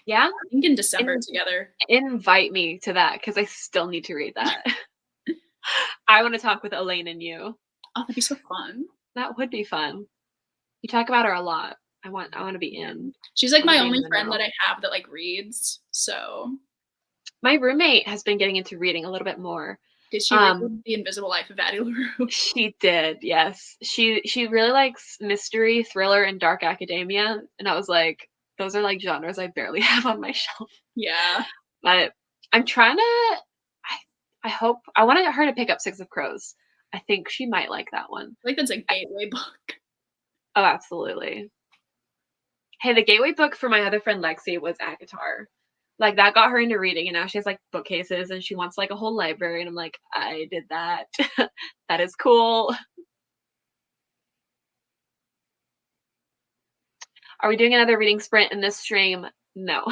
Yeah? I think in December together. Invite me to that, because I still need to read that. I want to talk with Elaine and you. Oh, that'd be so fun. That would be fun. You talk about her a lot. I want to be in. She's like my only friend that I have that like reads. So my roommate has been getting into reading a little bit more. Did she read The Invisible Life of Addie LaRue? She did, yes. She really likes mystery, thriller, and dark academia. And I was like, those are like genres I barely have on my shelf. Yeah. But I'm trying to, I wanted her to pick up Six of Crows. I think she might like that one. I think that's a gateway book. Oh, absolutely. Hey, the gateway book for my other friend Lexi was ACOTAR. Like, that got her into reading, and now she has like bookcases and she wants like a whole library, and I'm like, I did that. That is cool. Are we doing another reading sprint in this stream? No.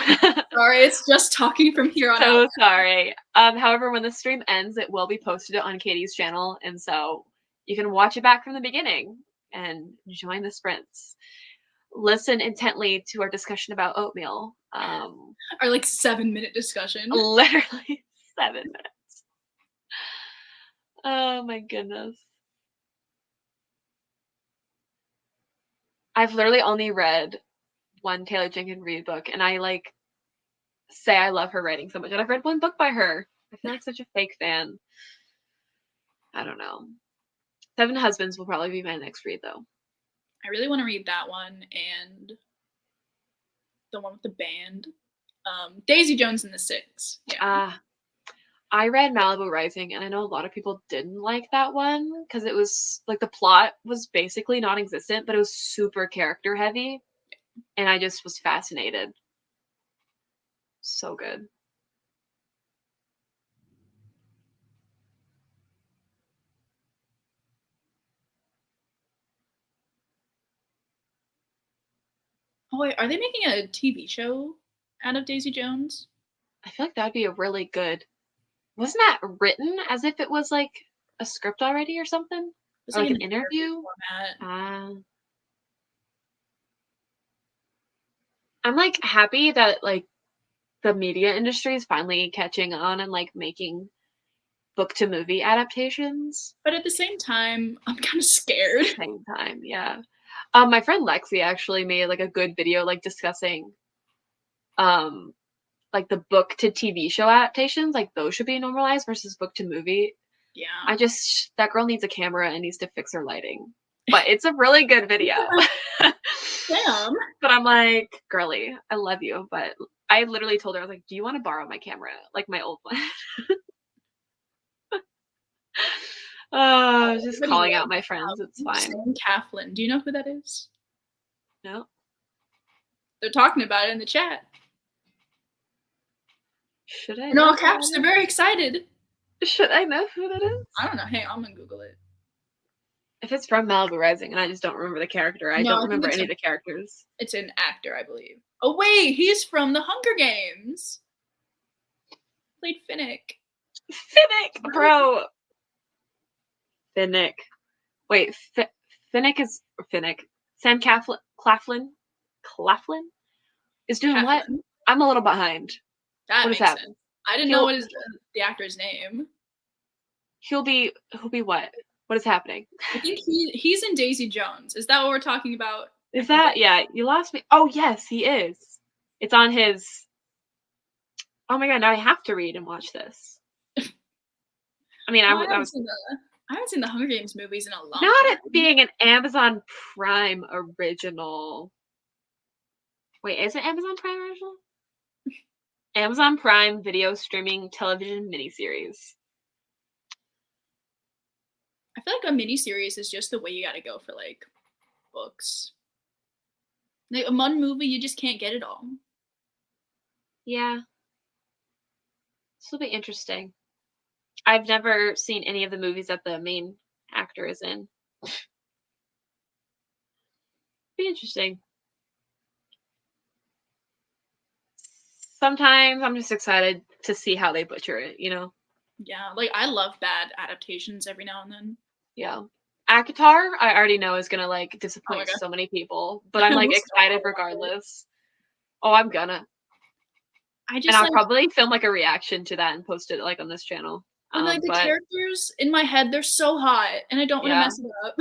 Sorry, it's just talking from here on out. So sorry. However, when the stream ends, it will be posted on Katie's channel, and so you can watch it back from the beginning and join the sprints. Listen intently to our discussion about Oatmeal. Our like 7-minute discussion. Literally 7 minutes. Oh my goodness. I've literally only read one Taylor Jenkins Reid book, and I like say I love her writing so much. And I've read one book by her. I feel like such a fake fan. I don't know. Seven Husbands will probably be my next read, though. I really want to read that one and the one with the band. Daisy Jones and the Six. Yeah. I read Malibu Rising, and I know a lot of people didn't like that one because it was like the plot was basically non-existent, but it was super character heavy, and I just was fascinated. So good. Oh wait, are they making a TV show out of Daisy Jones? I feel like that would be a really good. Wasn't that written as if it was like a script already or something? Or like an interview? I'm like happy that like the media industry is finally catching on and like making book to movie adaptations. But at the same time, I'm kind of scared. Same time, yeah. My friend Lexi actually made like a good video like discussing like the book to TV show adaptations, like those should be normalized versus book to movie. Yeah. That girl needs a camera and needs to fix her lighting. But it's a really good video. Damn. But I'm like, girly, I love you. But I literally told her, I was like, do you want to borrow my camera? Like my old one. I was just calling out my friends. It's fine. Sam Claflin. Do you know who that is? No. They're talking about it in the chat. Should I In know all caps, they're very excited. Should I know who that is? I don't know. Hey, I'm gonna Google it. If it's from Malibu Rising and I just don't remember the character, I don't remember any of the characters. It's an actor, I believe. Oh wait, he's from the Hunger Games. Played Finnick. Finnick, bro. Finnick. Wait, Finnick is Finnick. Sam Claflin is doing what? I'm a little behind. That makes sense. I didn't know what is the actor's name. He'll be what? What is happening? I think he's in Daisy Jones. Is that what we're talking about? Is that? Yeah, you lost me. Oh yes, he is. It's on his. Oh my god! Now I have to read and watch this. I mean, I haven't seen the Hunger Games movies in a long time. Not it being an Amazon Prime original. Wait, is it Amazon Prime original? Amazon Prime video streaming television miniseries. I feel like a miniseries is just the way you gotta go for like books. Like one movie, you just can't get it all. Yeah. This will be interesting. I've never seen any of the movies that the main actor is in. Be interesting. Sometimes I'm just excited to see how they butcher it, you know? Yeah, like I love bad adaptations every now and then. Yeah. ACOTAR, I already know is gonna like disappoint so many people, but I'm like excited regardless. Oh, I'm gonna. I'll probably film like a reaction to that and post it like on this channel. And like the characters in my head, they're so hot, and I don't want to mess it up.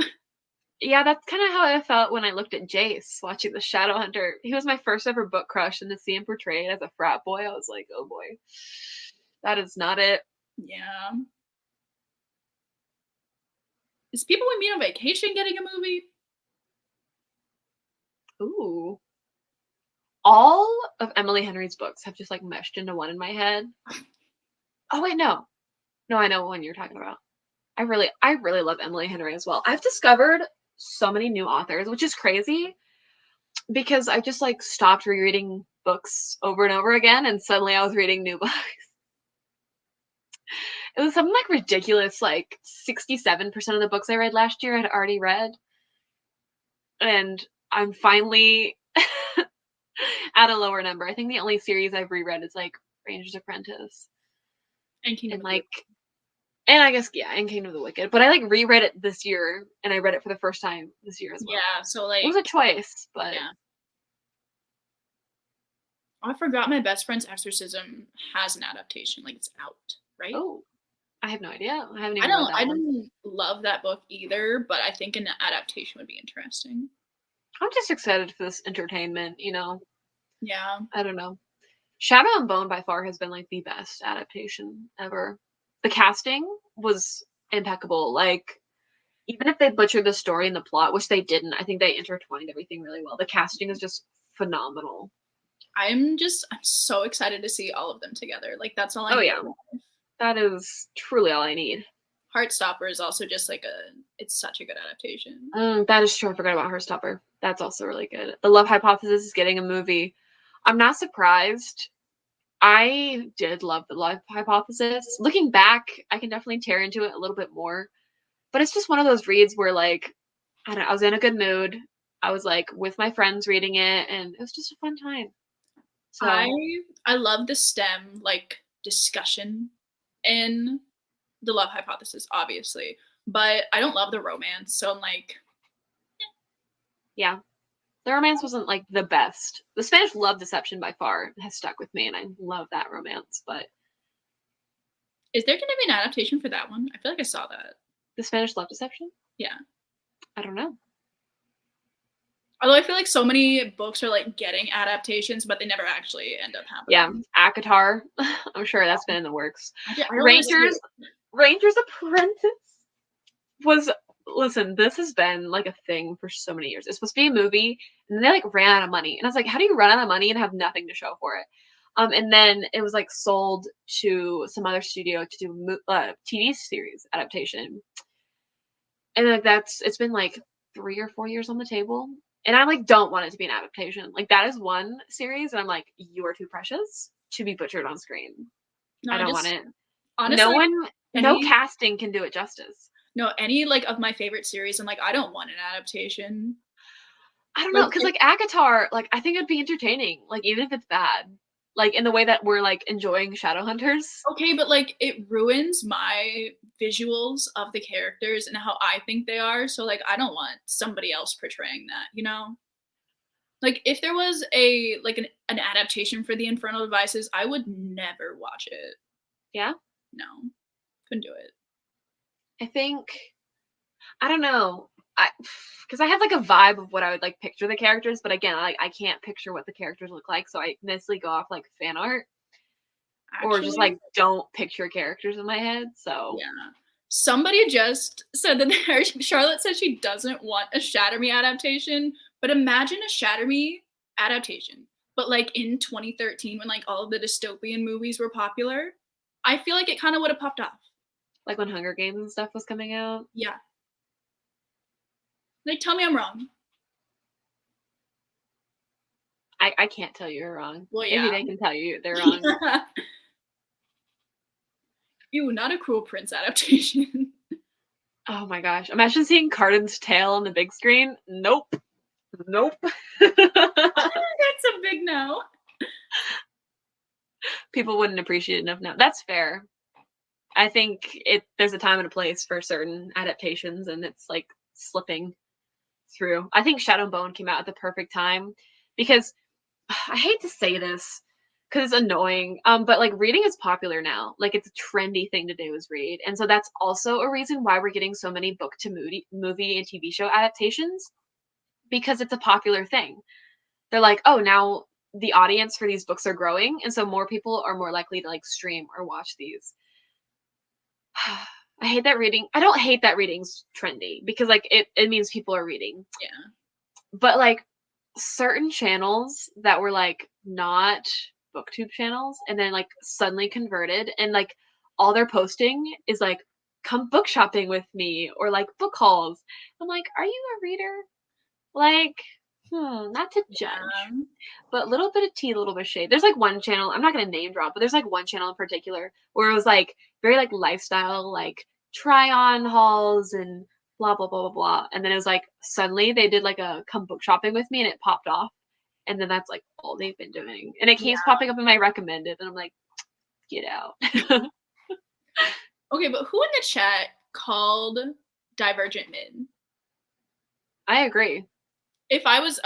Yeah, that's kind of how I felt when I looked at Jace watching the Shadowhunter. He was my first ever book crush, and to see him portrayed as a frat boy, I was like, oh boy, that is not it. Yeah. Is People We Meet on Vacation getting a movie? Ooh. All of Emily Henry's books have just like meshed into one in my head. Oh wait, no. No, I know what one you're talking about. I really love Emily Henry as well. I've discovered so many new authors, which is crazy because I just like stopped rereading books over and over again, and suddenly I was reading new books. It was something like ridiculous, like 67% of the books I read last year I had already read. And I'm finally at a lower number. I think the only series I've reread is like Ranger's Apprentice. And Kingdom of the Wicked. And I guess, yeah, and Kingdom of the Wicked. But I like reread it this year, and I read it for the first time this year as well. Yeah, so like it was a choice, but yeah. Oh, I forgot My Best Friend's Exorcism has an adaptation. Like it's out, right? Oh, I have no idea. I haven't even read that I didn't love that book either, but I think an adaptation would be interesting. I'm just excited for this entertainment, you know? Yeah. I don't know. Shadow and Bone by far has been like the best adaptation ever. The casting was impeccable. Like, even if they butchered the story and the plot, which they didn't, I think they intertwined everything really well. The casting is just phenomenal. I'm so excited to see all of them together. Like, that's all I need. Oh, yeah. That is truly all I need. Heartstopper is also just like it's such a good adaptation. That is true. I forgot about Heartstopper. That's also really good. The Love Hypothesis is getting a movie. I'm not surprised. I did love The Love Hypothesis. Looking back, I can definitely tear into it a little bit more. But it's just one of those reads where, like, I don't know, I was in a good mood. I was, like, with my friends reading it, and it was just a fun time. So I love the STEM, like, discussion in The Love Hypothesis, obviously. But I don't love the romance, so I'm like... Yeah. The romance wasn't, like, the best. The Spanish Love Deception, by far, has stuck with me, and I love that romance, but... Is there going to be an adaptation for that one? I feel like I saw that. The Spanish Love Deception? Yeah. I don't know. Although I feel like so many books are, like, getting adaptations, but they never actually end up happening. Yeah. ACOTAR. I'm sure that's been in the works. Ranger's Apprentice was... Listen, this has been like a thing for so many years. It's supposed to be a movie, and then they like ran out of money. And I was like, how do you run out of money and have nothing to show for it? And then it was like sold to some other studio to do TV series adaptation. And like it's been like 3 or 4 years on the table, And I like don't want it to be an adaptation. Like that is one series and I'm like, you are too precious to be butchered on screen. No, I don't want it. Honestly, no casting can do it justice. No, any like of my favorite series, and like I don't want an adaptation. I don't know, because like Akatar, like I think it'd be entertaining, like even if it's bad, like in the way that we're like enjoying Shadowhunters. Okay, but like it ruins my visuals of the characters and how I think they are. So like I don't want somebody else portraying that, you know? Like if there was a like an adaptation for the Infernal Devices, I would never watch it. Yeah? No. Couldn't do it. I think I don't know. Because I have like a vibe of what I would like picture the characters, but again, I can't picture what the characters look like, so I mostly go off like fan art. Actually, or just like don't picture characters in my head. So yeah. Somebody just said that Charlotte said she doesn't want a Shatter Me adaptation, but imagine a Shatter Me adaptation. But like in 2013 when like all of the dystopian movies were popular, I feel like it kind of would have popped off. Like when Hunger Games and stuff was coming out? Yeah. Like tell me I'm wrong. I can't tell you you're wrong. Well, yeah. Maybe they can tell you they're wrong. Ew, not a Cruel Prince adaptation. Oh my gosh. Imagine seeing Carden's tail on the big screen. Nope. Nope. That's a big no. People wouldn't appreciate it enough now. That's fair. I think there's a time and a place for certain adaptations, and it's like slipping through. I think Shadow and Bone came out at the perfect time because I hate to say this because it's annoying, but like reading is popular now. Like it's a trendy thing to do is read, and so that's also a reason why we're getting so many book to movie and TV show adaptations, because it's a popular thing. They're like, oh, now the audience for these books are growing, and so more people are more likely to like stream or watch these. I hate that reading. I don't hate that reading's trendy because like it means people are reading. Yeah. But like certain channels that were like not booktube channels and then like suddenly converted and like all they're posting is like come book shopping with me or like book hauls. I'm like, are you a reader? Like, not to judge, but a little bit of tea, a little bit of shade. There's like one channel, I'm not gonna name drop, but there's like one channel in particular where it was like very like lifestyle, like try on hauls and blah blah blah blah blah. And then it was like suddenly they did like a come book shopping with me and it popped off. And then that's like all they've been doing. And it keeps popping up in my recommended, and I'm like, get out. Okay, but who in the chat called Divergent mid? I agree. If I was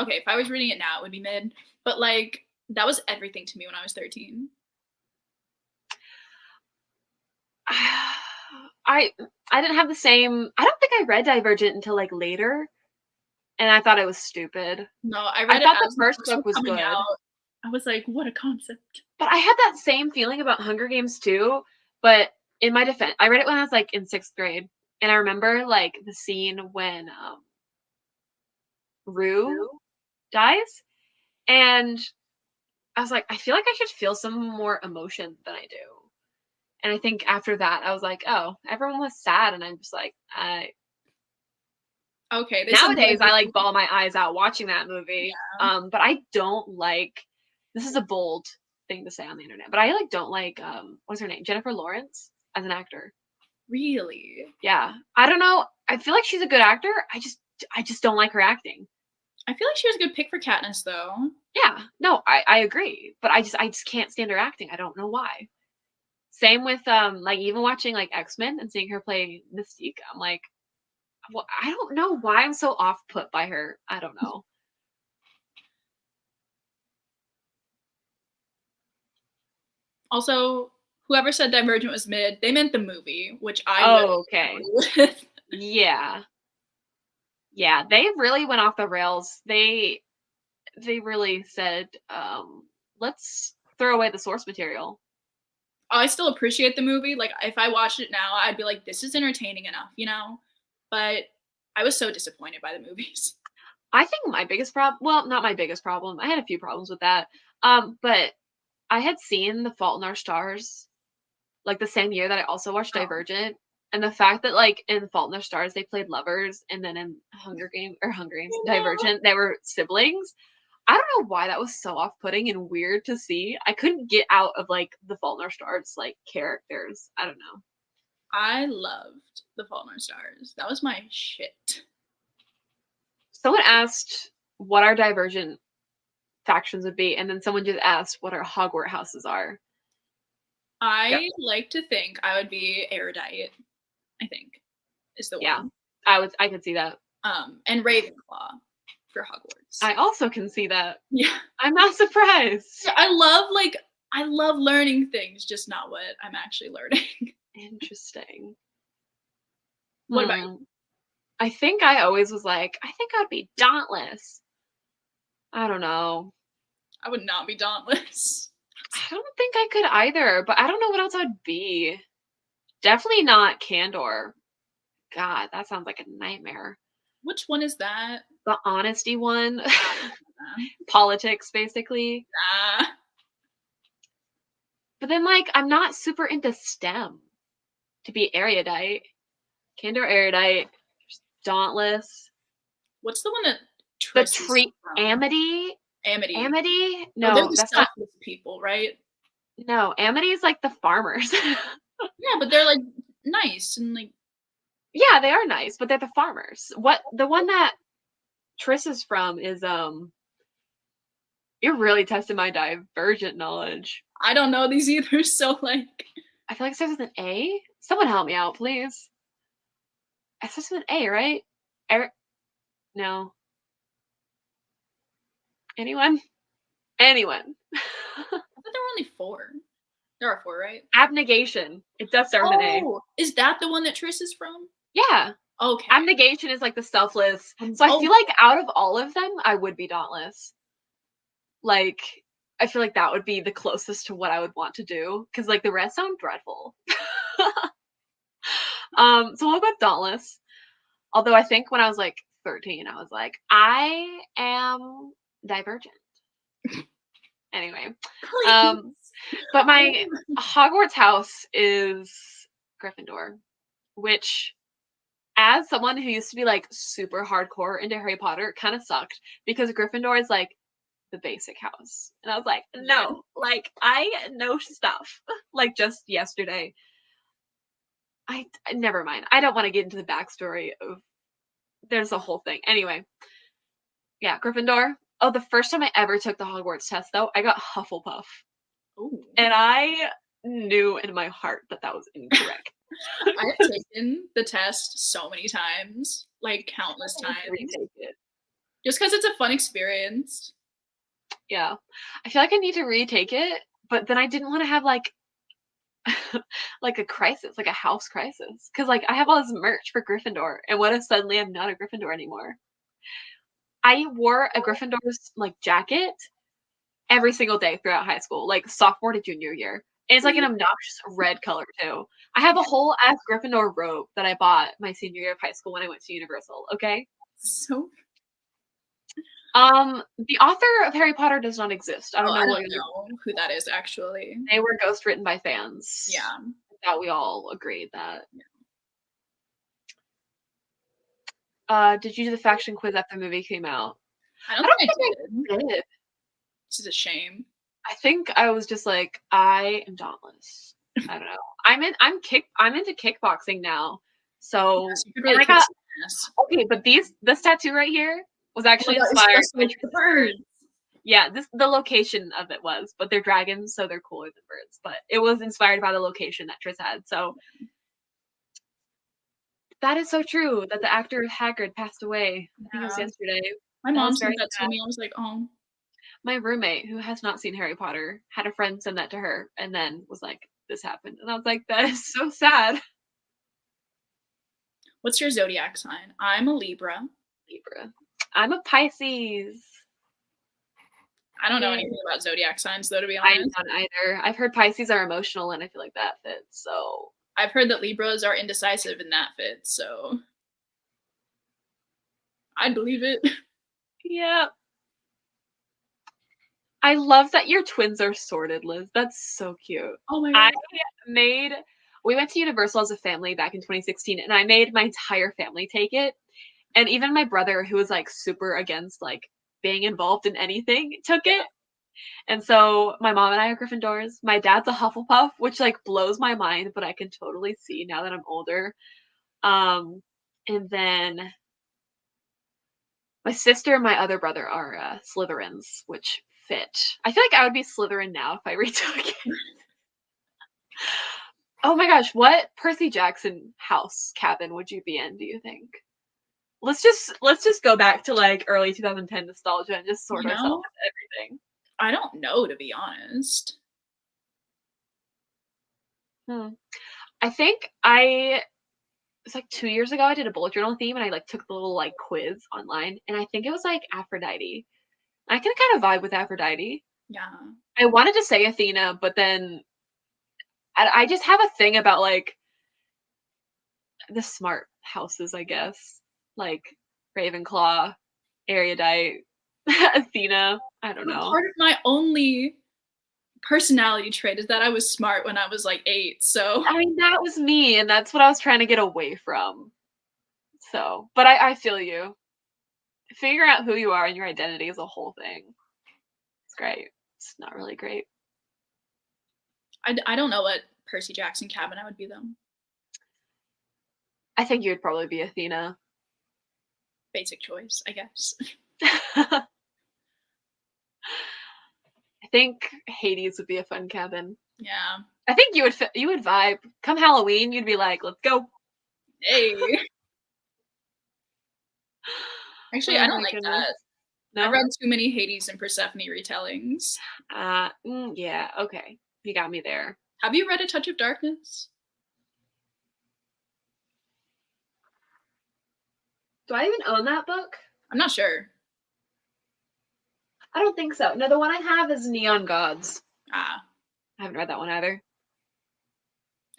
reading it now, it would be mid. But like that was everything to me when I was 13. I didn't have the same. I don't think I read Divergent until like later, and I thought it was stupid. No, I read. I thought the first book was good. Out. I was like, what a concept. But I had that same feeling about Hunger Games too. But in my defense, I read it when I was like in 6th grade, and I remember like the scene when Rue dies, and I was like, I feel like I should feel some more emotion than I do. And I think after that, I was like, oh, everyone was sad, and I'm just like, okay. Nowadays, I like bawl my eyes out watching that movie. Yeah. But I don't like. This is a bold thing to say on the internet, but I like don't like what's her name, Jennifer Lawrence as an actor. Really? Yeah. I don't know. I feel like she's a good actor. I just don't like her acting. I feel like she was a good pick for Katniss, though. Yeah. No, I agree, but I just can't stand her acting. I don't know why. Same with like even watching like X-Men and seeing her play Mystique. I'm like, well, I don't know why I'm so off put by her. I don't know. Also, whoever said Divergent was mid, they meant the movie, which I okay. Yeah. Yeah, they really went off the rails. They really said, let's throw away the source material. I still appreciate the movie. Like, if I watched it now, I'd be like, this is entertaining enough, you know? But I was so disappointed by the movies. I think my biggest problem, well, not my biggest problem. I had a few problems with that. But I had seen The Fault in Our Stars, like the same year that I also watched Divergent. And the fact that like in Fault in Their Stars they played lovers, and then in Hunger Games, Divergent, they were siblings. I don't know why that was so off-putting and weird to see. I couldn't get out of like the Fault in Our Stars like characters. I don't know. I loved the Fault in Our Stars. That was my shit. Someone asked what our Divergent factions would be, and then someone just asked what our Hogwarts houses are. I like to think I would be erudite. I think is the one. I could see that. And Ravenclaw for Hogwarts. I also can see that. Yeah, I'm not surprised. I love learning things, just not what I'm actually learning. Interesting. What about you? I think I always was like, I think I'd be Dauntless. I don't know. I would not be Dauntless. I don't think I could either, but I don't know what else I'd be. Definitely not Candor. God, that sounds like a nightmare. Which one is that? The honesty one. Politics, basically. But then, like, I'm not super into STEM to be erudite. Candor, erudite, Dauntless. What's the one that Amity? Amity? No, they're the that's selfless not people, right? No, Amity is like the farmers. Yeah, but they're like nice and like. Yeah, they are nice, but they're the farmers. What the one that Triss is from is You're really testing my Divergent knowledge. I don't know these either, so like. I feel like it starts with an A. Someone help me out, please. It starts with an A, right? No. Anyone? I thought there were only 4. There are 4, right? Abnegation. It does start with an A. Is that the one that Triss is from? Yeah. Okay. Abnegation is like the selfless. So I feel like out of all of them, I would be Dauntless. Like, I feel like that would be the closest to what I would want to do. Because, like, the rest sound dreadful. So we'll go with Dauntless. Although I think when I was, like, 13, I was like, I am Divergent. Anyway. But my Hogwarts house is Gryffindor. Which, as someone who used to be, like, super hardcore into Harry Potter, kind of sucked. Because Gryffindor is, like, the basic house. And I was like, no, like, I know stuff. Like, just yesterday. I never mind. I don't want to get into the backstory of, there's a whole thing. Anyway. Yeah, Gryffindor. Oh, the first time I ever took the Hogwarts test, though, I got Hufflepuff. Ooh. And I knew in my heart that that was incorrect. I've taken the test so many times, like countless times. Retake it. Just because it's a fun experience. Yeah. I feel like I need to retake it, but then I didn't want to have like like a crisis, like a house crisis. Because like I have all this merch for Gryffindor, and what if suddenly I'm not a Gryffindor anymore? I wore a Gryffindor's like jacket every single day throughout high school, like sophomore to junior year. And it's like an obnoxious red color too. I have a whole ass Gryffindor robe that I bought my senior year of high school when I went to Universal. Okay. So. The author of Harry Potter does not exist. I don't know who that is actually. They were ghost written by fans. Yeah. That we all agreed that. Yeah. Did you do the faction quiz after the movie came out? I don't think I did. This is a shame. I think I was just like, I am Dauntless. I don't know. I'm into kickboxing now. So really okay, but this tattoo right here was actually inspired by the birds. Yeah, the location of it was, but they're dragons, so they're cooler than birds. But it was inspired by the location that Triss had. So that is so true that the actor of Hagrid passed away. I think it was yesterday. My mom sent that to me. I was like, oh. My roommate, who has not seen Harry Potter, had a friend send that to her and then was like, this happened. And I was like, that is so sad. What's your zodiac sign? I'm a Libra. I'm a Pisces. I don't know anything about zodiac signs, though, to be honest. I don't either. I've heard Pisces are emotional, and I feel like that fits, so. I've heard that Libras are indecisive, and that fits, so. I believe it. Yeah. I love that your twins are sorted, Liz. That's so cute. Oh my God. we went to Universal as a family back in 2016, and I made my entire family take it. And even my brother, who was like super against like being involved in anything, took it. And so my mom and I are Gryffindors. My dad's a Hufflepuff, which like blows my mind, but I can totally see now that I'm older. And then my sister and my other brother are Slytherins, which fit. I feel like I would be Slytherin now if I retook it. Oh my gosh, what Percy Jackson house cabin would you be in, do you think? Let's just go back to like early 2010 nostalgia and just sort ourselves with everything. I don't know, to be honest. I think it's like 2 years ago I did a bullet journal theme and I like took the little like quiz online, and I think it was like Aphrodite. I can kind of vibe with Aphrodite. Yeah. I wanted to say Athena, but then I just have a thing about like the smart houses, I guess. Like Ravenclaw, Erudite, Athena. I don't know. Part of my only personality trait is that I was smart when I was like 8. So I mean, that was me, and that's what I was trying to get away from. So, but I feel you. Figuring out who you are and your identity is a whole thing. It's great. It's not really great. I don't know what Percy Jackson cabin I would be though. I think you would probably be Athena. Basic choice, I guess. I think Hades would be a fun cabin. Yeah. I think you would vibe. Come Halloween, you'd be like, let's go. Hey. Actually, Oh I don't my like goodness. that. No? I read too many Hades and Persephone retellings. Yeah, okay. You got me there. Have you read A Touch of Darkness? Do I even own that book? I'm not sure. I don't think so. No, the one I have is Neon Gods. Ah. I haven't read that one either.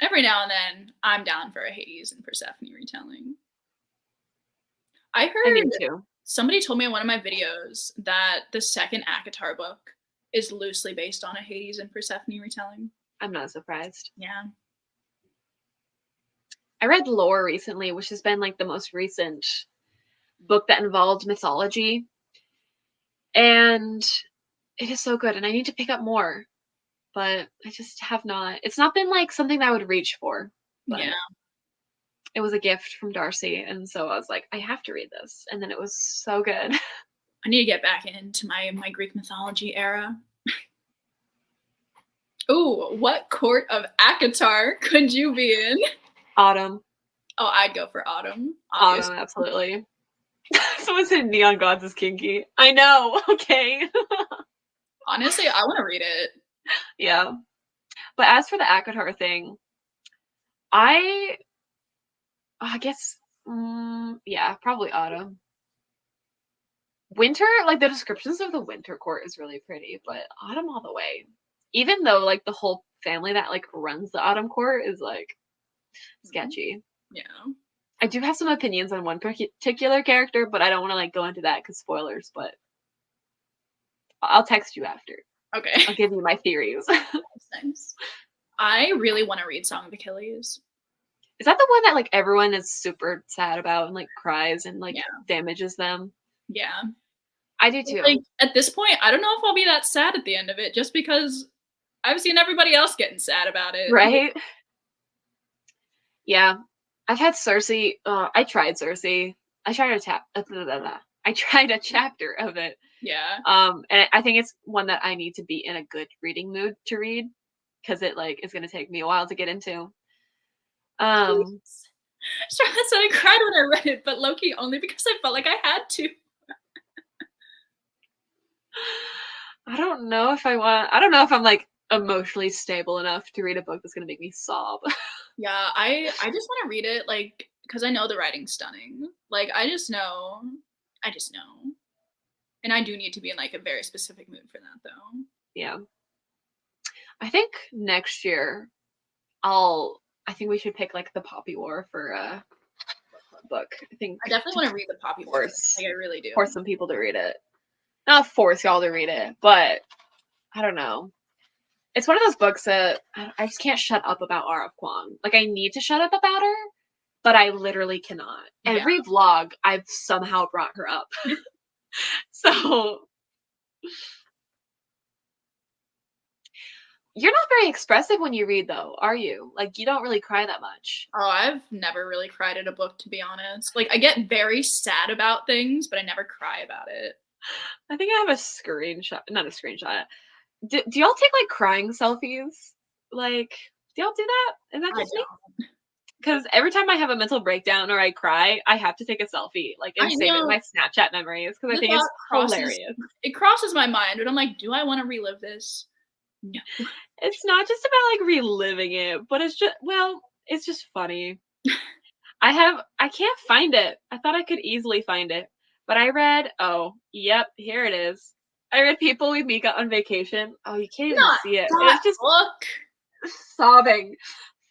Every now and then, I'm down for a Hades and Persephone retelling. I heard somebody told me in one of my videos that the second ACOTAR book is loosely based on a Hades and Persephone retelling. I'm not surprised. Yeah. I read Lore recently, which has been like the most recent book that involved mythology. And it is so good, and I need to pick up more. But I just have not. It's not been like something that I would reach for. Yeah. It was a gift from Darcy, and so I was like, I have to read this. And then it was so good. I need to get back into my Greek mythology era. Ooh, what court of ACOTAR could you be in? Autumn. Oh, I'd go for Autumn. Obviously. Autumn, absolutely. Someone said Neon Gods is kinky. I know, okay. Honestly, I want to read it. Yeah. But as for the ACOTAR thing, I guess, yeah, probably Autumn. Winter, like the descriptions of the Winter Court is really pretty, but Autumn all the way. Even though like the whole family that like runs the Autumn Court is like sketchy. Yeah. I do have some opinions on one particular character, but I don't want to like go into that because spoilers, but I'll text you after. Okay. I'll give you my theories. Nice. I really want to read Song of Achilles. Is that the one that like everyone is super sad about and like cries and like damages them? Yeah. I do too. Like at this point, I don't know if I'll be that sad at the end of it, just because I've seen everybody else getting sad about it. Right? Yeah. I've had Cersei. I tried Cersei. I tried a chapter of it. Yeah. And I think it's one that I need to be in a good reading mood to read because it like is going to take me a while to get into. Charlotte said I cried when I read it, but low-key only because I felt like I had to. I don't know if I'm like emotionally stable enough to read a book that's going to make me sob. Yeah, I just want to read it like because I know the writing's stunning. Like I just know. And I do need to be in like a very specific mood for that though. Yeah. I think next year I think we should pick like the Poppy War for a book. I definitely want to read the Poppy War. Like I really do. Force some people to read it. Not force y'all to read it, but I don't know. It's one of those books that I just can't shut up about R.F. Kuang. Like, I need to shut up about her, but I literally cannot. Every vlog, I've somehow brought her up. So, you're not very expressive when you read, though, are you? Like, you don't really cry that much. Oh, I've never really cried at a book, to be honest. Like, I get very sad about things, but I never cry about it. I think I have a screenshot. Not a screenshot. Do y'all take, like, crying selfies? Like, do y'all do that? Is that just me? Because every time I have a mental breakdown or I cry, I have to take a selfie, like, and save it in my Snapchat memories because I think it's hilarious. It crosses my mind, but I'm like, do I want to relive this? No. It's not just about, like, reliving it, but it's just funny. I can't find it. I thought I could easily find it, but I read, oh, yep, here it is. I read People We Meet on Vacation. Oh, you can't even see it. It's just sobbing.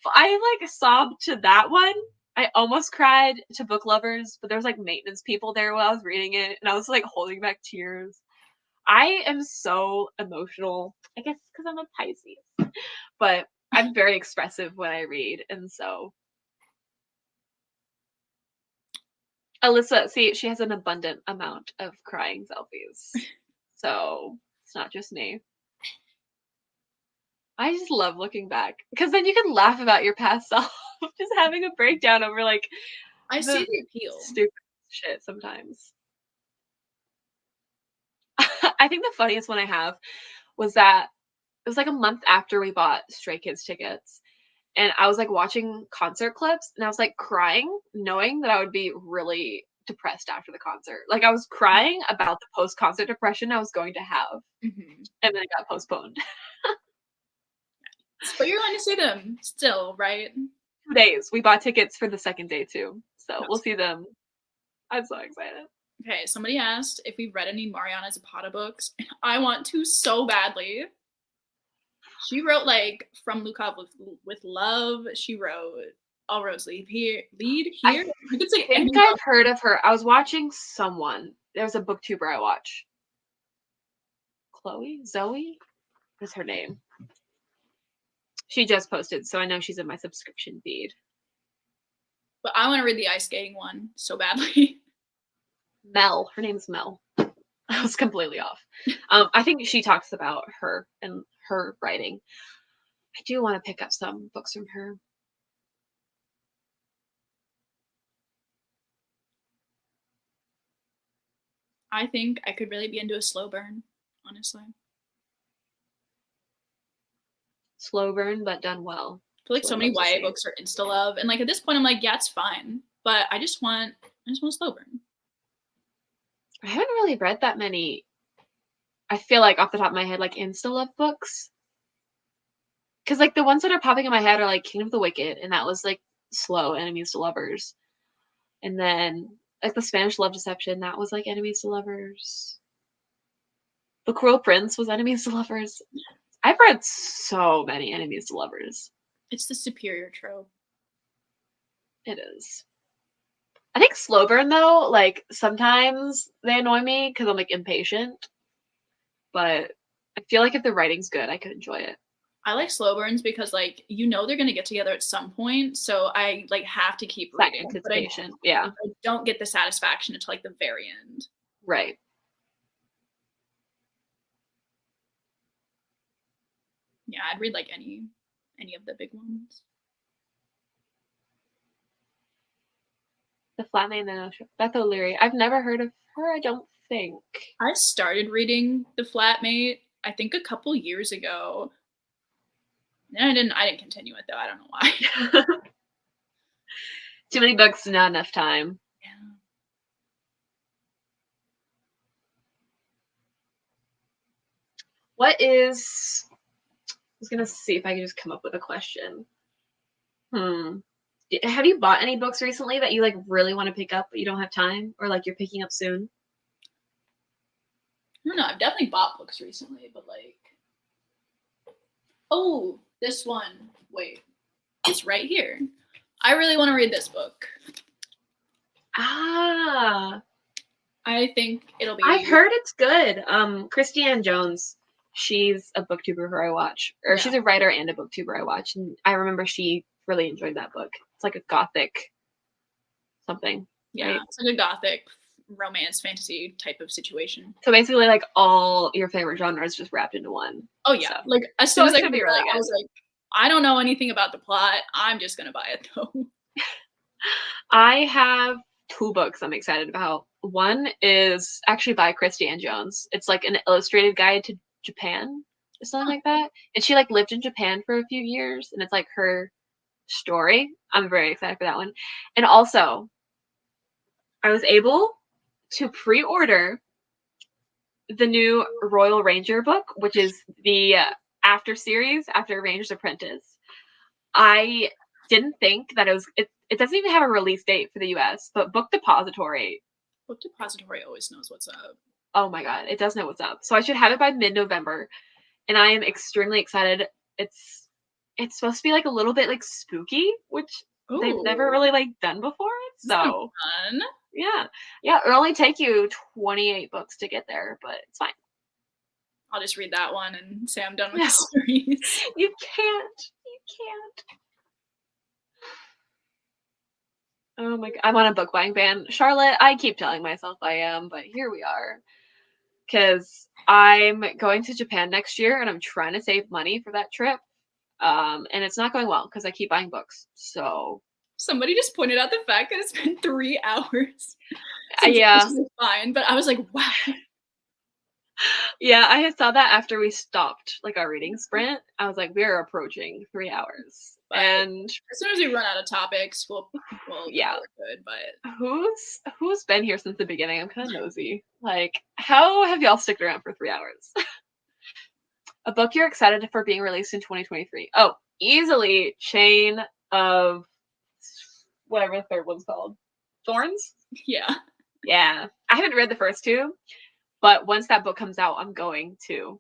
I, like, sobbed to that one. I almost cried to Book Lovers, but there was, like, maintenance people there while I was reading it, and I was, like, holding back tears. I am so emotional. I guess because I'm a Pisces. But I'm very expressive when I read, and so. Alyssa, see, she has an abundant amount of crying selfies. So, it's not just me. I just love looking back. Because then you can laugh about your past self. Just having a breakdown over, like, I see the appeal. Stupid shit sometimes. I think the funniest one I have was that it was like a month after we bought Stray Kids tickets. And I was, like, watching concert clips, and I was, like, crying, knowing that I would be really depressed after the concert. Like, I was crying about the post-concert depression I was going to have. Mm-hmm. And then it got postponed. But you're going to see them still, right? 2 days. We bought tickets for the second day, too. So we'll see them. I'm so excited. Okay, somebody asked if we've read any Mariana Zapata books. I want to so badly. She wrote, like, From Lukov with Love. She wrote All Roads Lead Here. I think I've heard of her. I was watching someone. There's a booktuber I watch. Zoe? What's her name? She just posted, so I know she's in my subscription feed. But I want to read the ice skating one so badly. Mel. Her name's Mel. I was completely off. I think she talks about her and her writing. I do want to pick up some books from her. I think I could really be into a slow burn, honestly. Slow burn, but done well. I feel like so many YA books are insta love, and, like, at this point, I'm like, yeah, it's fine, but I just want a slow burn. I haven't really read that many. I feel like off the top of my head, like, insta love books, because, like, the ones that are popping in my head are, like, King of the Wicked, and that was, like, slow, enemies to lovers, and then, like, the Spanish Love Deception, that was, like, enemies to lovers. The Cruel Prince was enemies to lovers. I've read so many enemies to lovers. It's the superior trope. It is. I think slow burn, though, like, sometimes they annoy me because I'm, like, impatient. But I feel like if the writing's good, I could enjoy it. I like slow burns because, like, you know they're going to get together at some point, so I, like, have to keep reading. Anticipation, yeah. I don't get the satisfaction until, like, the very end. Right. Yeah, I'd read, like, any of the big ones. The Flatmate and the No Show. Beth O'Leary. I've never heard of her, I don't think. I started reading The Flatmate, I think, a couple years ago. And I didn't continue it, though. I don't know why. Too many books, not enough time. Yeah. What is... I was going to see if I could just come up with a question. Have you bought any books recently that you, like, really want to pick up, but you don't have time? Or, like, you're picking up soon? I don't know. I've definitely bought books recently, but, like... Oh, this one. Wait. It's right here. I really want to read this book. Ah. I think it'll be... I've heard it's good. Christiane Jones. she's a booktuber who I watch, or she's a writer and a booktuber I watch, and I remember she really enjoyed that book. It's like a gothic something. Yeah, right? it's like a gothic romance fantasy type of situation. So basically, like all your favorite genres just wrapped into one. Oh yeah, So. like as soon as I could be really good. I was like, I don't know anything about the plot. I'm just gonna buy it though. I have 2 books I'm excited about. One is actually by Christiane Jones. It's like an illustrated guide to Japan or something like that. And she like lived in Japan for a few years, and it's like her story. I'm very excited for that one. And also, I was able to pre-order the new Royal Ranger book, which is the after series after Ranger's Apprentice. I didn't think that it doesn't even have a release date for the US, but Book Depository always knows what's up. Oh my god, it does know what's up. So I should have it by mid-November, and I am extremely excited. It's supposed to be like a little bit like spooky, which they've never really like done before. So fun. Yeah, it'll only take you 28 books to get there, but it's fine. I'll just read that one and say I'm done with the series. You can't. Oh my god, I'm on a book buying ban. Charlotte, I keep telling myself I am, but here we are. Because I'm going to Japan next year and I'm trying to save money for that trip. And it's not going well because I keep buying books. So somebody just pointed out the fact that it's been 3 hours. Yeah. Which is fine, but I was like, wow. Yeah, I saw that after we stopped like our reading sprint. I was like, we're approaching 3 hours. But and as soon as we run out of topics, we'll yeah, good. But who's been here since the beginning? I'm kind of nosy. Like, how have y'all stuck around for 3 hours? A book you're excited for being released in 2023. Oh, easily Chain of whatever the third one's called. Thorns? Yeah. Yeah. I haven't read the first 2, but once that book comes out, I'm going to.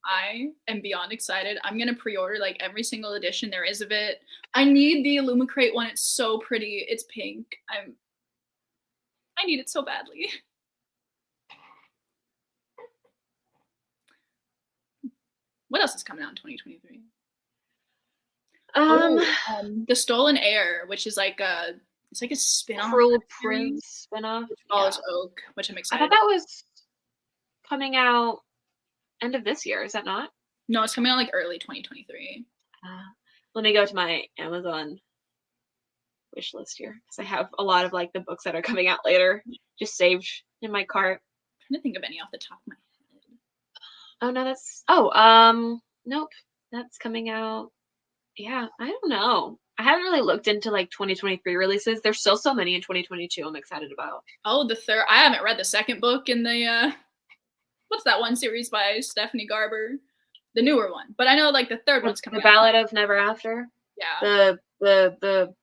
I am beyond excited. I'm gonna pre-order like every single edition there is of it. I need the Illumicrate one. It's so pretty. It's pink. I need it so badly. What else is coming out in 2023? The Stolen Heir, which is like it's like a spin-off. Cruel Prince spin-off. Follows Oak, which I'm excited. I thought that was coming out end of this year. Is that not? No, it's coming out like early 2023. Let me go to my Amazon wish list here because I have a lot of like the books that are coming out later just saved in my cart. I'm trying to think of any off the top of my head. Oh no, nope, that's coming out. Yeah, I don't know. I haven't really looked into like 2023 releases. There's still so many in 2022 I'm excited about. Oh, the third. I haven't read the second book in the what's that one series by Stephanie Garber? The newer one. But I know like the third one's coming out. The Ballad of Never After? Yeah. The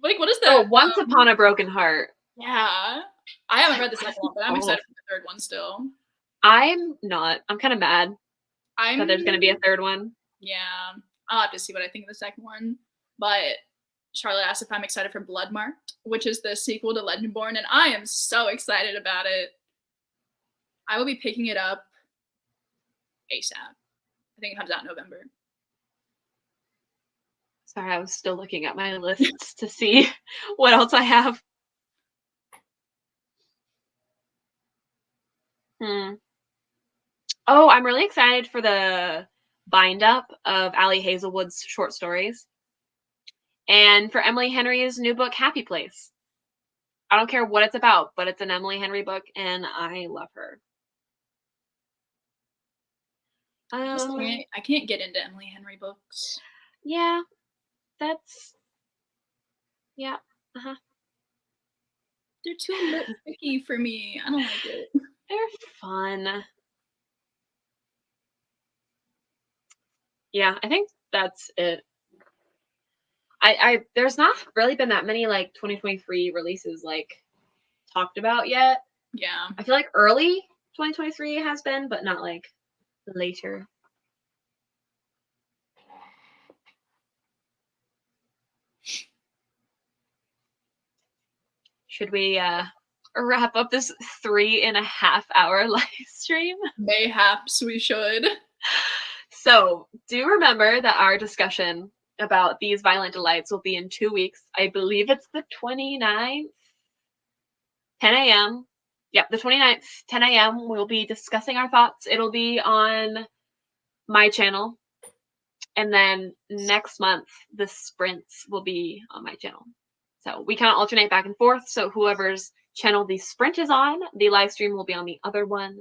like what is that? Oh, Once Upon a Broken Heart. Yeah. I haven't read the second one, but I'm excited for the third one still. I'm not. I'm kind of mad that there's going to be a third one. Yeah. I'll have to see what I think of the second one. But Charlotte asked if I'm excited for Bloodmarked, which is the sequel to Legendborn, and I am so excited about it. I will be picking it up ASAP. I think it comes out in November. Sorry, I was still looking at my lists to see what else I have. Oh, I'm really excited for the bind up of Ali Hazelwood's short stories. And for Emily Henry's new book, Happy Place. I don't care what it's about, but it's an Emily Henry book, and I love her. I can't get into Emily Henry books. Yeah, They're too tricky for me. I don't like it. They're fun. Yeah, I think that's it. There's not really been that many like 2023 releases like talked about yet. Yeah. I feel like early 2023 has been, but not like later. Should we wrap up this 3.5-hour live stream. Mayhaps we should. So do remember that our discussion about these violent delights will be in 2 weeks. I believe it's the 29th, 10 a.m. Yep, the 29th, 10 a.m. We'll be discussing our thoughts. It'll be on my channel. And then next month, the sprints will be on my channel. So we kind of alternate back and forth. So whoever's channel the sprint is on, the live stream will be on the other one.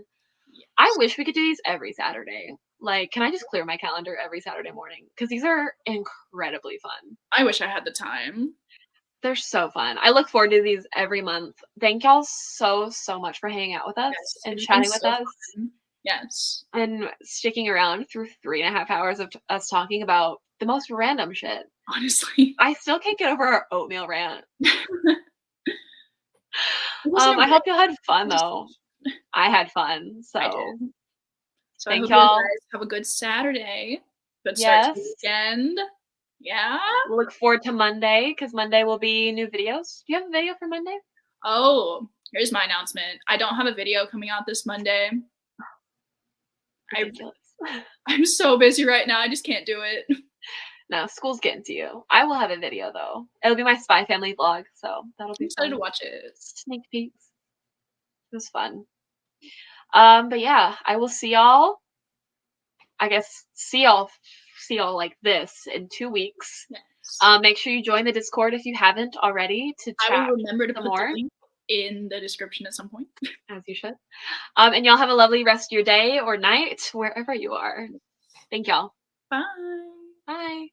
Yes. I wish we could do these every Saturday. Like, can I just clear my calendar every Saturday morning? Because these are incredibly fun. I wish I had the time. They're so fun. I look forward to these every month. Thank y'all so much for hanging out with us and chatting with us. Fun. Yes. And sticking around through 3.5 hours of us talking about the most random shit. Honestly. I still can't get over our oatmeal rant. I hope y'all had fun though. I had fun. So thank y'all. You guys have a good Saturday. Good start to the weekend. Yeah. Look forward to Monday because Monday will be new videos. Do you have a video for Monday? Oh, here's my announcement. I don't have a video coming out this Monday. I'm so busy right now. I just can't do it. No, school's getting to you. I will have a video though. It'll be my Spy Family vlog, so that'll be excited fun to watch it. Sneak peeks. It was fun. But yeah, I will see y'all. I guess see y'all like this in 2 weeks. Yes. Make sure you join the Discord if you haven't already to chat. I will remember to put more the link in the description at some point. As you should. And y'all have a lovely rest of your day or night wherever you are. Thank y'all. Bye. Bye.